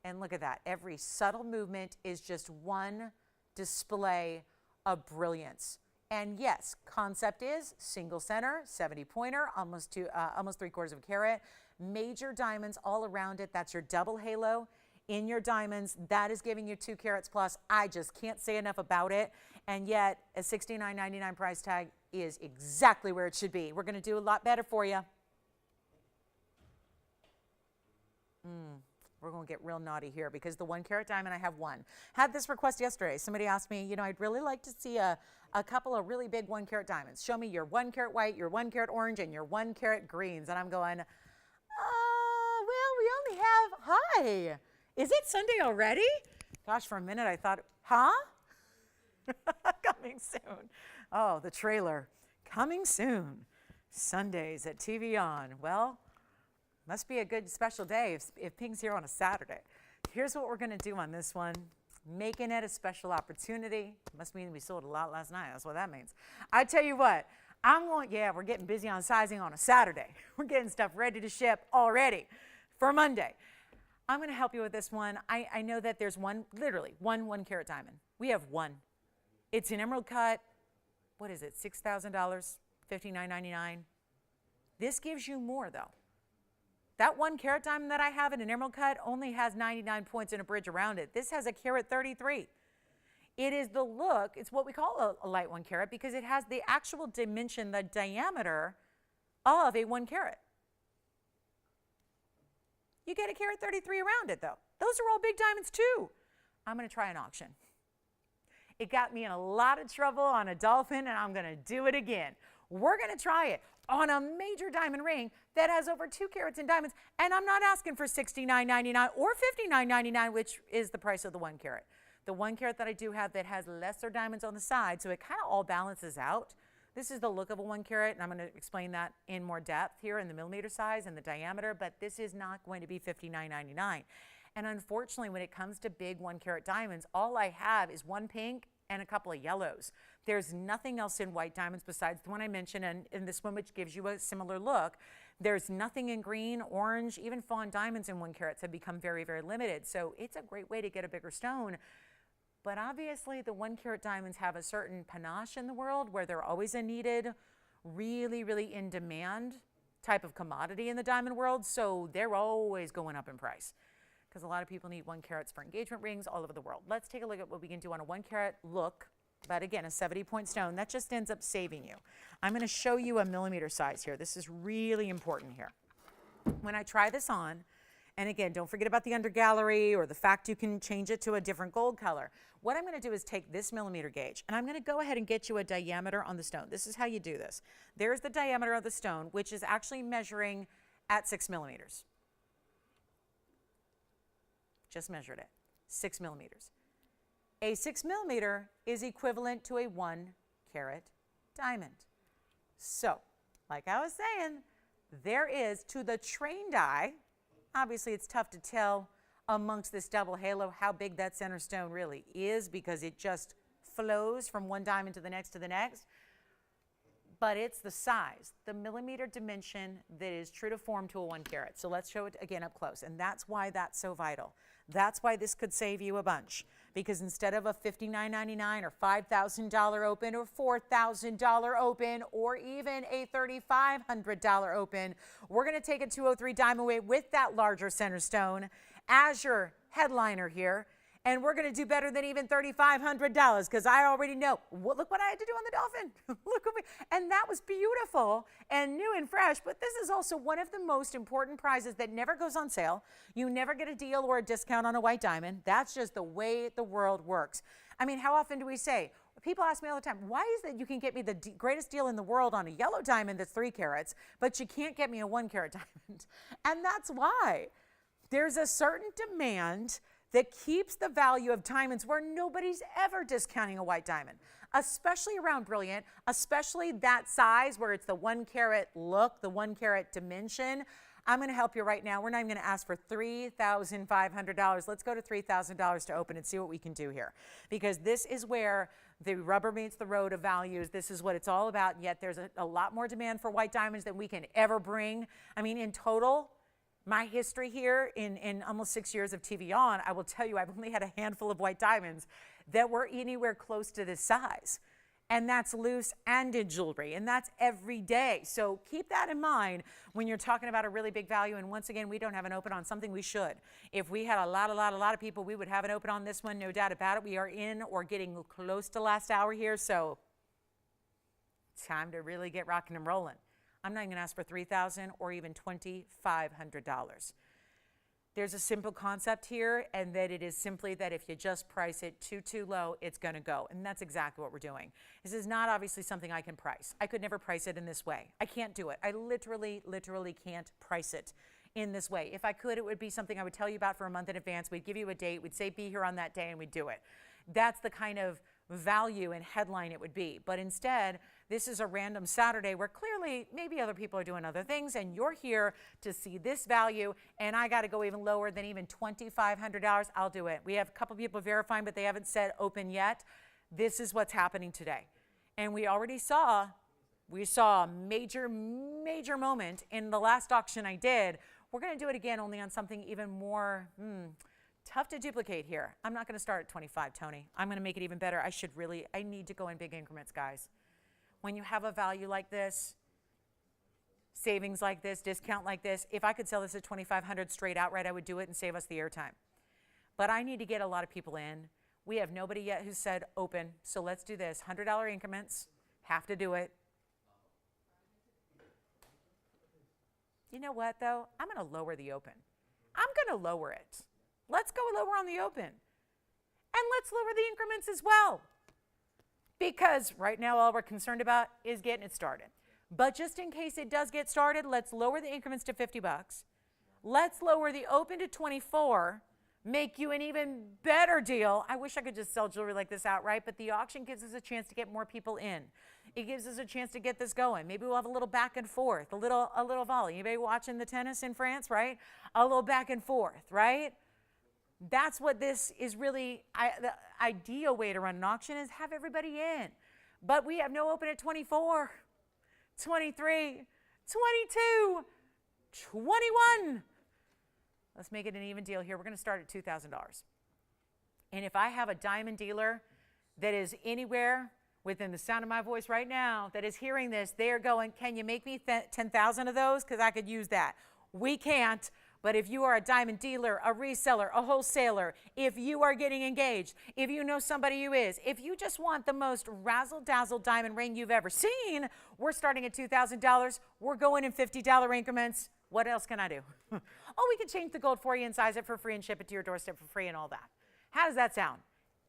And look at that. Every subtle movement is just one display of brilliance. And yes, concept is single center, 70-pointer, almost 3/4 of a carat. Major diamonds all around it. That's your double halo in your diamonds. That is giving you 2 carats plus. I just can't say enough about it. And yet a $69.99 price tag is exactly where it should be. We're going to do a lot better for you. We're going to get real naughty here, because the 1 carat diamond, I have one. Had this request yesterday. Somebody asked me, you know, I'd really like to see a couple of really big 1 carat diamonds. Show me your 1 carat white, your 1 carat orange, and your 1 carat greens. And I'm going, well, we only have, hi, is it Sunday already? Gosh, for a minute I thought, huh? Coming soon. Oh, the trailer, coming soon. Sundays at TVON. Well, must be a good special day if Pink's here on a Saturday. Here's what we're going to do on this one. Making it a special opportunity. Must mean we sold a lot last night. That's what that means. I tell you what, we're getting busy on sizing on a Saturday. We're getting stuff ready to ship already for Monday. I'm going to help you with this one. I know that there's literally one 1 carat diamond. We have one. It's an emerald cut. What is it? $6,000, $59.99. This gives you more though. That 1 carat diamond that I have in an emerald cut only has 99 points and a bridge around it. This has a carat 33. It is the look, it's what we call a light 1 carat, because it has the actual dimension, the diameter of a 1 carat. You get a carat 33 around it though. Those are all big diamonds too. I'm going to try an auction. It got me in a lot of trouble on a Dolphin, and I'm going to do it again. We're going to try it on a major diamond ring that has over 2 carats in diamonds, and I'm not asking for $69.99 or $59.99, which is the price of the 1 carat. The 1 carat that I do have that has lesser diamonds on the side, so it kind of all balances out. This is the look of a 1 carat, and I'm going to explain that in more depth here in the millimeter size and the diameter, but this is not going to be $59.99. And unfortunately, when it comes to big 1 carat diamonds, all I have is 1 pink and a couple of yellows. There's nothing else in white diamonds besides the one I mentioned, and in this one, which gives you a similar look. There's nothing in green, orange, even fawn diamonds in 1 carats have become very, very limited. So it's a great way to get a bigger stone. But obviously, the 1 carat diamonds have a certain panache in the world where they're always a needed, really, really in demand type of commodity in the diamond world. So they're always going up in price, because a lot of people need 1 carats for engagement rings all over the world. Let's take a look at what we can do on a 1 carat look, but again, a 70-point stone. That just ends up saving you. I'm going to show you a millimeter size here. This is really important here. When I try this on And again, don't forget about the undergallery or the fact you can change it to a different gold color. What I'm going to do is take this millimeter gauge, and I'm going to go ahead and get you a diameter on the stone. This is how you do this. There's the diameter of the stone, which is actually measuring at 6 millimeters. Just measured it, 6 millimeters. A 6 millimeter is equivalent to a 1 carat diamond. So, like I was saying, there is, to the trained eye, obviously it's tough to tell amongst this double halo how big that center stone really is because it just flows from one diamond to the next to the next. But it's the size, the millimeter dimension that is true to form to a 1 carat. So let's show it again up close. And that's why that's so vital. That's why this could save you a bunch. Because instead of a $59.99 or $5,000 open or $4,000 open or even a $3,500 open, we're going to take a 203 diamond weight with that larger center stone as your headliner here. And we're going to do better than even $3,500 because I already know. Look what I had to do on the Dolphin. Look at me. And that was beautiful and new and fresh. But this is also one of the most important prizes that never goes on sale. You never get a deal or a discount on a white diamond. That's just the way the world works. I mean, how often do we say, people ask me all the time, why is it you can get me the greatest deal in the world on a yellow diamond that's 3 carats, but you can't get me a 1 carat diamond? And that's why. There's a certain demand that keeps the value of diamonds where nobody's ever discounting a white diamond, especially around brilliant, especially that size where it's the 1 carat look, the 1 carat dimension. I'm going to help you right now. We're not even going to ask for $3,500. Let's go to $3,000 to open and see what we can do here, because this is where the rubber meets the road of values. This is what it's all about, and yet there's a lot more demand for white diamonds than we can ever bring. I mean, in total, my history here in almost 6 years of TVON, I will tell you I've only had a handful of white diamonds that were anywhere close to this size. And that's loose and in jewelry, and that's every day. So keep that in mind when you're talking about a really big value. And once again, we don't have an open on something we should. If we had a lot of people, we would have an open on this one, no doubt about it. We are in or getting close to last hour here, so time to really get rocking and rolling. I'm not even gonna ask for $3,000 or even $2,500. There's a simple concept here, and that it is simply that if you just price it too low, it's gonna go. And that's exactly what we're doing. This is not obviously something I can price. I could never price it in this way. I can't do it. I literally can't price it in this way. If I could, it would be something I would tell you about for a month in advance. We'd give you a date, we'd say be here on that day, and we'd do it. That's the kind of value and headline it would be. But instead, this is a random Saturday where clearly maybe other people are doing other things, and you're here to see this value, and I got to go even lower than even $2,500. I'll do it. We have a couple people verifying, but they haven't said open yet. This is what's happening today. And we already saw, a major moment in the last auction I did. We're going to do it again, only on something even more tough to duplicate here. I'm not going to start at 25, Tony. I'm going to make it even better. I need to go in big increments, guys. When you have a value like this, savings like this, discount like this, if I could sell this at $2,500 straight outright, I would do it and save us the airtime. But I need to get a lot of people in. We have nobody yet who said open, so let's do this. $100 increments, have to do it. You know what, though? I'm going to lower the open. I'm going to lower it. Let's go lower on the open. And let's lower the increments as well. Because right now all we're concerned about is getting it started. But just in case it does get started, let's lower the increments to $50. Let's lower the open to 24, make you an even better deal. I wish I could just sell jewelry like this outright, but the auction gives us a chance to get more people in. It gives us a chance to get this going. Maybe we'll have a little back and forth, a little volley. Anybody watching the tennis in France, right? A little back and forth, right? That's what this is really, the ideal way to run an auction is have everybody in. But we have no open at 24, 23, 22, 21. Let's make it an even deal here. We're going to start at $2,000. And if I have a diamond dealer that is anywhere within the sound of my voice right now that is hearing this, they are going, can you make me 10,000 of those? Because I could use that. We can't. But if you are a diamond dealer, a reseller, a wholesaler, if you are getting engaged, if you know somebody who is, if you just want the most razzle-dazzle diamond ring you've ever seen, we're starting at $2,000. We're going in $50 increments. What else can I do? Oh, we can change the gold for you and size it for free and ship it to your doorstep for free and all that. How does that sound?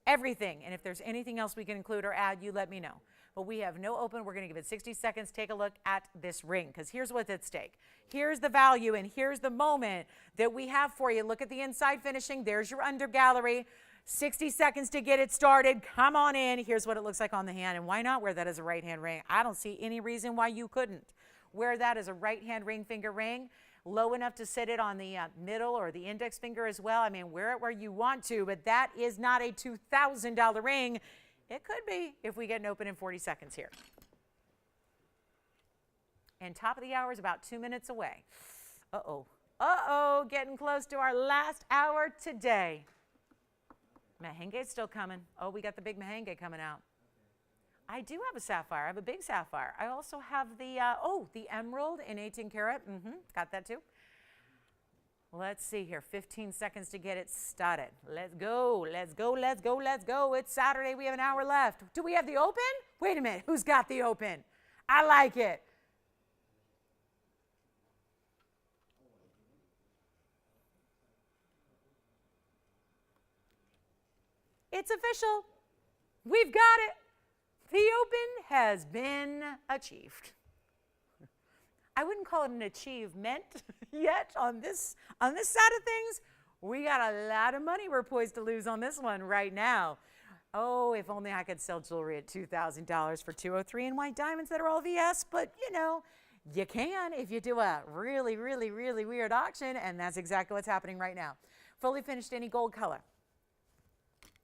Everything. And if there's anything else we can include or add, you let me know. But we have no open. We're going to give it 60 seconds. Take a look at this ring, because here's what's at stake. Here's the value, and here's the moment that we have for you. Look at the inside finishing. There's your under gallery. 60 seconds to get it started. Come on in. Here's what it looks like on the hand. And why not wear that as a right hand ring? I don't see any reason why you couldn't wear that as a right hand ring finger ring. Low enough to sit it on the middle or the index finger as well. I mean, wear it where you want to, but that is not a $2,000 ring. It could be if we get an open in 40 seconds here. And top of the hour is about 2 minutes away. Uh-oh. Uh-oh, getting close to our last hour today. Mahenge's still coming. Oh, we got the big Mahenge coming out. I do have a sapphire. I have a big sapphire. I also have the, the emerald in 18 karat. Got that too. Let's see here. 15 seconds to get it started. Let's go. Let's go. Let's go. Let's go. It's Saturday. We have an hour left. Do we have the open? Wait a minute. Who's got the open? I like it. It's official. We've got it. The open has been achieved. I wouldn't call it an achievement yet on this side of things. We got a lot of money we're poised to lose on this one right now. Oh, if only I could sell jewelry at $2,000 for 203 and white diamonds that are all VS, but you know, you can if you do a really, really, really weird auction, and that's exactly what's happening right now. Fully finished any gold color.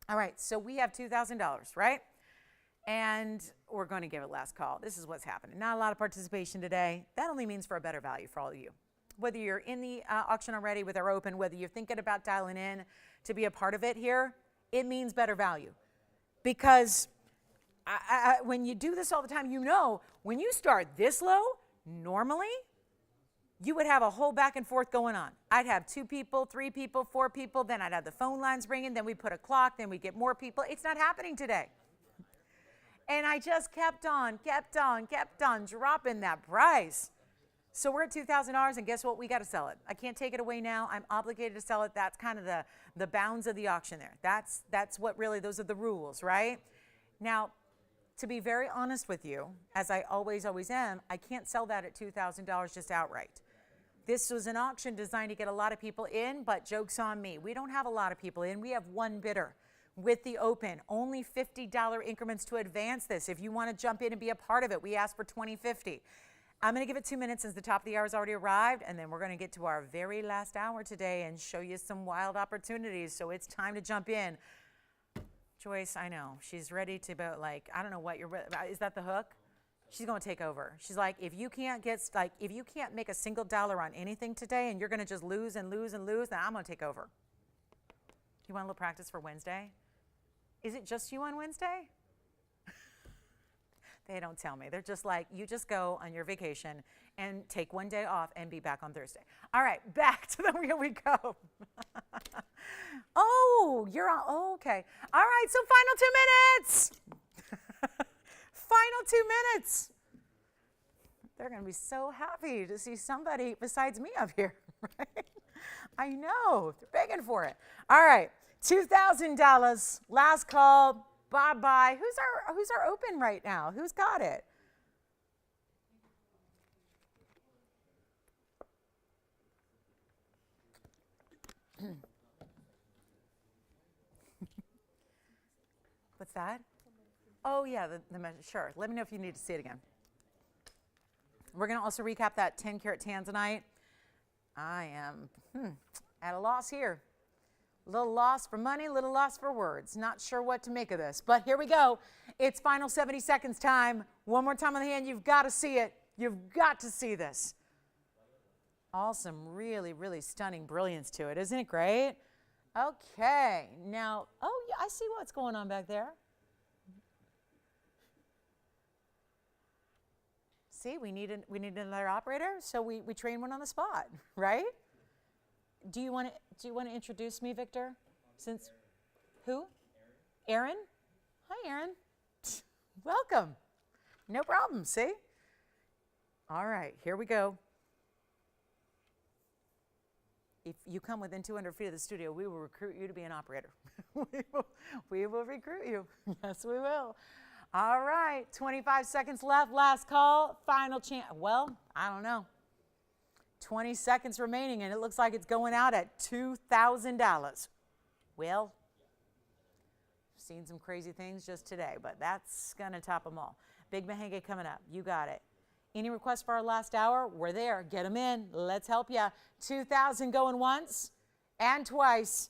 All right, so we have $2,000, right? And we're going to give it last call. This is what's happening. Not a lot of participation today. That only means for a better value for all of you. Whether you're in the auction already with our open, whether you're thinking about dialing in to be a part of it here, it means better value. Because when you do this all the time, you know, when you start this low, normally, you would have a whole back and forth going on. I'd have 2 people, 3 people, 4 people, then I'd have the phone lines ringing, then we put a clock, then we get more people. It's not happening today. And I just kept on dropping that price. So we're at $2,000, and guess what? We got to sell it. I can't take it away now. I'm obligated to sell it. That's kind of the bounds of the auction there. That's what really, those are the rules, right? Now, to be very honest with you, as I always am, I can't sell that at $2,000 just outright. This was an auction designed to get a lot of people in, but joke's on me. We don't have a lot of people in. We have 1 bidder. With the open, only $50 increments to advance this. If you want to jump in and be a part of it, we ask for $20.50. I'm going to give it 2 minutes since the top of the hour has already arrived, and then we're going to get to our very last hour today and show you some wild opportunities. So it's time to jump in. Joyce, I know, she's ready to be like, I don't know what is that the hook? She's going to take over. She's like, if you can't make a single dollar on anything today and you're going to just lose and lose and lose, then I'm going to take over. You want a little practice for Wednesday? Is it just you on Wednesday? They don't tell me. They're just like, you just go on your vacation and take 1 day off and be back on Thursday. All right, back to the wheel we go. Oh, you're on. Oh, okay. All right, so final 2 minutes. Final 2 minutes. They're going to be so happy to see somebody besides me up here, right? I know. They're begging for it. All right, $2,000. Last call. Bye-bye. Who's our open right now? Who's got it? What's that? Oh, yeah, the measure. Sure. Let me know if you need to see it again. We're going to also recap that 10 karat Tanzanite. I am at a loss here. A little loss for money, a little loss for words. Not sure what to make of this, but here we go. It's final 70 seconds time. One more time on the hand. You've got to see it. You've got to see this. Awesome, really, really stunning brilliance to it. Isn't it great? Okay, now, oh yeah, I see what's going on back there. See, we need another operator, so we train one on the spot, right? Do you want to introduce me, Victor? Since who? Aaron? Hi, Aaron. Welcome. No problem. See? All right, here we go. if you come within 200 feet of the studio, we will recruit you to be an operator. we will recruit you. Yes, we will. All right, 25 seconds left. Last call, final chance. Well, I don't know. 20 seconds remaining, and it looks like it's going out at $2,000. Well, seen some crazy things just today, but that's going to top them all. Big Mahenge coming up. You got it. Any requests for our last hour? We're there. Get them in. Let's help you. 2,000 going once and twice.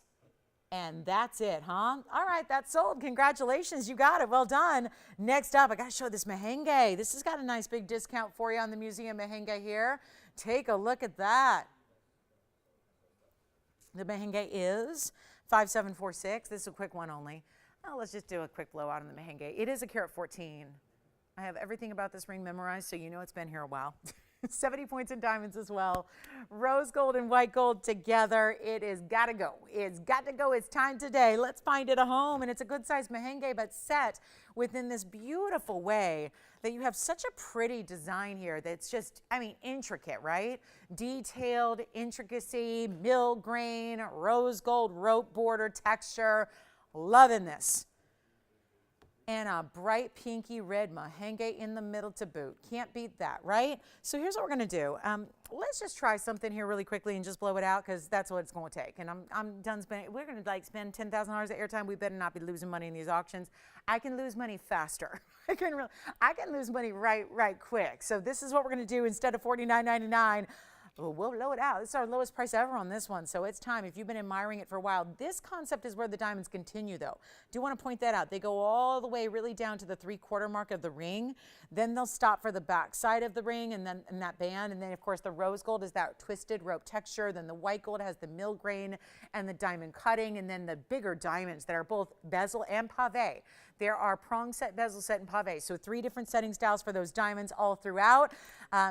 And that's it, huh? All right, that's sold. Congratulations. You got it. Well done. Next up, I got to show this Mahenge. This has got a nice big discount for you on the Museum Mahenge here. Take a look at that. The Mahenge is 5746. This is a quick one only. Oh, let's just do a quick blowout on the Mahenge. It is a carat 14. I have everything about this ring memorized, so you know it's been here a while. 70 points in diamonds as well. Rose gold and white gold together. It is got to go. It's got to go. It's time today. Let's find it a home. And it's a good size Mahenge, but set within this beautiful way that you have such a pretty design here that's just, I mean, intricate, right? Detailed intricacy, mill grain, rose gold, rope border texture. Loving this. And a bright pinky red Mahenge in the middle to boot. Can't beat that, right? So here's what we're gonna do. Let's just try something here really quickly and just blow it out, because that's what it's gonna take. And I'm done spending. We're gonna like spend $10,000 at airtime. We better not be losing money in these auctions. I can lose money faster. I can lose money right quick. So this is what we're gonna do. Instead of $49.99, we'll blow it out. This is our lowest price ever on this one, so it's time. If you've been admiring it for a while, this concept is where the diamonds continue, though. Do want to point that out. They go all the way really down to the 3/4 mark of the ring. Then they'll stop for the back side of the ring and then in that band. And then, of course, the rose gold is that twisted rope texture. Then the white gold has the mill grain and the diamond cutting. And then the bigger diamonds that are both bezel and pave. There are prong set, bezel set, and pave. So 3 different setting styles for those diamonds all throughout.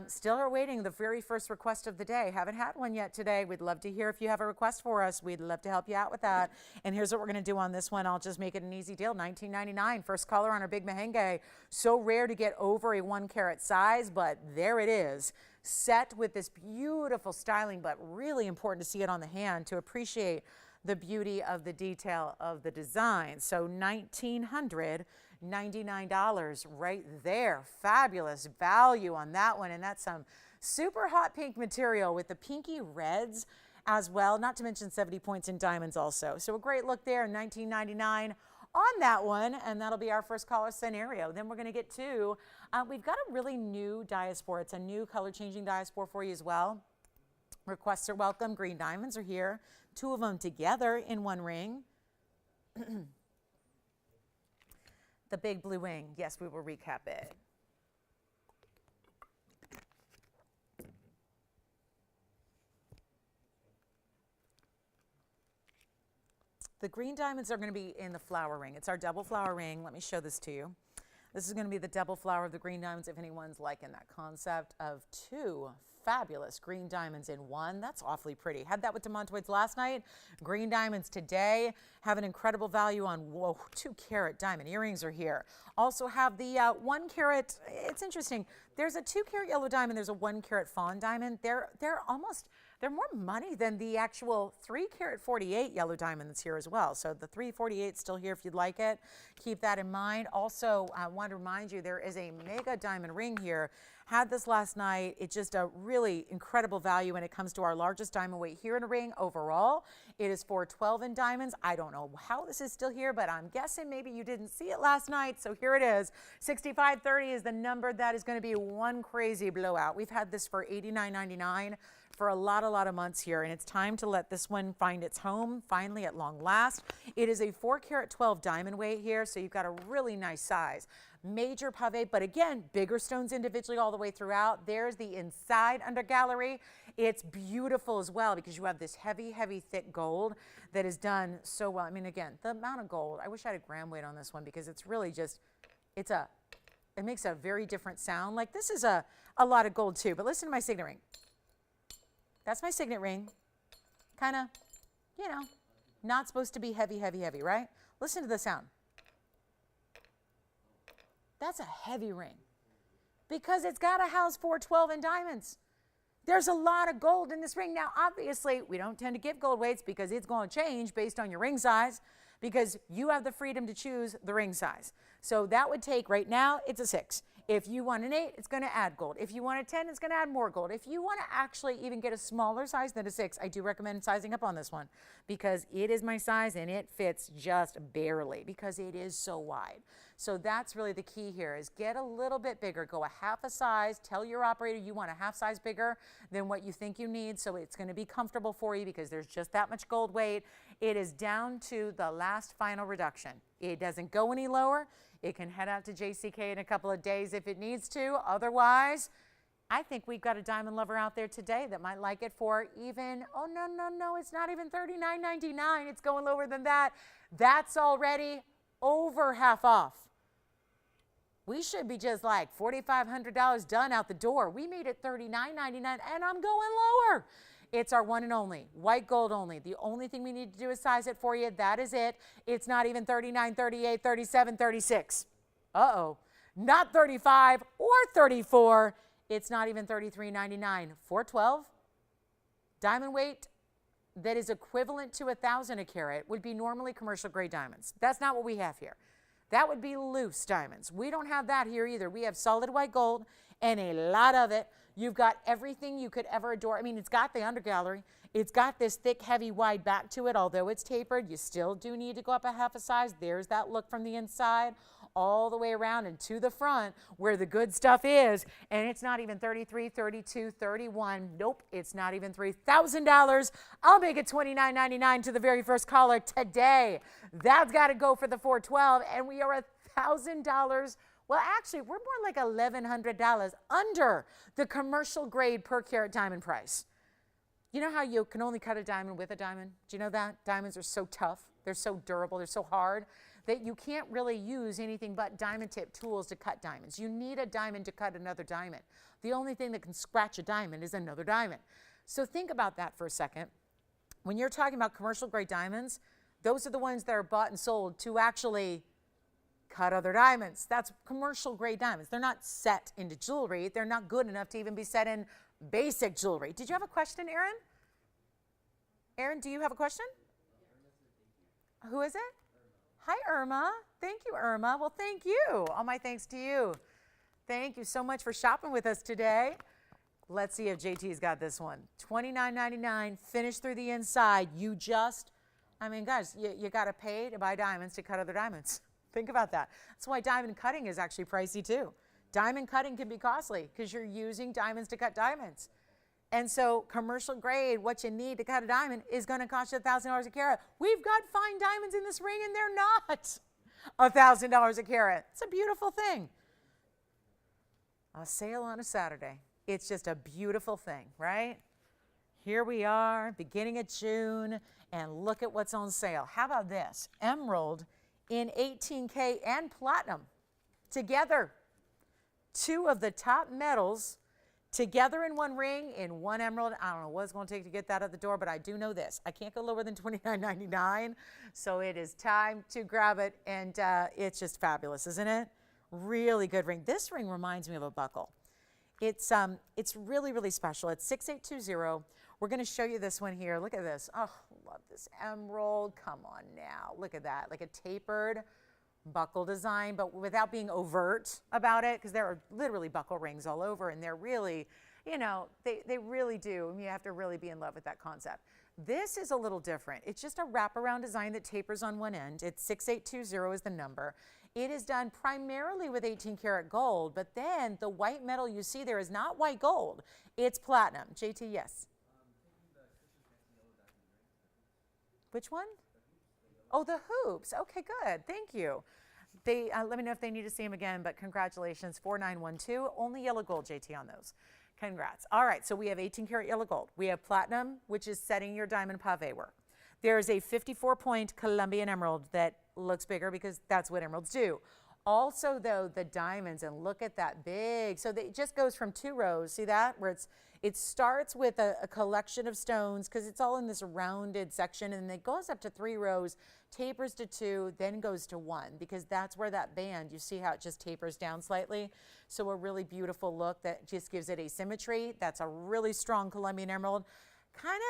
Still are waiting the very first request of the day. Haven't had one yet today. We'd love to hear if you have a request for us. We'd love to help you out with that. And here's what we're going to do on this one. I'll just make it an easy deal. $19.99. First caller on our big Mahenge. So rare to get over a 1 carat size, but there it is. Set with this beautiful styling, but really important to see it on the hand to appreciate the beauty of the detail of the design. So $1,999 right there. Fabulous value on that one. And that's some super hot pink material with the pinky reds as well, not to mention 70 points in diamonds also. So a great look there, $19.99 on that one, and that'll be our first caller scenario. Then we're gonna get to, we've got a really new diaspore. It's a new color changing diaspore for you as well. Requests are welcome. Green diamonds are here. 2 of them together in 1 ring. The big blue wing. Yes, we will recap it. The green diamonds are going to be in the flower ring. It's our double flower ring. Let me show this to you. This is going to be the double flower of the green diamonds if anyone's liking that concept of 2 fabulous green diamonds in 1. That's awfully pretty. Had that with demantoids last night. Green diamonds today have an incredible value on, whoa, 2 carat diamond earrings are here. Also have the 1 carat, it's interesting. There's a 2 carat yellow diamond. There's a 1 carat fawn diamond. They're more money than the actual 3 carat 48 yellow diamond that's here as well. So the 348 is still here if you'd like it. Keep that in mind. Also, I want to remind you there is a mega diamond ring here. Had this last night. It's just a really incredible value when it comes to our largest diamond weight here in a ring overall. It is for 12 in diamonds. I don't know how this is still here, but I'm guessing maybe you didn't see it last night. So here it is. 6530 is the number. That is going to be one crazy blowout. We've had this for $89.99 for a lot of months here, and it's time to let this one find its home finally at long last. It is a 4 carat 12 diamond weight here, so you've got a really nice size. Major pave, but again, bigger stones individually all the way throughout. There's the inside under gallery. It's beautiful as well because you have this heavy, thick gold that is done so well. I mean, again, the amount of gold, I wish I had a gram weight on this one because it's really just, it makes a very different sound. Like this is a lot of gold too, but listen to my signet ring. That's my signet ring. Kind of, you know, not supposed to be heavy, right? Listen to the sound. That's a heavy ring because it's got to house 412 in diamonds. There's a lot of gold in this ring. Now, obviously, we don't tend to give gold weights because it's going to change based on your ring size, because you have the freedom to choose the ring size. So that would take, right now, it's a 6. If you want an 8, it's going to add gold. If you want a 10, it's going to add more gold. If you want to actually even get a smaller size than a 6, I do recommend sizing up on this one, because it is my size and it fits just barely because it is so wide. So that's really the key here, is get a little bit bigger. Go a half a size. Tell your operator you want a half size bigger than what you think you need, so it's going to be comfortable for you, because there's just that much gold weight. It is down to the last final reduction. It doesn't go any lower. It can head out to JCK in a couple of days if it needs to. Otherwise, I think we've got a diamond lover out there today that might like it for even, oh, no, it's not even $39.99. It's going lower than that. That's already over half off. We should be just like $4,500 done out the door. We made it $39.99, and I'm going lower. It's our one and only, white gold only. The only thing we need to do is size it for you. That is it. It's not even 39, 38, 37, 36. Uh-oh. Not 35 or 34. It's not even $33.99. 412. Diamond weight that is equivalent to 1,000 a carat would be normally commercial grade diamonds. That's not what we have here. That would be loose diamonds. We don't have that here either. We have solid white gold, and a lot of it. You've got everything you could ever adore. I mean, it's got the undergallery. It's got this thick, heavy, wide back to it. Although it's tapered, you still do need to go up a half a size. There's that look from the inside all the way around and to the front where the good stuff is. And it's not even 33, 32, 31. Nope, it's not even $3,000. I'll make it $29.99 to the very first caller today. That's got to go for the 412, and we are $1,000. Well, actually, we're more like $1,100 under the commercial grade per carat diamond price. You know how you can only cut a diamond with a diamond? Do you know that? Diamonds are so tough. They're so durable. They're so hard that you can't really use anything but diamond tip tools to cut diamonds. You need a diamond to cut another diamond. The only thing that can scratch a diamond is another diamond. So think about that for a second. When you're talking about commercial grade diamonds, those are the ones that are bought and sold to actually cut other diamonds. That's commercial grade diamonds. They're not set into jewelry. They're not good enough to even be set in basic jewelry. Did you have a question, Aaron? Aaron, do you have a question? Who is it? Hi, Irma. Thank you, Irma. Well, thank you. All my thanks to you. Thank you so much for shopping with us today. Let's see if JT's got this one. $29.99, finished through the inside. You just, I mean, guys, you got to pay to buy diamonds to cut other diamonds. Think about that. That's why diamond cutting is actually pricey too. Diamond cutting can be costly because you're using diamonds to cut diamonds. And so commercial grade, what you need to cut a diamond is going to cost you $1,000 a carat. We've got fine diamonds in this ring, and they're not $1,000 a carat. It's a beautiful thing. A sale on a Saturday. It's just a beautiful thing, right? Here we are, beginning of June, and look at what's on sale. How about this? Emerald in 18K and platinum together. Two of the top metals together in one ring, in one emerald. I don't know what it's going to take to get that out the door, but I do know this. I can't go lower than $29.99, so it is time to grab it, and it's just fabulous, isn't it? Really good ring. This ring reminds me of a buckle. It's really, really special. It's 6820. We're going to show you this one here. Look at this. Oh, love this emerald. Come on now. Look at that. Like a tapered buckle design, but without being overt about it, because there are literally buckle rings all over, and they're really, you know, they really do. I mean, you have to really be in love with that concept. This is a little different. It's just a wraparound design that tapers on one end. It's 6820 is the number. It is done primarily with 18 karat gold, but then the white metal you see there is not white gold. It's platinum. JT, yes. Which one? Oh, the hoops. Okay, good. Thank you. They let me know if they need to see them again, but congratulations. 4912. Only yellow gold, JT, on those. Congrats. All right, so we have 18 karat yellow gold. We have platinum, which is setting your diamond pave work. There is a 54-point Colombian emerald that looks bigger because that's what emeralds do. Also, though, the diamonds, and look at that big. So it just goes from 2 rows. See that? Where It starts with a collection of stones because it's all in this rounded section, and it goes up to 3 rows, tapers to 2, then goes to 1, because that's where that band, you see how it just tapers down slightly. So a really beautiful look that just gives it asymmetry. That's a really strong Colombian emerald. Kind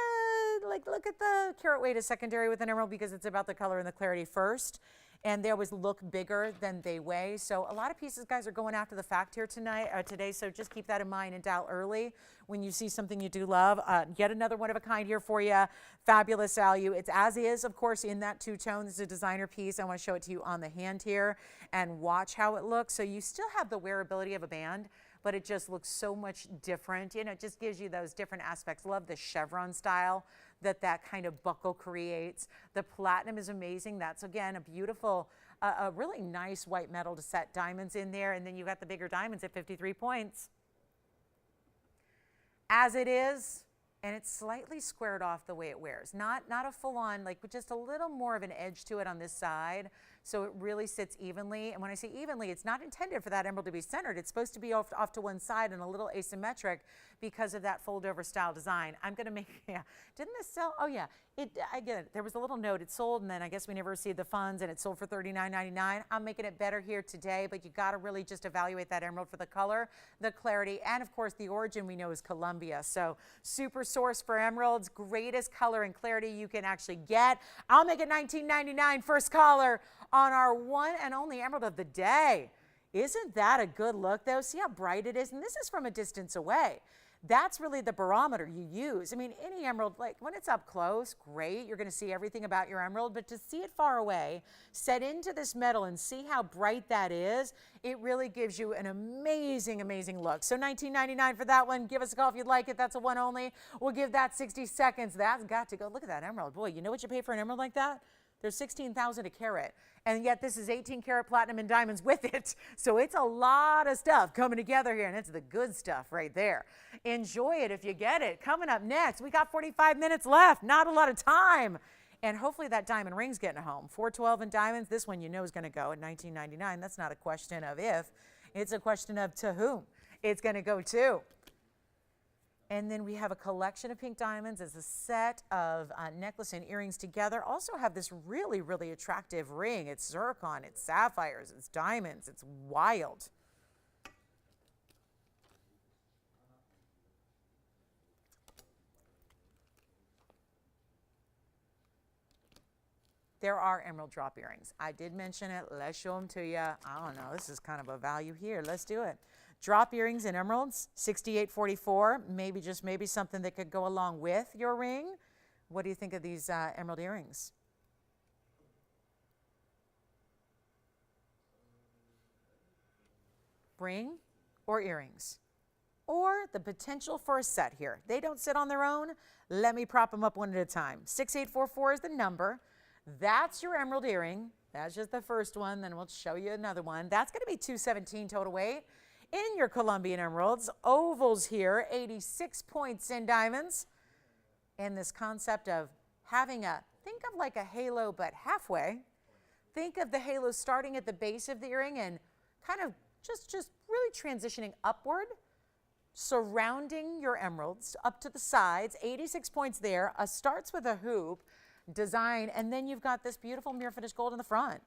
of like, look at the carat weight is secondary with an emerald because it's about the color and the clarity first. And they always look bigger than they weigh. So a lot of pieces, guys, are going after the fact here today. So just keep that in mind and dial early when you see something you do love. Yet another one of a kind here for you. Fabulous value. It's as is, of course, in that 2-tone. This is a designer piece. I want to show it to you on the hand here and watch how it looks. So you still have the wearability of a band, but it just looks so much different. You know, it just gives you those different aspects. Love the chevron style that kind of buckle creates. The platinum is amazing. That's, again, a beautiful, a really nice white metal to set diamonds in there. And then you got the bigger diamonds at 53 points. As it is, and it's slightly squared off the way it wears. Not a full-on, like, but just a little more of an edge to it on this side. So it really sits evenly. And when I say evenly, it's not intended for that emerald to be centered. It's supposed to be off to one side and a little asymmetric because of that fold-over style design. I'm going to make, yeah. Didn't this sell? Oh, yeah. I get it. There was a little note. It sold, and then I guess we never received the funds, and it sold for $39.99. I'm making it better here today, but you got to really just evaluate that emerald for the color, the clarity, and, of course, the origin we know is Colombia. So super source for emeralds, greatest color and clarity you can actually get. I'll make it $19.99. First caller on our one and only emerald of the day. Isn't that a good look, though? See how bright it is? And this is from a distance away. That's really the barometer you use. I mean, any emerald, like when it's up close, great. You're going to see everything about your emerald. But to see it far away, set into this metal and see how bright that is, it really gives you an amazing, amazing look. So $19.99 for that one. Give us a call if you'd like it. That's a one only. We'll give that 60 seconds. That's got to go. Look at that emerald. Boy, you know what you pay for an emerald like that? There's 16,000 a carat, and yet this is 18 karat platinum and diamonds with it. So it's a lot of stuff coming together here, and it's the good stuff right there. Enjoy it if you get it. Coming up next, we got 45 minutes left, not a lot of time. And hopefully that diamond ring's getting home. 412 in diamonds, this one you know is going to go at $19.99. That's not a question of if, it's a question of to whom it's going to go to. And then we have a collection of pink diamonds as a set of necklace and earrings together. Also have this really, really attractive ring. It's zircon, it's sapphires, it's diamonds, it's wild. There are emerald drop earrings. I did mention it. Let's show them to you. I don't know. This is kind of a value here. Let's do it. Drop earrings in emeralds, $68.44. Maybe just maybe something that could go along with your ring. What do you think of these emerald earrings? Ring or earrings? Or the potential for a set here. They don't sit on their own. Let me prop them up one at a time. 6844 is the number. That's your emerald earring. That's just the first one. Then we'll show you another one. That's going to be $217 total weight. In your Colombian emeralds, ovals here, 86 points in diamonds. And this concept of having think of like a halo, but halfway. Think of the halo starting at the base of the earring and kind of just really transitioning upward, surrounding your emeralds up to the sides. 86 points there. Starts with a hoop design, and then you've got this beautiful mirror finished gold in the front.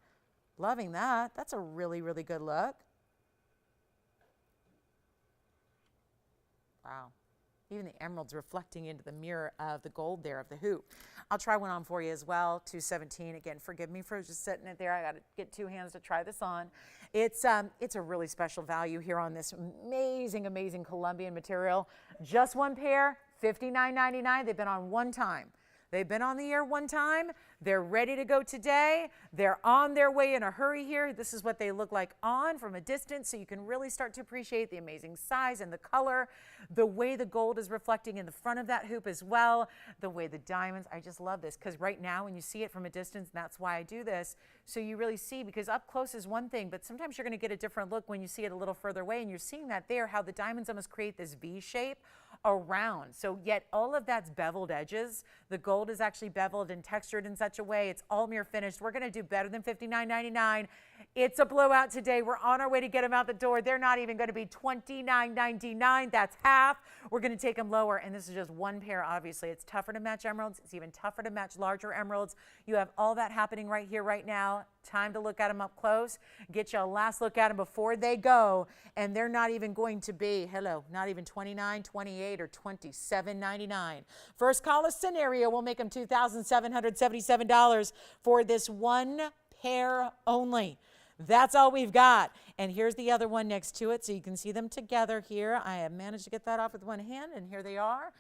Loving that. That's a really, really good look. Wow. Even the emeralds reflecting into the mirror of the gold there of the hoop. I'll try one on for you as well. $217. Again, forgive me for just setting it there. I got to get 2 hands to try this on. It's a really special value here on this amazing, amazing Colombian material. Just one pair, $59.99. They've been on one time. They've been on the air one time. They're ready to go today. They're on their way in a hurry here. This is what they look like on from a distance, so you can really start to appreciate the amazing size and the color, the way the gold is reflecting in the front of that hoop as well, the way the diamonds. I just love this because right now when you see it from a distance, and that's why I do this, so you really see, because up close is one thing, but sometimes you're going to get a different look when you see it a little further away, and you're seeing that there, how the diamonds almost create this V shape around. So yet all of that's beveled edges. The gold is actually beveled and textured in such a way. It's all mirror finished. We're going to do better than $59.99. It's a blowout today. We're on our way to get them out the door. They're not even going to be $29.99. That's half. We're going to take them lower. And this is just one pair, obviously. It's tougher to match emeralds. It's even tougher to match larger emeralds. You have all that happening right here, right now. Time to look at them up close. Get you a last look at them before they go. And they're not even going to be, hello, not even $29, $28, or $27.99. First caller scenario, we'll make them $2,777 for this one pair only. That's all we've got. And here's the other one next to it, so you can see them together here. I have managed to get that off with one hand, and here they are.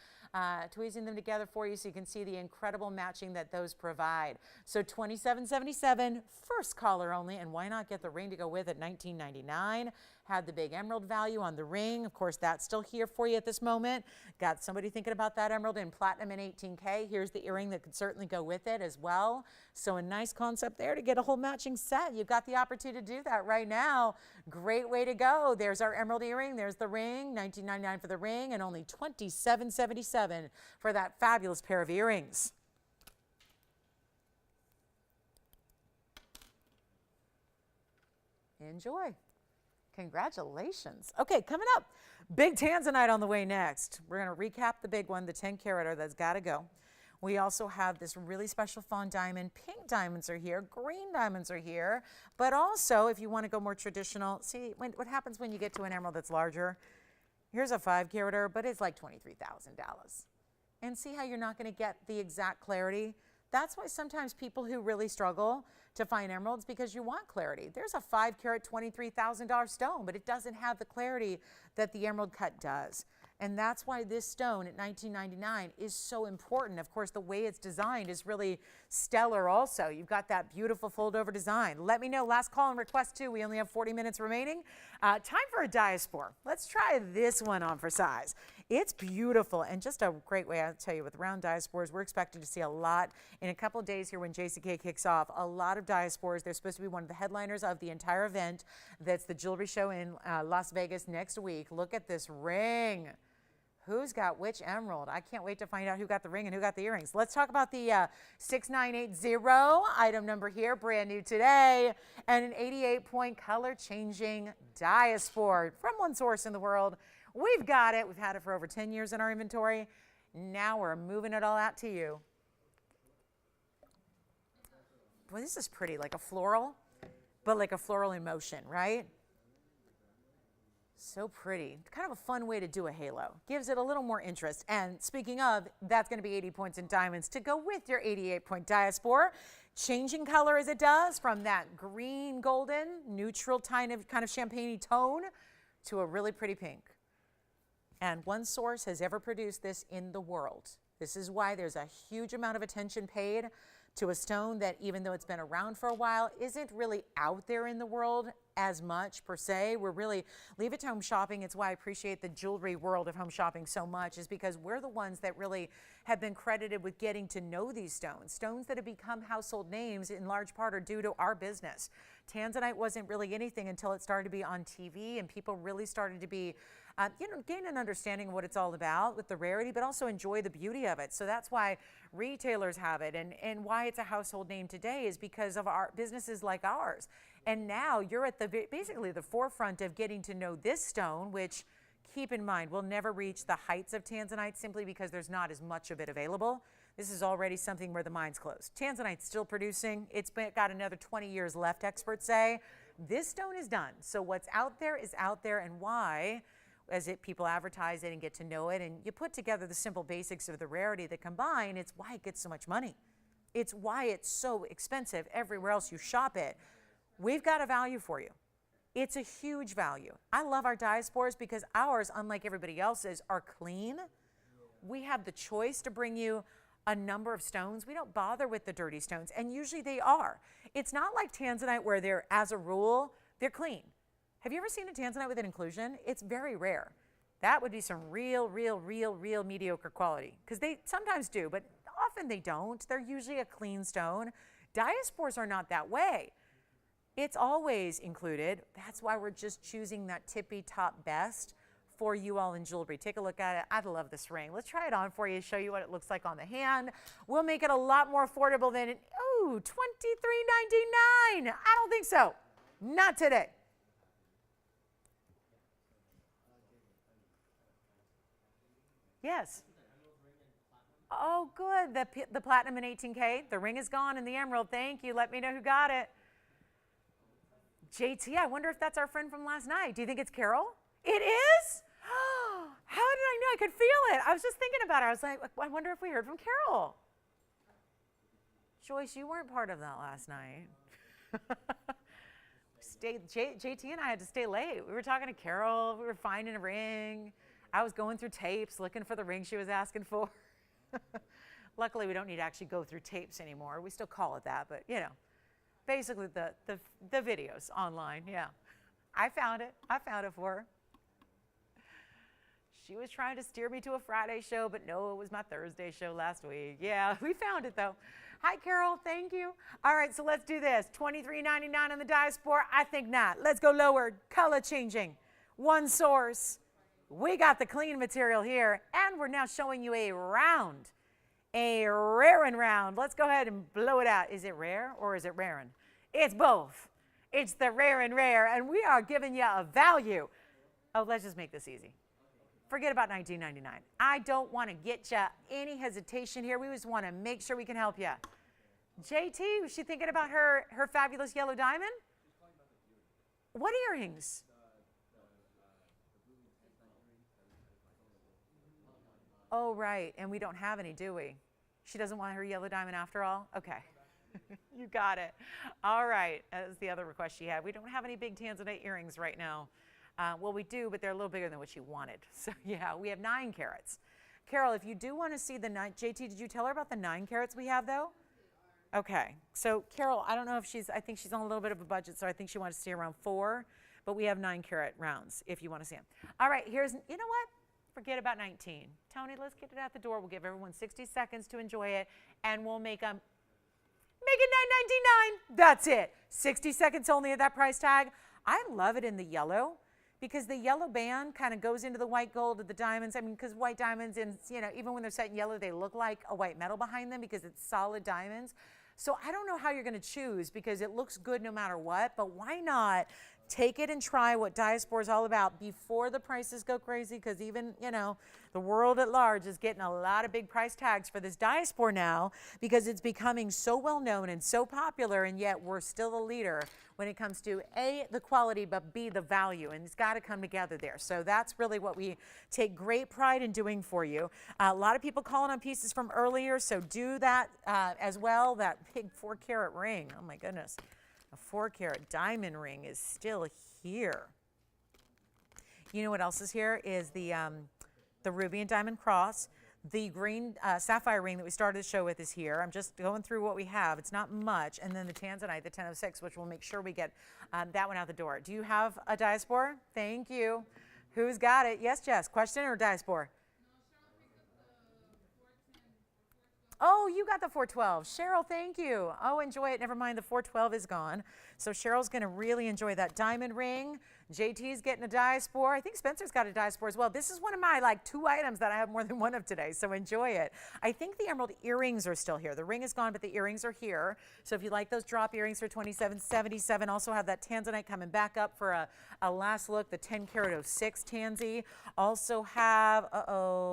Tweezing them together for you so you can see the incredible matching that those provide. So $27.77, first caller only, and why not get the ring to go with it? $19.99. Had the big emerald value on the ring. Of course, that's still here for you at this moment. Got somebody thinking about that emerald in platinum and 18K. Here's the earring that could certainly go with it as well. So a nice concept there to get a whole matching set. You've got the opportunity to do that right now. Great way to go. There's our emerald earring. There's the ring. $19.99 for the ring and only $27.77 for that fabulous pair of earrings. Enjoy. Congratulations. Okay, coming up, big Tanzanite on the way next. We're going to recap the big one, the 10 carat that's got to go. We also have this really special fawn diamond. Pink diamonds are here. Green diamonds are here. But also, if you want to go more traditional, see what happens when you get to an emerald that's larger. Here's a 5 carat, but it's like $23,000. And see how you're not going to get the exact clarity? That's why sometimes people who really struggle to find emeralds, because you want clarity. There's a 5 carat, $23,000 stone, but it doesn't have the clarity that the emerald cut does. And that's why this stone at $19.99 is so important. Of course, the way it's designed is really stellar also. You've got that beautiful fold-over design. Let me know. Last call and request too. We only have 40 minutes remaining. Time for a diaspore. Let's try this one on for size. It's beautiful and just a great way, I'll tell you, with round diaspores, we're expecting to see a lot in a couple of days here when JCK kicks off. A lot of diaspores. They're supposed to be one of the headliners of the entire event. That's the jewelry show in Las Vegas next week. Look at this ring. Who's got which emerald? I can't wait to find out who got the ring and who got the earrings. Let's talk about the 6980 item number here, brand new today, and an 88-point color-changing diaspore from one source in the world. We've got it. We've had it for over 10 years in our inventory. Now we're moving it all out to you. Boy, this is pretty, like a floral, but like a floral in motion, right? So pretty. Kind of a fun way to do a halo. Gives it a little more interest. And speaking of, that's going to be 80 points in diamonds to go with your 88-point diaspore. Changing color as it does from that green golden, neutral kind of champagne-y tone to a really pretty pink. And one source has ever produced this in the world. This is why there's a huge amount of attention paid to a stone that, even though it's been around for a while, isn't really out there in the world as much per se. We're really, leave it to home shopping. It's why I appreciate the jewelry world of home shopping so much, is because we're the ones that really have been credited with getting to know these stones. Stones that have become household names in large part are due to our business. Tanzanite wasn't really anything until it started to be on TV and people really started to be gain an understanding of what it's all about with the rarity, but also enjoy the beauty of it. So that's why retailers have it, and why it's a household name today is because of our businesses like ours. And now you're at the basically the forefront of getting to know this stone, which, keep in mind, will never reach the heights of Tanzanite simply because there's not as much of it available. This is already something where the mind's closed. Tanzanite's still producing. It's got another 20 years left, experts say. This stone is done. So what's out there is out there, and why, as people advertise it and get to know it, and you put together the simple basics of the rarity that combine, it's why it gets so much money. It's why it's so expensive everywhere else you shop it. We've got a value for you. It's a huge value. I love our diaspores because ours, unlike everybody else's, are clean. We have the choice to bring you a number of stones. We don't bother with the dirty stones, and usually they are. It's not like Tanzanite where they're, as a rule, they're clean. Have you ever seen a Tanzanite with an inclusion? It's very rare. That would be some real mediocre quality, because they sometimes do, but often they don't. They're usually a clean stone. Diaspores are not that way. It's always included. That's why we're just choosing that tippy top best for you all in jewelry. Take a look at it. I love this ring. Let's try it on for you, show you what it looks like on the hand. We'll make it a lot more affordable than, $23.99. I don't think so. Not today. Yes. Oh, good. The platinum in 18K. The ring is gone and the emerald. Thank you. Let me know who got it. JT, I wonder if that's our friend from last night. Do you think it's Carol? It is? How did I know? I could feel it. I was just thinking about it. I was like, I wonder if we heard from Carol. Joyce, you weren't part of that last night. JT and I had to stay late. We were talking to Carol. We were finding a ring. I was going through tapes looking for the ring she was asking for. Luckily, we don't need to actually go through tapes anymore. We still call it that, but you know, basically the videos online. Yeah, I found it. I found it for her. She was trying to steer me to a Friday show, but no, it was my Thursday show last week. Yeah, we found it though. Hi, Carol. Thank you. All right, so let's do this. $23.99 on the diaspore. I think not. Let's go lower. Color changing. One source. We got the clean material here, and we're now showing you a round, a rarin round. Let's go ahead and blow it out. Is it rare or is it rarin? It's both. It's the rare and rare, and we are giving you a value. Oh, let's just make this easy. Forget about $19.99. I don't want to get you any hesitation here. We just want to make sure we can help you. JT, was she thinking about her fabulous yellow diamond? What earrings? Oh, right, and we don't have any, do we? She doesn't want her yellow diamond after all? Okay, you got it. All right, that was the other request she had. We don't have any big Tanzanite earrings right now. Well, we do, but they're a little bigger than what she wanted. So yeah, we have 9 carats. Carol, if you do want to see the 9, JT, did you tell her about the 9 carats we have though? Okay, so Carol, I don't know if I think she's on a little bit of a budget, so I think she wants to see around 4, but we have 9 carat rounds if you want to see them. All right, you know what? Forget about 19. Tony, let's get it out the door. We'll give everyone 60 seconds to enjoy it, and we'll make it $9.99. That's it. 60 seconds only at that price tag. I love it in the yellow because the yellow band kind of goes into the white gold of the diamonds. I mean, because white diamonds, and even when they're set in yellow, they look like a white metal behind them because it's solid diamonds. So I don't know how you're going to choose because it looks good no matter what, but why not take it and try what Diaspore is all about before the prices go crazy, because even, the world at large is getting a lot of big price tags for this Diaspore now because it's becoming so well known and so popular, and yet we're still a leader when it comes to A, the quality, but B, the value, and it's got to come together there. So that's really what we take great pride in doing for you. A lot of people calling on pieces from earlier, so do that as well. That big 4-carat ring, oh my goodness. A 4-carat diamond ring is still here. You know what else is here is the ruby and diamond cross. The green sapphire ring that we started the show with is here. I'm just going through what we have. It's not much. And then the Tanzanite, the 1006, which we'll make sure we get that one out the door. Do you have a diaspore? Thank you. Who's got it? Yes, Jess. Question or diaspore? Oh, you got the 412. Cheryl, thank you. Oh, enjoy it. Never mind, the 412 is gone. So Cheryl's going to really enjoy that diamond ring. JT's getting a diaspore. I think Spencer's got a diaspore as well. This is one of my 2 items that I have more than one of today, so enjoy it. I think the emerald earrings are still here. The ring is gone, but the earrings are here. So if you like those drop earrings for $27.77, also have that Tanzanite coming back up for a last look, the 10-carat 06 Tanzy. Also have,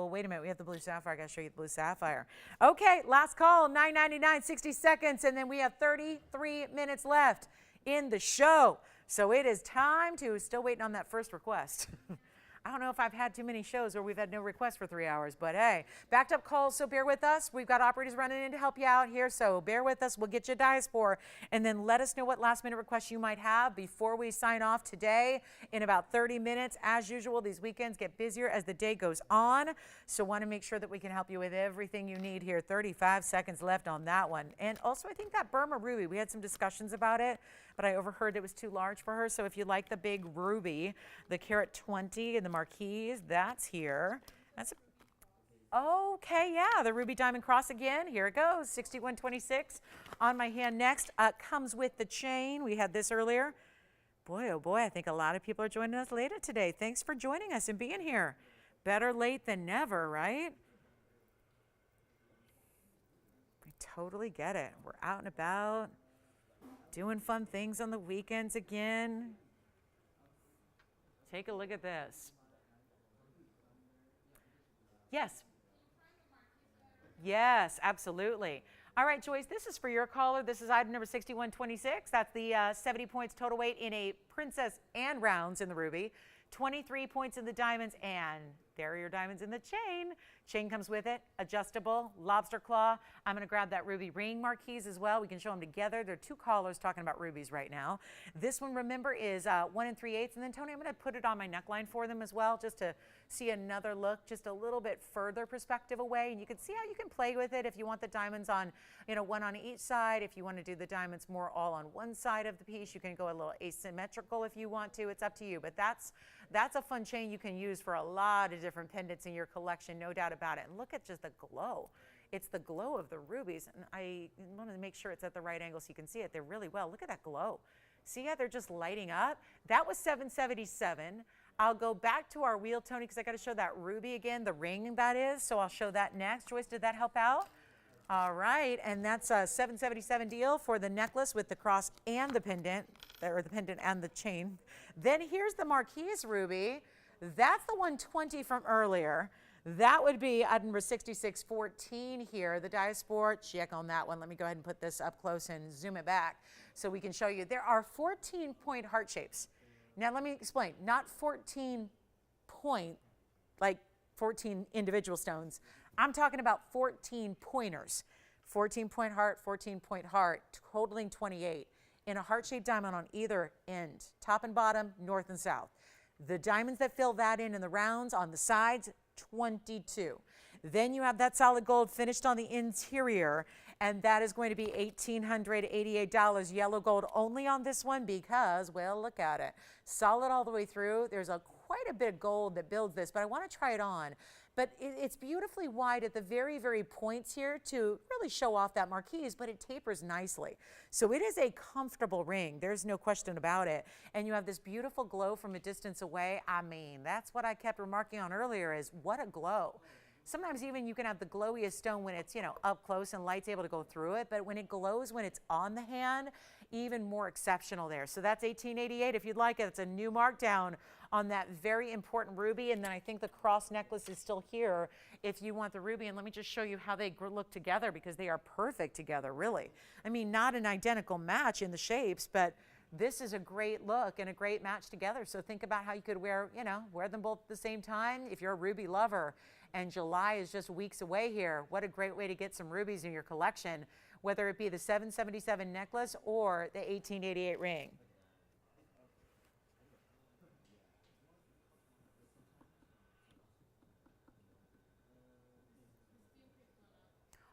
wait a minute, we have the blue sapphire. I got to show you the blue sapphire. Okay, last call, $9.99, 60 seconds, and then we have 33 minutes left in the show. So it is time to, still waiting on that first request. I don't know if I've had too many shows where we've had no requests for 3 hours, but hey, backed up calls, so bear with us. We've got operators running in to help you out here, so bear with us. We'll get you a diaspore, and then let us know what last-minute requests you might have before we sign off today in about 30 minutes. As usual, these weekends get busier as the day goes on, so want to make sure that we can help you with everything you need here. 35 seconds left on that one. And also, I think that Burma ruby, we had some discussions about it, but I overheard it was too large for her. So if you like the big ruby, the carat 20 and the marquise, that's here. That's okay, yeah, the ruby diamond cross again. Here it goes, 6126 on my hand next. Comes with the chain. We had this earlier. Boy, oh boy, I think a lot of people are joining us later today. Thanks for joining us and being here. Better late than never, right? We totally get it. We're out and about, doing fun things on the weekends again. Take a look at this. Yes. Yes, absolutely. All right, Joyce, this is for your caller. This is item number 6126. That's the 70 points total weight in a princess and rounds in the ruby, 23 points in the diamonds, and there are your diamonds in the chain. Chain comes with it, adjustable, lobster claw. I'm going to grab that ruby ring marquise as well. We can show them together. There are two callers talking about rubies right now. This one, remember, is 1 3/8. And then, Tony, I'm going to put it on my neckline for them as well, just to see another look, just a little bit further perspective away. And you can see how you can play with it if you want the diamonds on, one on each side. If you want to do the diamonds more all on one side of the piece, you can go a little asymmetrical if you want to. It's up to you. But that's a fun chain you can use for a lot of different pendants in your collection, no doubt about it. And look at just the glow. It's the glow of the rubies. And I want to make sure it's at the right angle so you can see it there really well. Look at that glow. See how they're just lighting up? That was $777. I'll go back to our wheel, Tony, because I got to show that ruby again, the ring that is. So I'll show that next. Joyce, did that help out? All right, and that's a $777 deal for the necklace with the cross and the pendant, or the pendant and the chain. Then here's the marquise ruby. That's the 120 from earlier. That would be item number 6614 here. The diaspore, check on that one. Let me go ahead and put this up close and zoom it back so we can show you. There are 14-point heart shapes. Now let me explain. Not 14 point, like 14 individual stones. I'm talking about 14 pointers. 14-point heart, 14-point heart, totaling 28 in a heart-shaped diamond on either end, top and bottom, north and south. The diamonds that fill that in the rounds on the sides, 22. Then you have that solid gold finished on the interior, and that is going to be $1,888 yellow gold only on this one because, well, look at it. Solid all the way through. There's quite a bit of gold that builds this, but I want to try it on. But it's beautifully wide at the very, very points here to really show off that marquise, but it tapers nicely. So it is a comfortable ring. There's no question about it. And you have this beautiful glow from a distance away. I mean, that's what I kept remarking on earlier is what a glow. Sometimes even you can have the glowiest stone when it's, up close and light's able to go through it. But when it glows, when it's on the hand, even more exceptional there. So that's $1,888 if you'd like it. It's a new markdown on that very important ruby. And then I think the cross necklace is still here if you want the ruby. And let me just show you how they look together because they are perfect together, really. I mean, not an identical match in the shapes, but this is a great look and a great match together. So think about how you could wear them both at the same time. If you're a ruby lover and July is just weeks away here, what a great way to get some rubies in your collection, whether it be the $777 necklace or the $1,888 ring.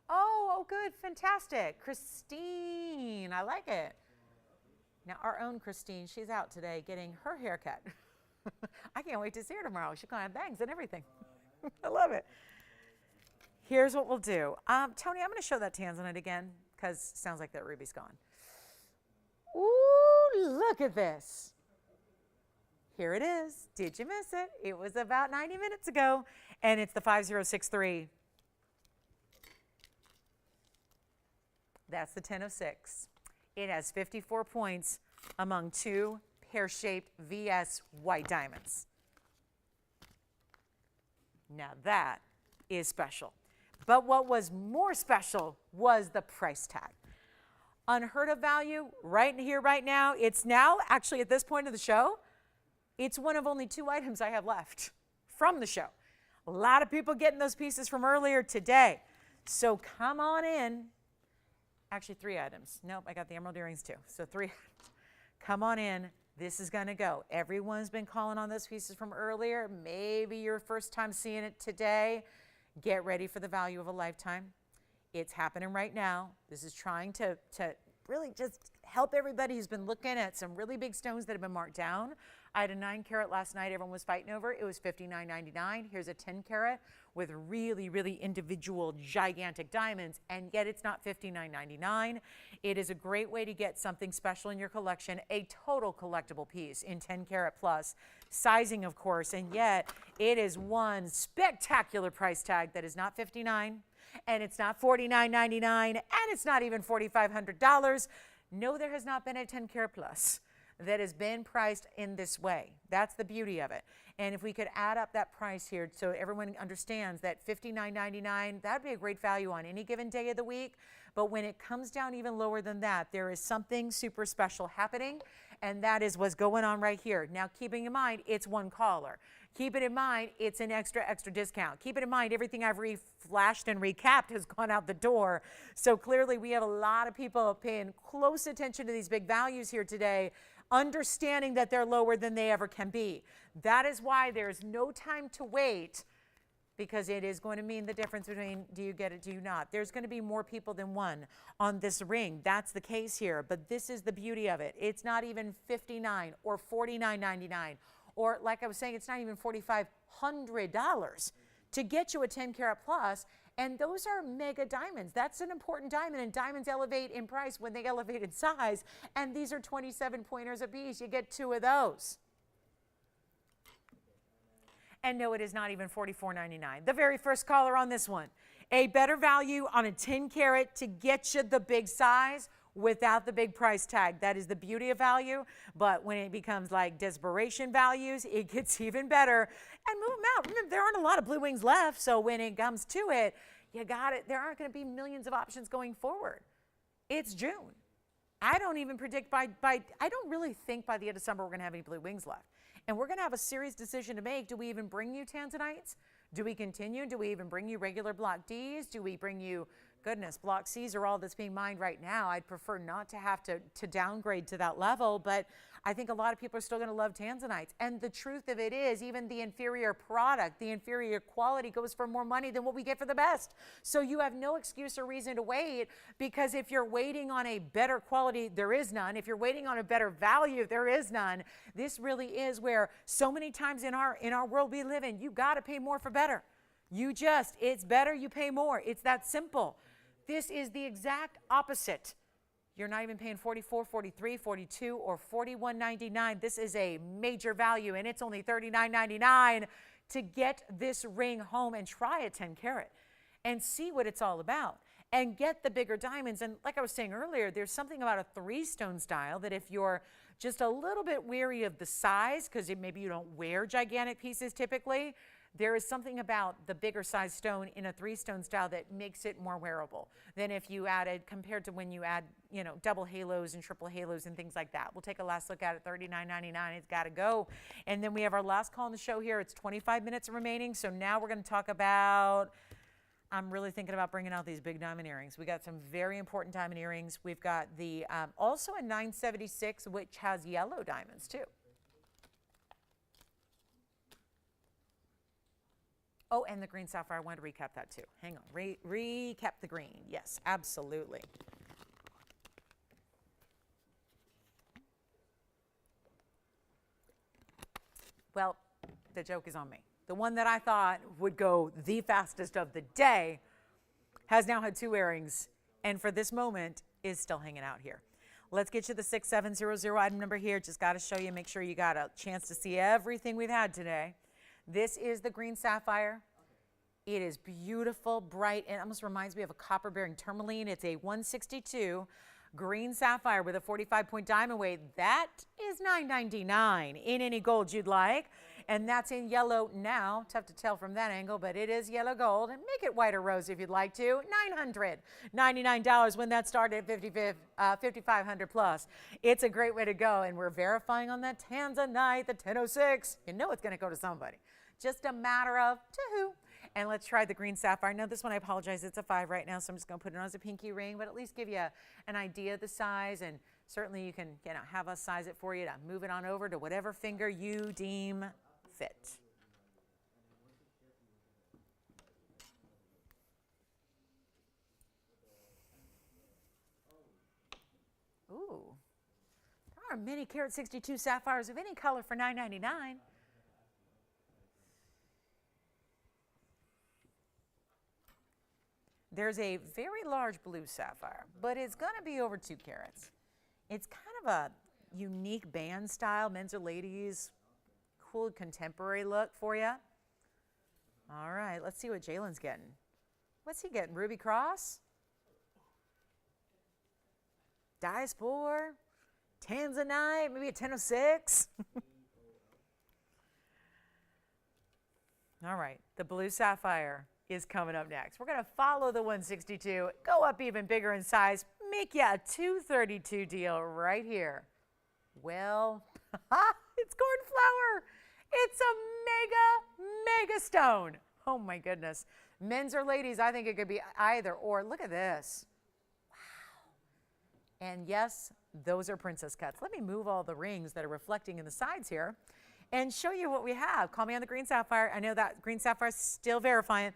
Oh, good, fantastic. Christine, I like it. Now, our own Christine, she's out today getting her hair cut. I can't wait to see her tomorrow. She's going to have bangs and everything. I love it. Here's what we'll do. Tony, I'm going to show that Tanzanite again because it sounds like that ruby's gone. Ooh, look at this. Here it is. Did you miss it? It was about 90 minutes ago, and it's the 5063. That's the 10 of 6. It has 54 points among two pear-shaped VS white diamonds. Now that is special. But what was more special was the price tag. Unheard of value right here, right now. It's now, actually at this point of the show, it's one of only 2 items I have left from the show. A lot of people getting those pieces from earlier today. So come on in. Actually 3 items. Nope, I got the emerald earrings too. So 3 items. Come on in. This is going to go. Everyone's been calling on those pieces from earlier. Maybe your first time seeing it today. Get ready for the value of a lifetime. It's happening right now. This is trying to really just help everybody who's been looking at some really big stones that have been marked down. I had a 9 carat last night everyone was fighting over. It was $59.99. Here's a 10 carat with really, really individual gigantic diamonds, and yet it's not $59.99. It is a great way to get something special in your collection, a total collectible piece in 10 carat plus sizing, of course, and yet it is one spectacular price tag that is not $59, and it's not $49.99, and it's not even $4,500. No, there has not been a 10 carat plus that has been priced in this way. That's the beauty of it. And if we could add up that price here so everyone understands that $59.99, that would be a great value on any given day of the week. But when it comes down even lower than that, there is something super special happening, and that is what's going on right here. Now, keeping in mind, it's one caller. Keep it in mind, it's an extra discount. Keep it in mind, everything I've flashed and recapped has gone out the door. So clearly, we have a lot of people paying close attention to these big values here today, understanding that they're lower than they ever can be. That is why there's no time to wait, because it is going to mean the difference between do you get it, do you not. There's going to be more people than one on this ring. That's the case here, but this is the beauty of it. It's not even $59 or $49.99, or like I was saying, it's not even $4,500 to get you a 10 carat plus. And those are mega diamonds. That's an important diamond, and diamonds elevate in price when they elevate in size. And these are 27 pointers apiece. You get 2 of those. And no, it is not even $44.99. The very first caller on this one. A better value on a 10 carat to get you the big size without the big price tag. That is the beauty of value. But when it becomes like desperation values, it gets even better. And move them out. Remember, there aren't a lot of blue wings left. So when it comes to it, you got it. There aren't going to be millions of options going forward. It's June. I don't even predict I don't really think by the end of summer we're going to have any blue wings left. And we're going to have a serious decision to make. Do we even bring you Tanzanites? Do we continue? Do we even bring you regular block Ds? Do we bring you, goodness, block Cs are all that's being mined right now. I'd prefer not to have to downgrade to that level, but I think a lot of people are still going to love Tanzanites. And the truth of it is, even the inferior product, the inferior quality goes for more money than what we get for the best. So you have no excuse or reason to wait, because if you're waiting on a better quality, there is none. If you're waiting on a better value, there is none. This really is where so many times in our world we live in, you got to pay more for better. It's better, you pay more. It's that simple. This is the exact opposite. You're not even paying $44, $43, $42, or $41.99. This is a major value, and it's only $39.99 to get this ring home and try a 10 carat and see what it's all about and get the bigger diamonds. And like I was saying earlier, there's something about a 3-stone style that if you're just a little bit weary of the size, because maybe you don't wear gigantic pieces typically, there is something about the bigger size stone in a 3-stone style that makes it more wearable than if you added, compared to when you add, double halos and triple halos and things like that. We'll take a last look at it. $39.99. It's got to go. And then we have our last call on the show here. It's 25 minutes remaining. So now we're going to talk about, I'm really thinking about bringing out these big diamond earrings. We got some very important diamond earrings. We've got the, also a 976, which has yellow diamonds too. Oh, and the green sapphire. I wanted to recap that too. Hang on. Recap the green. Yes, absolutely. Well, the joke is on me. The one that I thought would go the fastest of the day has now had 2 earrings, and for this moment is still hanging out here. Let's get you the 6700 item number here. Just got to show you, make sure you got a chance to see everything we've had today. This is the green sapphire. It is beautiful, bright, and it almost reminds me of a copper-bearing tourmaline. It's a 162 green sapphire with a 45-point diamond weight. That is $9.99 in any gold you'd like. And that's in yellow now. Tough to tell from that angle, but it is yellow gold. And make it white or rose if you'd like to. $999 when that started at $5,500 plus. It's a great way to go. And we're verifying on that Tanzanite, the 1006. You know it's going to go to somebody. Just a matter of to who. And let's try the green sapphire. Now this one, I apologize, it's a 5 right now, so I'm just going to put it on as a pinky ring, but at least give you an idea of the size, and certainly you can have us size it for you to move it on over to whatever finger you deem fit. Ooh. are many carat 62 sapphires of any color for $9.99. There's a very large blue sapphire, but it's going to be over 2 carats. It's kind of a unique band style, men's or ladies, cool contemporary look for you. All right, let's see what Jalen's getting. What's he getting? Ruby Cross? Diaspore? Tanzanite? Maybe a 1006? All right, the blue sapphire is coming up next. We're going to follow the 162, go up even bigger in size, make you a 232 deal right here. Well, it's cornflower. It's a mega stone. Oh my goodness. Men's or ladies, I think it could be either or. Look at this. Wow. And yes, those are princess cuts. Let me move all the rings that are reflecting in the sides here and show you what we have. Call me on the green sapphire. I know that green sapphire is still verifying.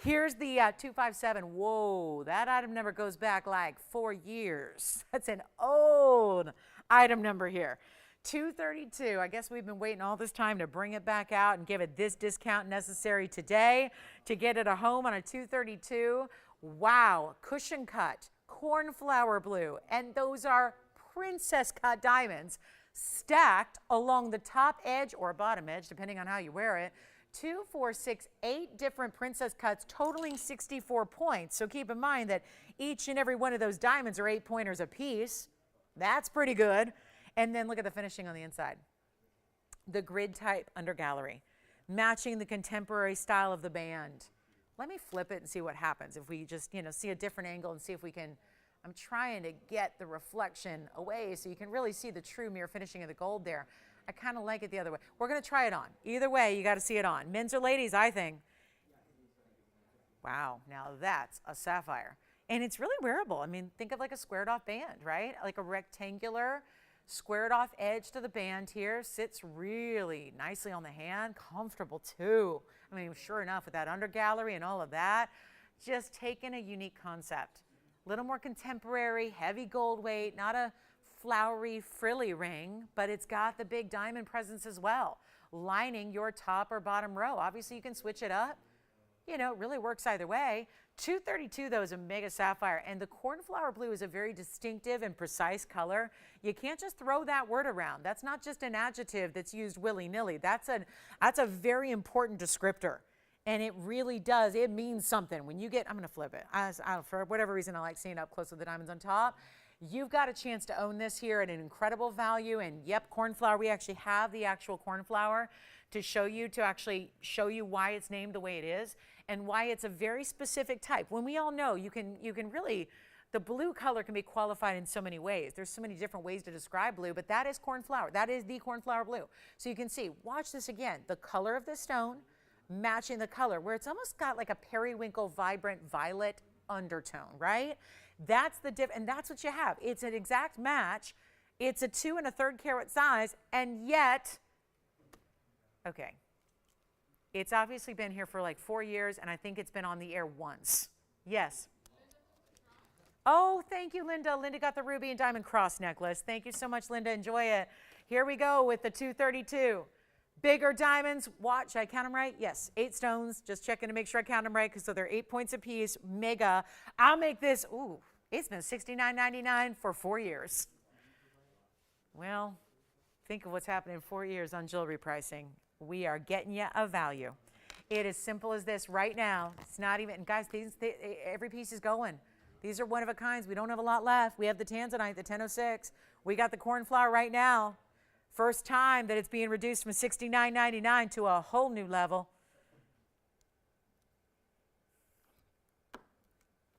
Here's the 257. Whoa, that item number goes back like 4 years. That's an old item number here. 232. I guess we've been waiting all this time to bring it back out and give it this discount necessary today to get it a home on a 232. Wow, cushion cut, cornflower blue, and those are princess cut diamonds stacked along the top edge or bottom edge, depending on how you wear it. 2, 4, 6, 8 different princess cuts totaling 64 points. So keep in mind that each and every one of those diamonds are 8 pointers apiece. That's pretty good. And then look at the finishing on the inside. The grid type under gallery, matching the contemporary style of the band. Let me flip it and see what happens if we just, see a different angle and see if we can. I'm trying to get the reflection away so you can really see the true mirror finishing of the gold there. I kind of like it the other way. We're going to try it on. Either way, you got to see it on. Men's or ladies, I think. Wow, now that's a sapphire. And it's really wearable. I mean, think of like a squared off band, right? Like a rectangular squared off edge to the band here. Sits really nicely on the hand. Comfortable too. I mean, sure enough, with that under gallery and all of that, just taking a unique concept. A little more contemporary, heavy gold weight, not a flowery, frilly ring, but it's got the big diamond presence as well, lining your top or bottom row. Obviously, you can switch it up. It really works either way. 232, though, is a mega sapphire, and the cornflower blue is a very distinctive and precise color. You can't just throw that word around. That's not just an adjective that's used willy-nilly. That's a very important descriptor, and it really does. It means something. When you get, I'm going to flip it. For whatever reason, I like seeing it up close with the diamonds on top. You've got a chance to own this here at an incredible value. And yep, cornflower, we actually have the actual cornflower to actually show you why it's named the way it is and why it's a very specific type. When we all know you can really, the blue color can be qualified in so many ways. There's so many different ways to describe blue, but that is cornflower. That is the cornflower blue. So you can see, watch this again, the color of the stone matching the color where it's almost got like a periwinkle vibrant violet undertone, right? That's the and that's what you have. It's an exact match. It's a 2 1/3 carat size, and yet, okay, it's obviously been here for like 4 years, and I think it's been on the air once. Yes. Oh, thank you, Linda. Linda got the ruby and diamond cross necklace. Thank you so much, Linda. Enjoy it. Here we go with the 232. Bigger diamonds. Watch, I count them right? Yes, 8 stones. Just checking to make sure I count them right because so they're 8 points apiece. Mega. I'll make this, it's been $69.99 for 4 years. Well, think of what's happened in 4 years on jewelry pricing. We are getting you a value. It is simple as this right now. It's not even, guys, every piece is going. These are one of a kinds. We don't have a lot left. We have the Tanzanite, the 1006. We got the cornflower right now. First time that it's being reduced from $69.99 to a whole new level.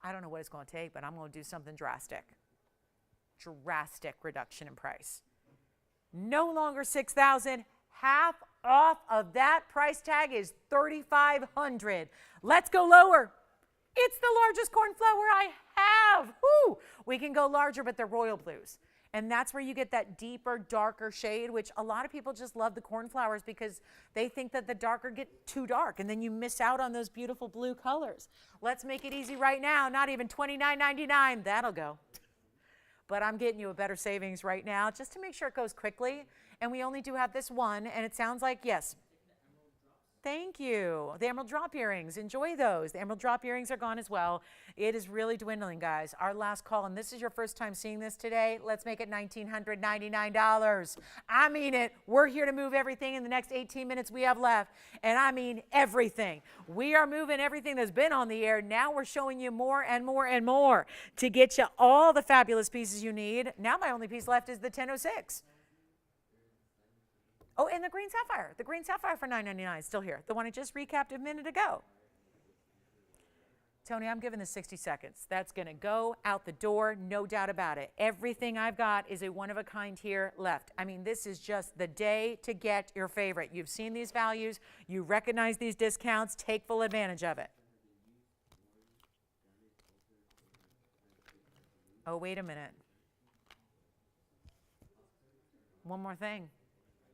I don't know what it's going to take, but I'm going to do something drastic. Drastic reduction in price. No longer $6,000. Half off of that price tag is $3,500. Let's go lower. It's the largest cornflower I have. Woo! We can go larger, but they're royal blues. And that's where you get that deeper, darker shade, which a lot of people just love the cornflowers because they think that the darker get too dark, and then you miss out on those beautiful blue colors. Let's make it easy right now. Not even $29.99. That'll go. but I'm getting you a better savings right now just to make sure it goes quickly. And we only do have this one, and it sounds like, yes. Thank you. The emerald drop earrings, enjoy those. The emerald drop earrings are gone as well. It is really dwindling, guys. Our last call, and this is your first time seeing this today, let's make it $1,999. I mean it. We're here to move everything in the next 18 minutes we have left, and I mean everything. We are moving everything that's been on the air. Now we're showing you more and more and more to get you all the fabulous pieces you need. Now my only piece left is the 1006. Oh, and the green sapphire. The green sapphire for $9.99 is still here. The one I just recapped a minute ago. Tony, I'm giving this 60 seconds. That's going to go out the door, no doubt about it. Everything I've got is a one-of-a-kind here left. I mean, this is just the day to get your favorite. You've seen these values. You recognize these discounts. Take full advantage of it. Oh, wait a minute. One more thing.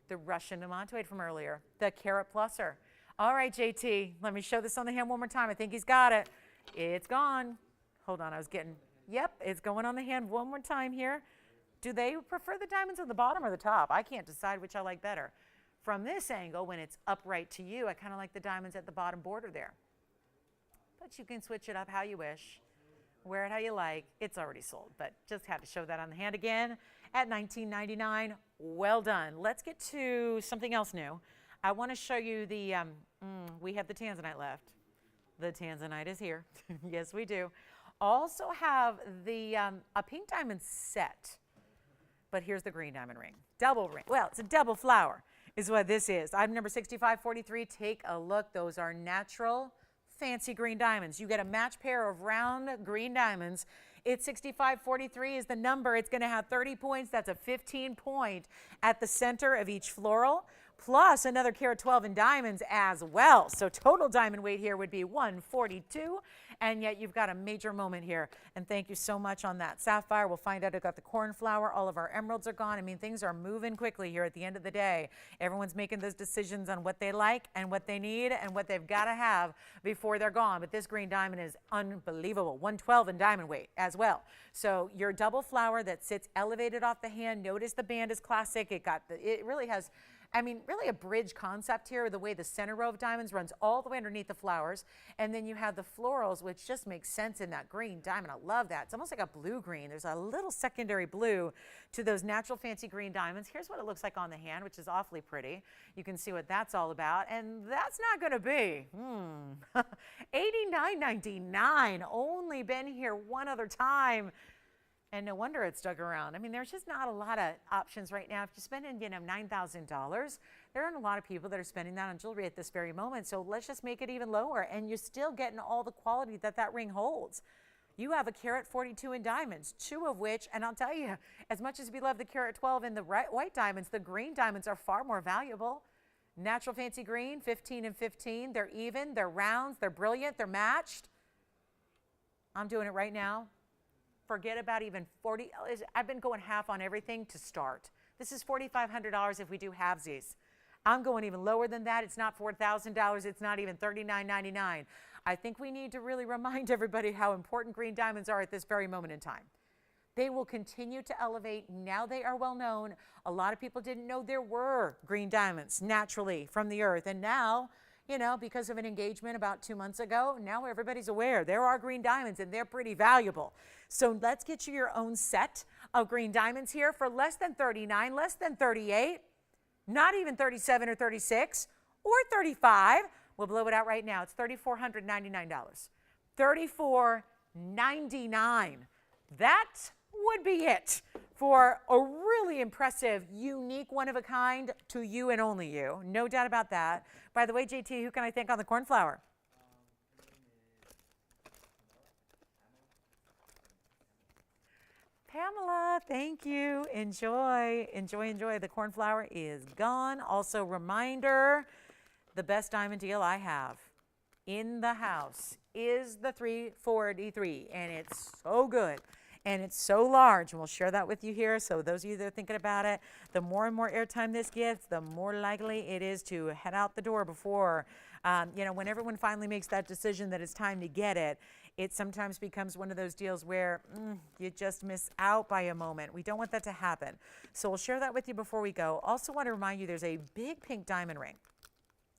The Russian demantoid from earlier, the carat pluser. All right, JT, let me show this on the hand one more time. I think he's got it. It's gone. Hold on, I was getting, yep, it's going on the hand one more time here. Do they prefer the diamonds on the bottom or the top? I can't decide which I like better. From this angle, when it's upright to you, I kind of like the diamonds at the bottom border there. But you can switch it up how you wish. Wear it how you like. It's already sold, but just had to show that on the hand again at $19.99. Well done. Let's get to something else new. I want to show you the, we have the Tanzanite left. The Tanzanite is here. Yes, we do. Also have the, a pink diamond set, but here's the green diamond ring. Double ring. Well, it's a double flower is what this is. Item number 6543. Take a look. Those are natural fancy green diamonds. You get a match pair of round green diamonds. It's 6543 is the number. It's going to have 30 points. That's a 15 point at the center of each floral, plus another carat 12 in diamonds as well. So total diamond weight here would be 142, and yet you've got a major moment here. And thank you so much on that sapphire. We'll find out. I got the cornflower. All of our emeralds are gone. I mean, things are moving quickly here at the end of the day. Everyone's making those decisions on what they like and what they need and what they've got to have before they're gone. But this green diamond is unbelievable. 112 in diamond weight as well. So your double flower that sits elevated off the hand. Notice the band is classic. It really has, I mean, really a bridge concept here, the way the center row of diamonds runs all the way underneath the flowers. And then you have the florals, which just makes sense in that green diamond. I love that. It's almost like a blue-green. There's a little secondary blue to those natural fancy green diamonds. Here's what it looks like on the hand, which is awfully pretty. You can see what that's all about. And that's not going to be $89.99. Only been here one other time. And no wonder it's stuck around. I mean, there's just not a lot of options right now. If you're spending, $9,000, there aren't a lot of people that are spending that on jewelry at this very moment. So let's just make it even lower. And you're still getting all the quality that that ring holds. You have a carat 42 in diamonds, two of which, and I'll tell you, as much as we love the carat 12 in the white diamonds, the green diamonds are far more valuable. Natural fancy green, 15 and 15. They're even, they're rounds, they're brilliant, they're matched. I'm doing it right now. Forget about even 40. I've been going half on everything to start. This is $4,500 if we do halvesies. I'm going even lower than that. It's not $4,000. It's not even $39.99. I think we need to really remind everybody how important green diamonds are at this very moment in time. They will continue to elevate. Now they are well known. A lot of people didn't know there were green diamonds naturally from the earth. And now, because of an engagement about 2 months ago, now everybody's aware there are green diamonds and they're pretty valuable. So let's get you your own set of green diamonds here for less than $39, less than $38, not even $37 or $36 or $35. We'll blow it out right now. It's $3,499. $3,499. That would be it for a really impressive, unique, one-of-a-kind to you and only you. No doubt about that. By the way, JT, who can I thank on the cornflower? Pamela, thank you. Enjoy, enjoy, enjoy. The cornflower is gone. Also, reminder, the best diamond deal I have in the house is the 343, and it's so good. And it's so large, and we'll share that with you here. So those of you that are thinking about it, the more and more airtime this gets, the more likely it is to head out the door before, when everyone finally makes that decision that it's time to get it. it sometimes becomes one of those deals where you just miss out by a moment. We don't want that to happen. So we'll share that with you before we go. Also want to remind you there's a big pink diamond ring.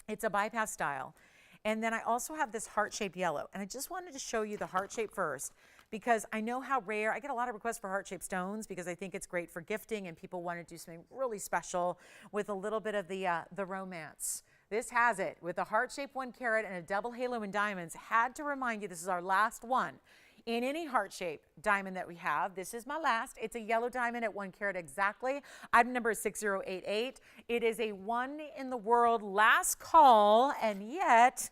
It's a bypass style. And then I also have this heart-shaped yellow. And I just wanted to show you the heart shape first because I know how rare, I get a lot of requests for heart-shaped stones because I think it's great for gifting and people want to do something really special with a little bit of the romance. This has it with a heart-shaped 1 carat and a double halo in diamonds. Had to remind you, this is our last one. In any heart-shaped diamond that we have, this is my last. It's a yellow diamond at 1 carat exactly. Item number is 6088. It is a one in the world last call, and yet,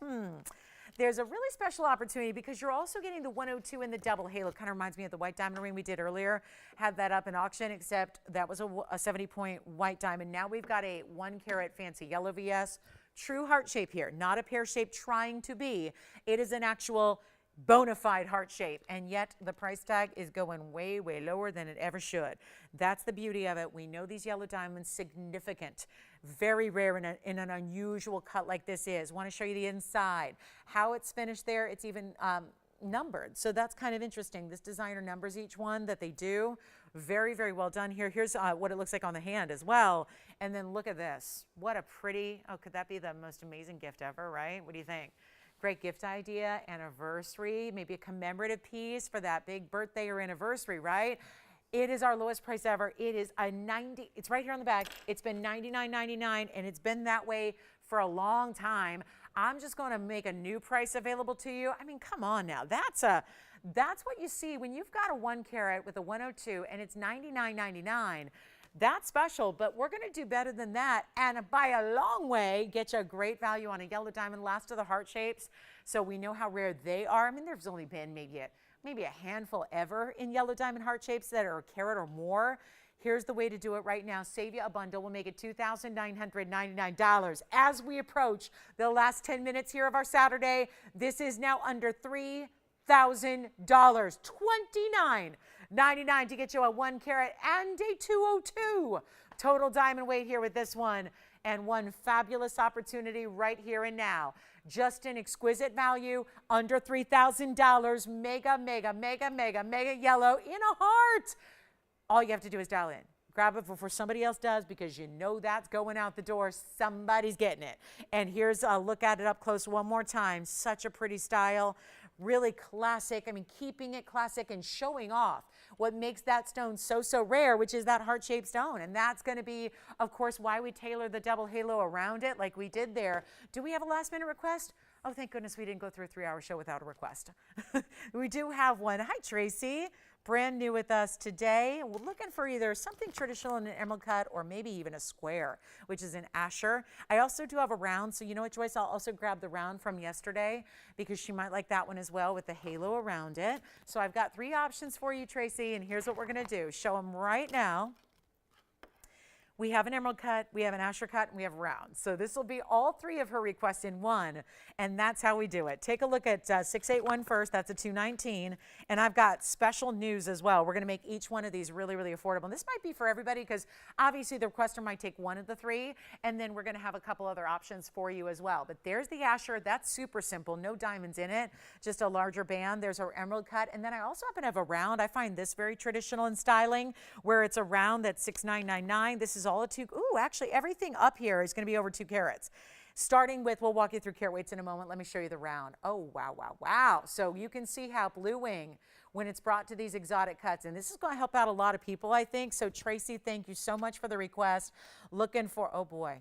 there's a really special opportunity because you're also getting the 102 in the double halo. Kind of reminds me of the white diamond ring we did earlier. Had that up in auction, except that was a 70-point white diamond. Now we've got a 1 carat fancy yellow VS. True heart shape here, not a pear shape trying to be. It is an actual bona fide heart shape, and yet the price tag is going way, way lower than it ever should. That's the beauty of it. We know these yellow diamonds, significant, very rare in an unusual cut like this is. Want to show you the inside, how it's finished there. It's even numbered, so that's kind of interesting. This designer numbers each one that they do. Very, very well done here. Here's what it looks like on the hand as well. And then look at this. What a pretty, oh, could that be the most amazing gift ever, right? What do you think? Great gift idea, anniversary, maybe a commemorative piece for that big birthday or anniversary, right? It is our lowest price ever. It is a 90, it's right here on the back. It's been $99.99 and it's been that way for a long time. I'm just going to make a new price available to you. I mean, come on now. That's what you see when you've got a 1 carat with a 102 and it's $99.99. That's special, but we're going to do better than that, and by a long way, get you a great value on a yellow diamond, last of the heart shapes, so we know how rare they are. I mean, there's only been maybe a handful ever in yellow diamond heart shapes that are a carat or more. Here's the way to do it right now. Save you a bundle. We'll make it $2,999. As we approach the last 10 minutes here of our Saturday, this is now under $3,000. $29.99 to get you a 1 carat and a 202 total diamond weight here with this one. And one fabulous opportunity right here and now. Just an exquisite value, under $3,000. Mega, mega, mega, mega, mega yellow in a heart. All you have to do is dial in. Grab it before somebody else does because you know that's going out the door. Somebody's getting it. And here's a look at it up close one more time. Such a pretty style. Really classic. I mean, keeping it classic and showing off what makes that stone so, so rare, which is that heart-shaped stone. And that's going to be, of course, why we tailor the double halo around it like we did there. Do we have a last-minute request? Oh, thank goodness we didn't go through a 3-hour show without a request. We do have one. Hi, Tracy. Brand new with us today. We're looking for either something traditional in an emerald cut or maybe even a square, which is an asher. I also do have a round, so you know what, Joyce? I'll also grab the round from yesterday because she might like that one as well with the halo around it. So I've got 3 options for you, Tracy, and here's what we're going to do. Show them right now. We have an emerald cut, we have an asher cut, and we have round. So this will be all 3 of her requests in one, and that's how we do it. Take a look at 681 first, that's a 219, and I've got special news as well. We're gonna make each one of these really, really affordable. And this might be for everybody because obviously the requester might take one of the 3, and then we're gonna have a couple other options for you as well. But there's the asher, that's super simple, no diamonds in it, just a larger band. There's our emerald cut, and then I also happen to have a round. I find this very traditional in styling, where it's a round that's 6999. This is all a 2, ooh, actually everything up here is going to be over 2 carats. Starting with, we'll walk you through carat weights in a moment. Let me show you the round. Oh, wow, wow, wow. So you can see how Blue Wing, when it's brought to these exotic cuts, and this is going to help out a lot of people, I think. So Tracy, thank you so much for the request. Looking for, oh boy,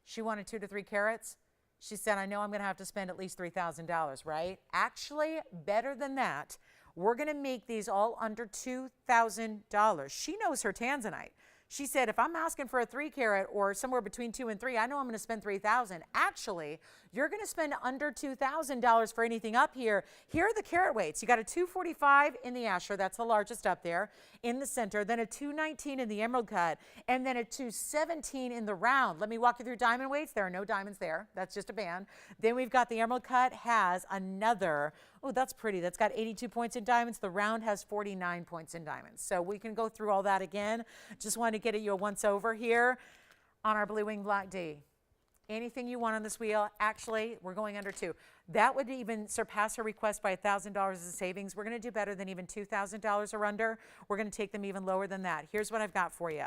she wanted 2 to 3 carats. She said, I know I'm going to have to spend at least $3,000, right? Actually, better than that. We're going to make these all under $2,000. She knows her Tanzanite. She said, if I'm asking for a 3 carat or somewhere between 2 and 3, I know I'm going to spend $3,000. Actually, you're going to spend under $2,000 for anything up here. Here are the carat weights. You got a 245 in the asher, that's the largest up there in the center, then a 219 in the emerald cut, and then a 217 in the round. Let me walk you through diamond weights. There are no diamonds there. That's just a band. Then we've got the emerald cut has another, oh, that's pretty. That's got 82 points in diamonds. The round has 49 points in diamonds. So we can go through all that again. Just want to get you a once over here on our Blue Wing Black D. Anything you want on this wheel. Actually, we're going under 2. That would even surpass her request by $1,000 in savings. We're going to do better than even $2,000 or under. We're going to take them even lower than that. Here's what I've got for you.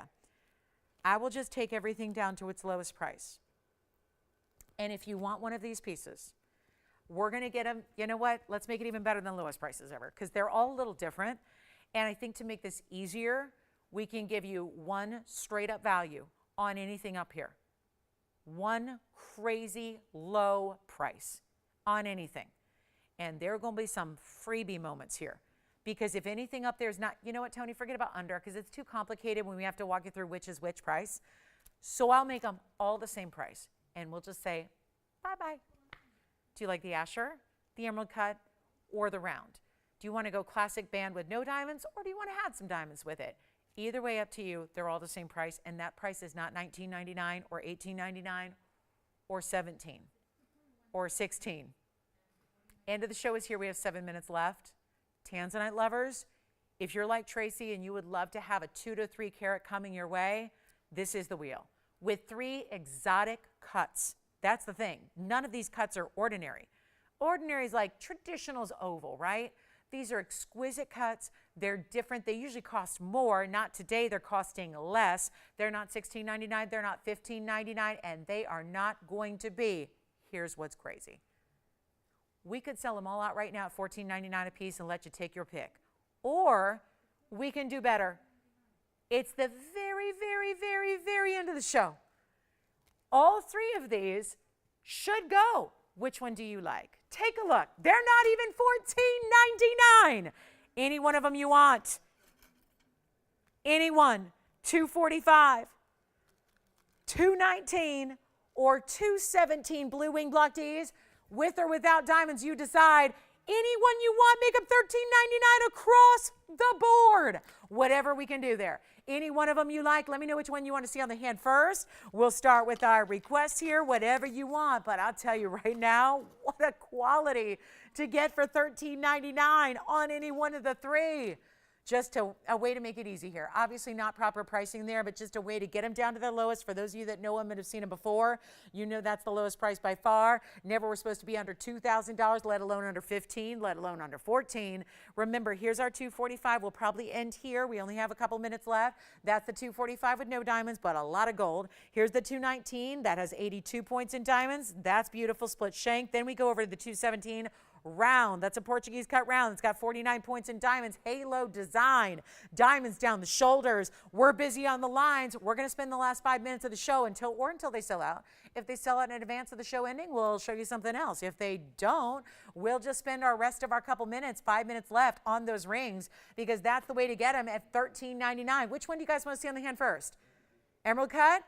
I will just take everything down to its lowest price. And if you want one of these pieces, we're going to get them, you know what? Let's make it even better than lowest prices ever, because they're all a little different. And I think to make this easier, we can give you one straight up value on anything up here. One crazy low price on anything. And there are going to be some freebie moments here. Because if anything up there is not, you know what, Tony, forget about under, because it's too complicated when we have to walk you through which is which price. So I'll make them all the same price. And we'll just say, bye-bye. Do you like the Asher, the emerald cut, or the round? Do you want to go classic band with no diamonds, or do you want to add some diamonds with it? Either way, up to you. They're all the same price, and that price is not $19.99 or $18.99 or $17 or $16. End of the show is here. We have 7 minutes left. Tanzanite lovers, if you're like Tracy and you would love to have a 2 to 3 carat coming your way, this is the wheel. With 3 exotic cuts. That's the thing. None of these cuts are ordinary. Ordinary is like traditional's oval, right? These are exquisite cuts. They're different. They usually cost more. Not today. They're costing less. They're not $16.99. They're not $15.99. And they are not going to be. Here's what's crazy. We could sell them all out right now at $14.99 a piece and let you take your pick. Or we can do better. It's the very, very, very, very end of the show. All 3 of these should go. Which one do you like? Take a look. They're not even $14.99. Any one of them you want. Any one. $245, $219, or $217 blue wing block Ds. With or without diamonds, you decide. Anyone you want, make them $13.99 across the board. Whatever we can do there. Any one of them you like, let me know which one you want to see on the hand first. We'll start with our requests here, whatever you want. But I'll tell you right now, what a quality to get for $13.99 on any one of the 3. Just a way to make it easy here. Obviously not proper pricing there, but just a way to get them down to their lowest. For those of you that know them and have seen them before, you know that's the lowest price by far. Never were supposed to be under $2,000, let alone under $15,000, let alone under $14,000. Remember, here's our $245. We'll probably end here. We only have a couple minutes left. That's the $245 with no diamonds, but a lot of gold. Here's the $219. That has 82 points in diamonds. That's beautiful, split shank. Then we go over to the $217. Round. That's a Portuguese cut round. It's got 49 points in diamonds. Halo design. Diamonds down the shoulders. We're busy on the lines. We're going to spend the last 5 minutes of the show until they sell out. If they sell out in advance of the show ending, we'll show you something else. If they don't, we'll just spend our rest of our couple minutes, 5 minutes left on those rings, because that's the way to get them at $13.99. Which one do you guys want to see on the hand first? Emerald cut?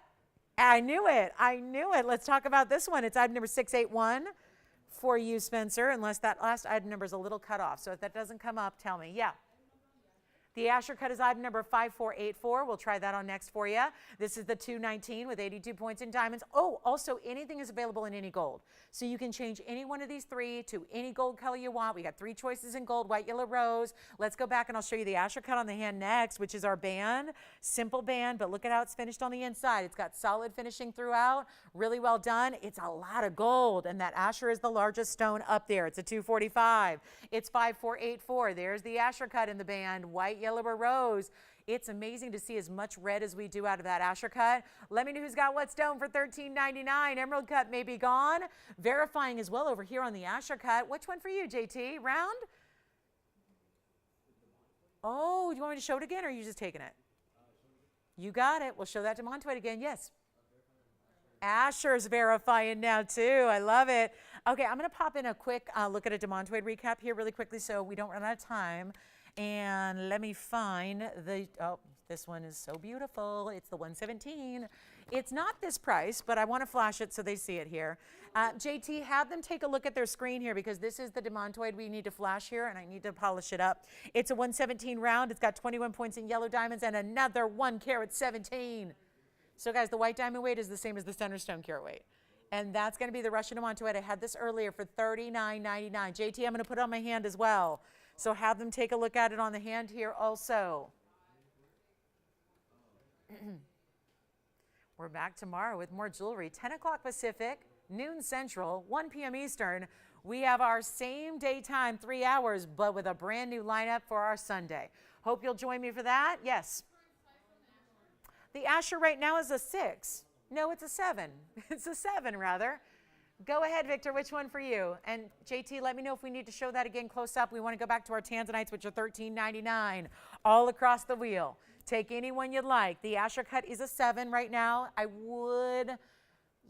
I knew it. I knew it. Let's talk about this one. It's item number 681. For you, Spencer, unless that last item number is a little cut off. So if that doesn't come up, tell me. Yeah. The Asher cut is item number 5484. We'll try that on next for you. This is the 219 with 82 points in diamonds. Oh, also anything is available in any gold. So you can change any one of these 3 to any gold color you want. We got 3 choices in gold, white, yellow, rose. Let's go back and I'll show you the Asher cut on the hand next, which is our band. Simple band, but look at how it's finished on the inside. It's got solid finishing throughout. Really well done. It's a lot of gold, and that Asher is the largest stone up there. It's a 245. It's 5484. There's the Asher cut in the band, white, yellow, or rose. It's amazing to see as much red as we do out of that Asher cut. Let me know who's got what stone for $13.99. Emerald cut may be gone. Verifying as well over here on the Asher cut. Which one for you, JT? Round? Oh, do you want me to show it again, or are you just taking it? You got it. We'll show that to demantoid again. Yes. Asher's verifying now too. I love it. Okay, I'm going to pop in a quick look at a demantoid recap here really quickly so we don't run out of time. And let me find the, oh, this one is so beautiful. It's the 117. It's not this price, but I want to flash it so they see it here. JT, have them take a look at their screen here, because this is the demantoid we need to flash here, and I need to polish it up. It's a 117 round. It's got 21 points in yellow diamonds and another 1 carat 17. So guys, the white diamond weight is the same as the center stone carat weight. And that's going to be the Russian demantoid. I had this earlier for $39.99. JT, I'm going to put it on my hand as well. So have them take a look at it on the hand here also. We're back tomorrow with more jewelry, 10 o'clock Pacific, noon Central, 1 p.m. Eastern. We have our same daytime, 3 hours, but with a brand new lineup for our Sunday. Hope you'll join me for that. Yes. The Asher right now is a 6. No, it's a 7. It's a 7, rather. Go ahead, Victor. Which one for you? And JT, let me know if we need to show that again close up. We want to go back to our Tanzanites, which are $13.99 all across the wheel. Take any one you'd like. The Asher cut is a 7 right now. I would,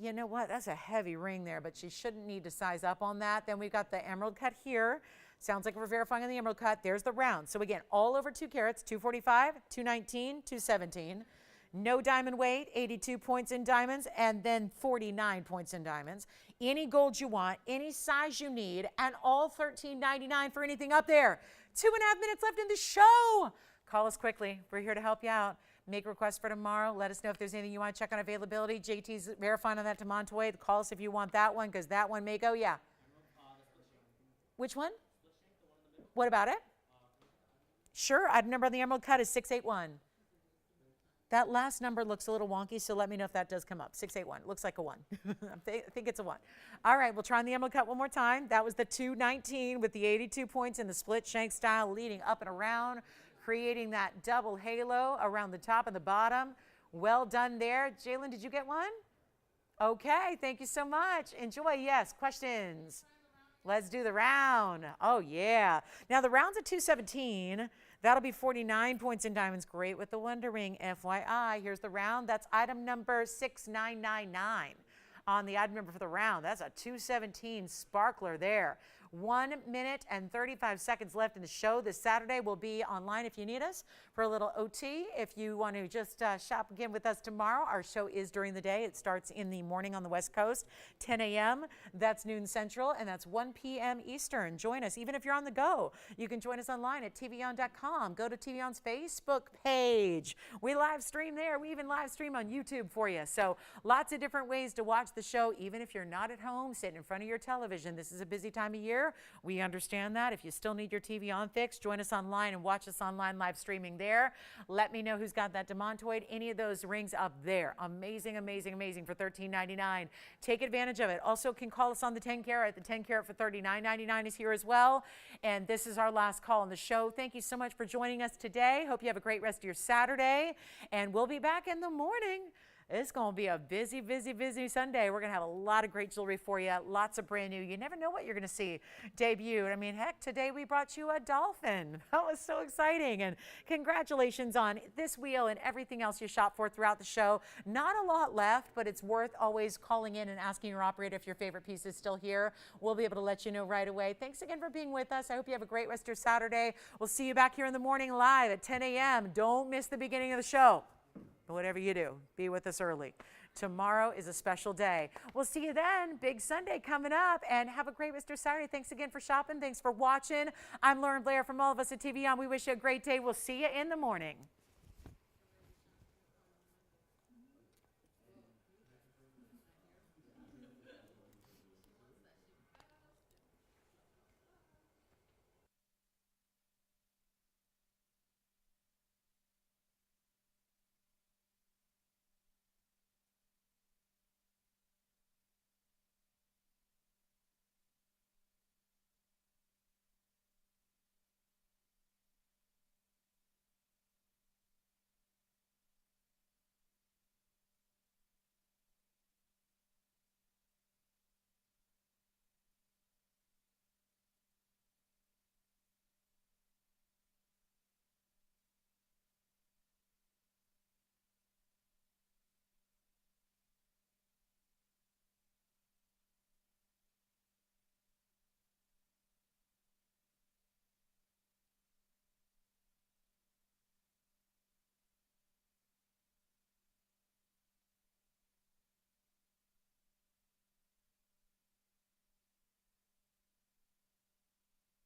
you know what? That's a heavy ring there, but she shouldn't need to size up on that. Then we've got the emerald cut here. Sounds like we're verifying on the emerald cut. There's the round. So again, all over 2 carats, 245, 219, 217. No diamond weight, 82 points in diamonds, and then 49 points in diamonds. Any gold you want, any size you need, and all $13.99 for anything up there. 2.5 minutes left in the show. Call us quickly. We're here to help you out. Make requests for tomorrow. Let us know if there's anything you want to check on availability. JT's verifying on that demantoid. Call us if you want that one, because that one may go. Yeah. Which one? What about it? Sure. Item number on the emerald cut is 681. That last number looks a little wonky, so let me know if that does come up. 681. Looks like a 1. I think it's a 1. All right, we'll try on the emerald cut one more time. That was the 219 with the 82 points in the split shank style, leading up and around, creating that double halo around the top and the bottom. Well done there. Jalen, did you get one? Okay, thank you so much. Enjoy. Yes, questions? Let's do the round. Oh, yeah. Now, the round's at 217. That'll be 49 points in diamonds. Great with the Wonder Ring, FYI. Here's the round. That's item number 6999 on the item number for the round. That's a 217 sparkler there. 1 minute and 35 seconds left in the show. This Saturday will be online if you need us for a little OT. If you want to just shop again with us tomorrow, our show is during the day. It starts in the morning on the West Coast, 10 a.m. That's noon Central, and that's 1 p.m. Eastern. Join us. Even if you're on the go, you can join us online at tvon.com. Go to TVON's Facebook page. We live stream there. We even live stream on YouTube for you. So lots of different ways to watch the show, even if you're not at home, sitting in front of your television. This is a busy time of year. We understand that. If you still need your TV on fix, join us online and watch us online live streaming there. Let me know who's got that demantoid. Any of those rings up there. Amazing, amazing, amazing for $13.99. Take advantage of it. Also can call us on the 10 carat. The 10 carat for $39.99 is here as well. And this is our last call on the show. Thank you so much for joining us today. Hope you have a great rest of your Saturday. And we'll be back in the morning. It's going to be a busy, busy, busy Sunday. We're going to have a lot of great jewelry for you. Lots of brand new. You never know what you're going to see debuted. I mean, heck, today we brought you a dolphin. That was so exciting. And congratulations on this wheel and everything else you shop for throughout the show. Not a lot left, but it's worth always calling in and asking your operator if your favorite piece is still here. We'll be able to let you know right away. Thanks again for being with us. I hope you have a great rest of your Saturday. We'll see you back here in the morning live at 10 a.m. Don't miss the beginning of the show. Whatever you do, be with us early. Tomorrow is a special day. We'll see you then. Big Sunday coming up, and have a great Mr. Saturday. Thanks again for shopping. Thanks for watching. I'm Lauren Blair from all of us at TVON. We wish you a great day. We'll see you in the morning.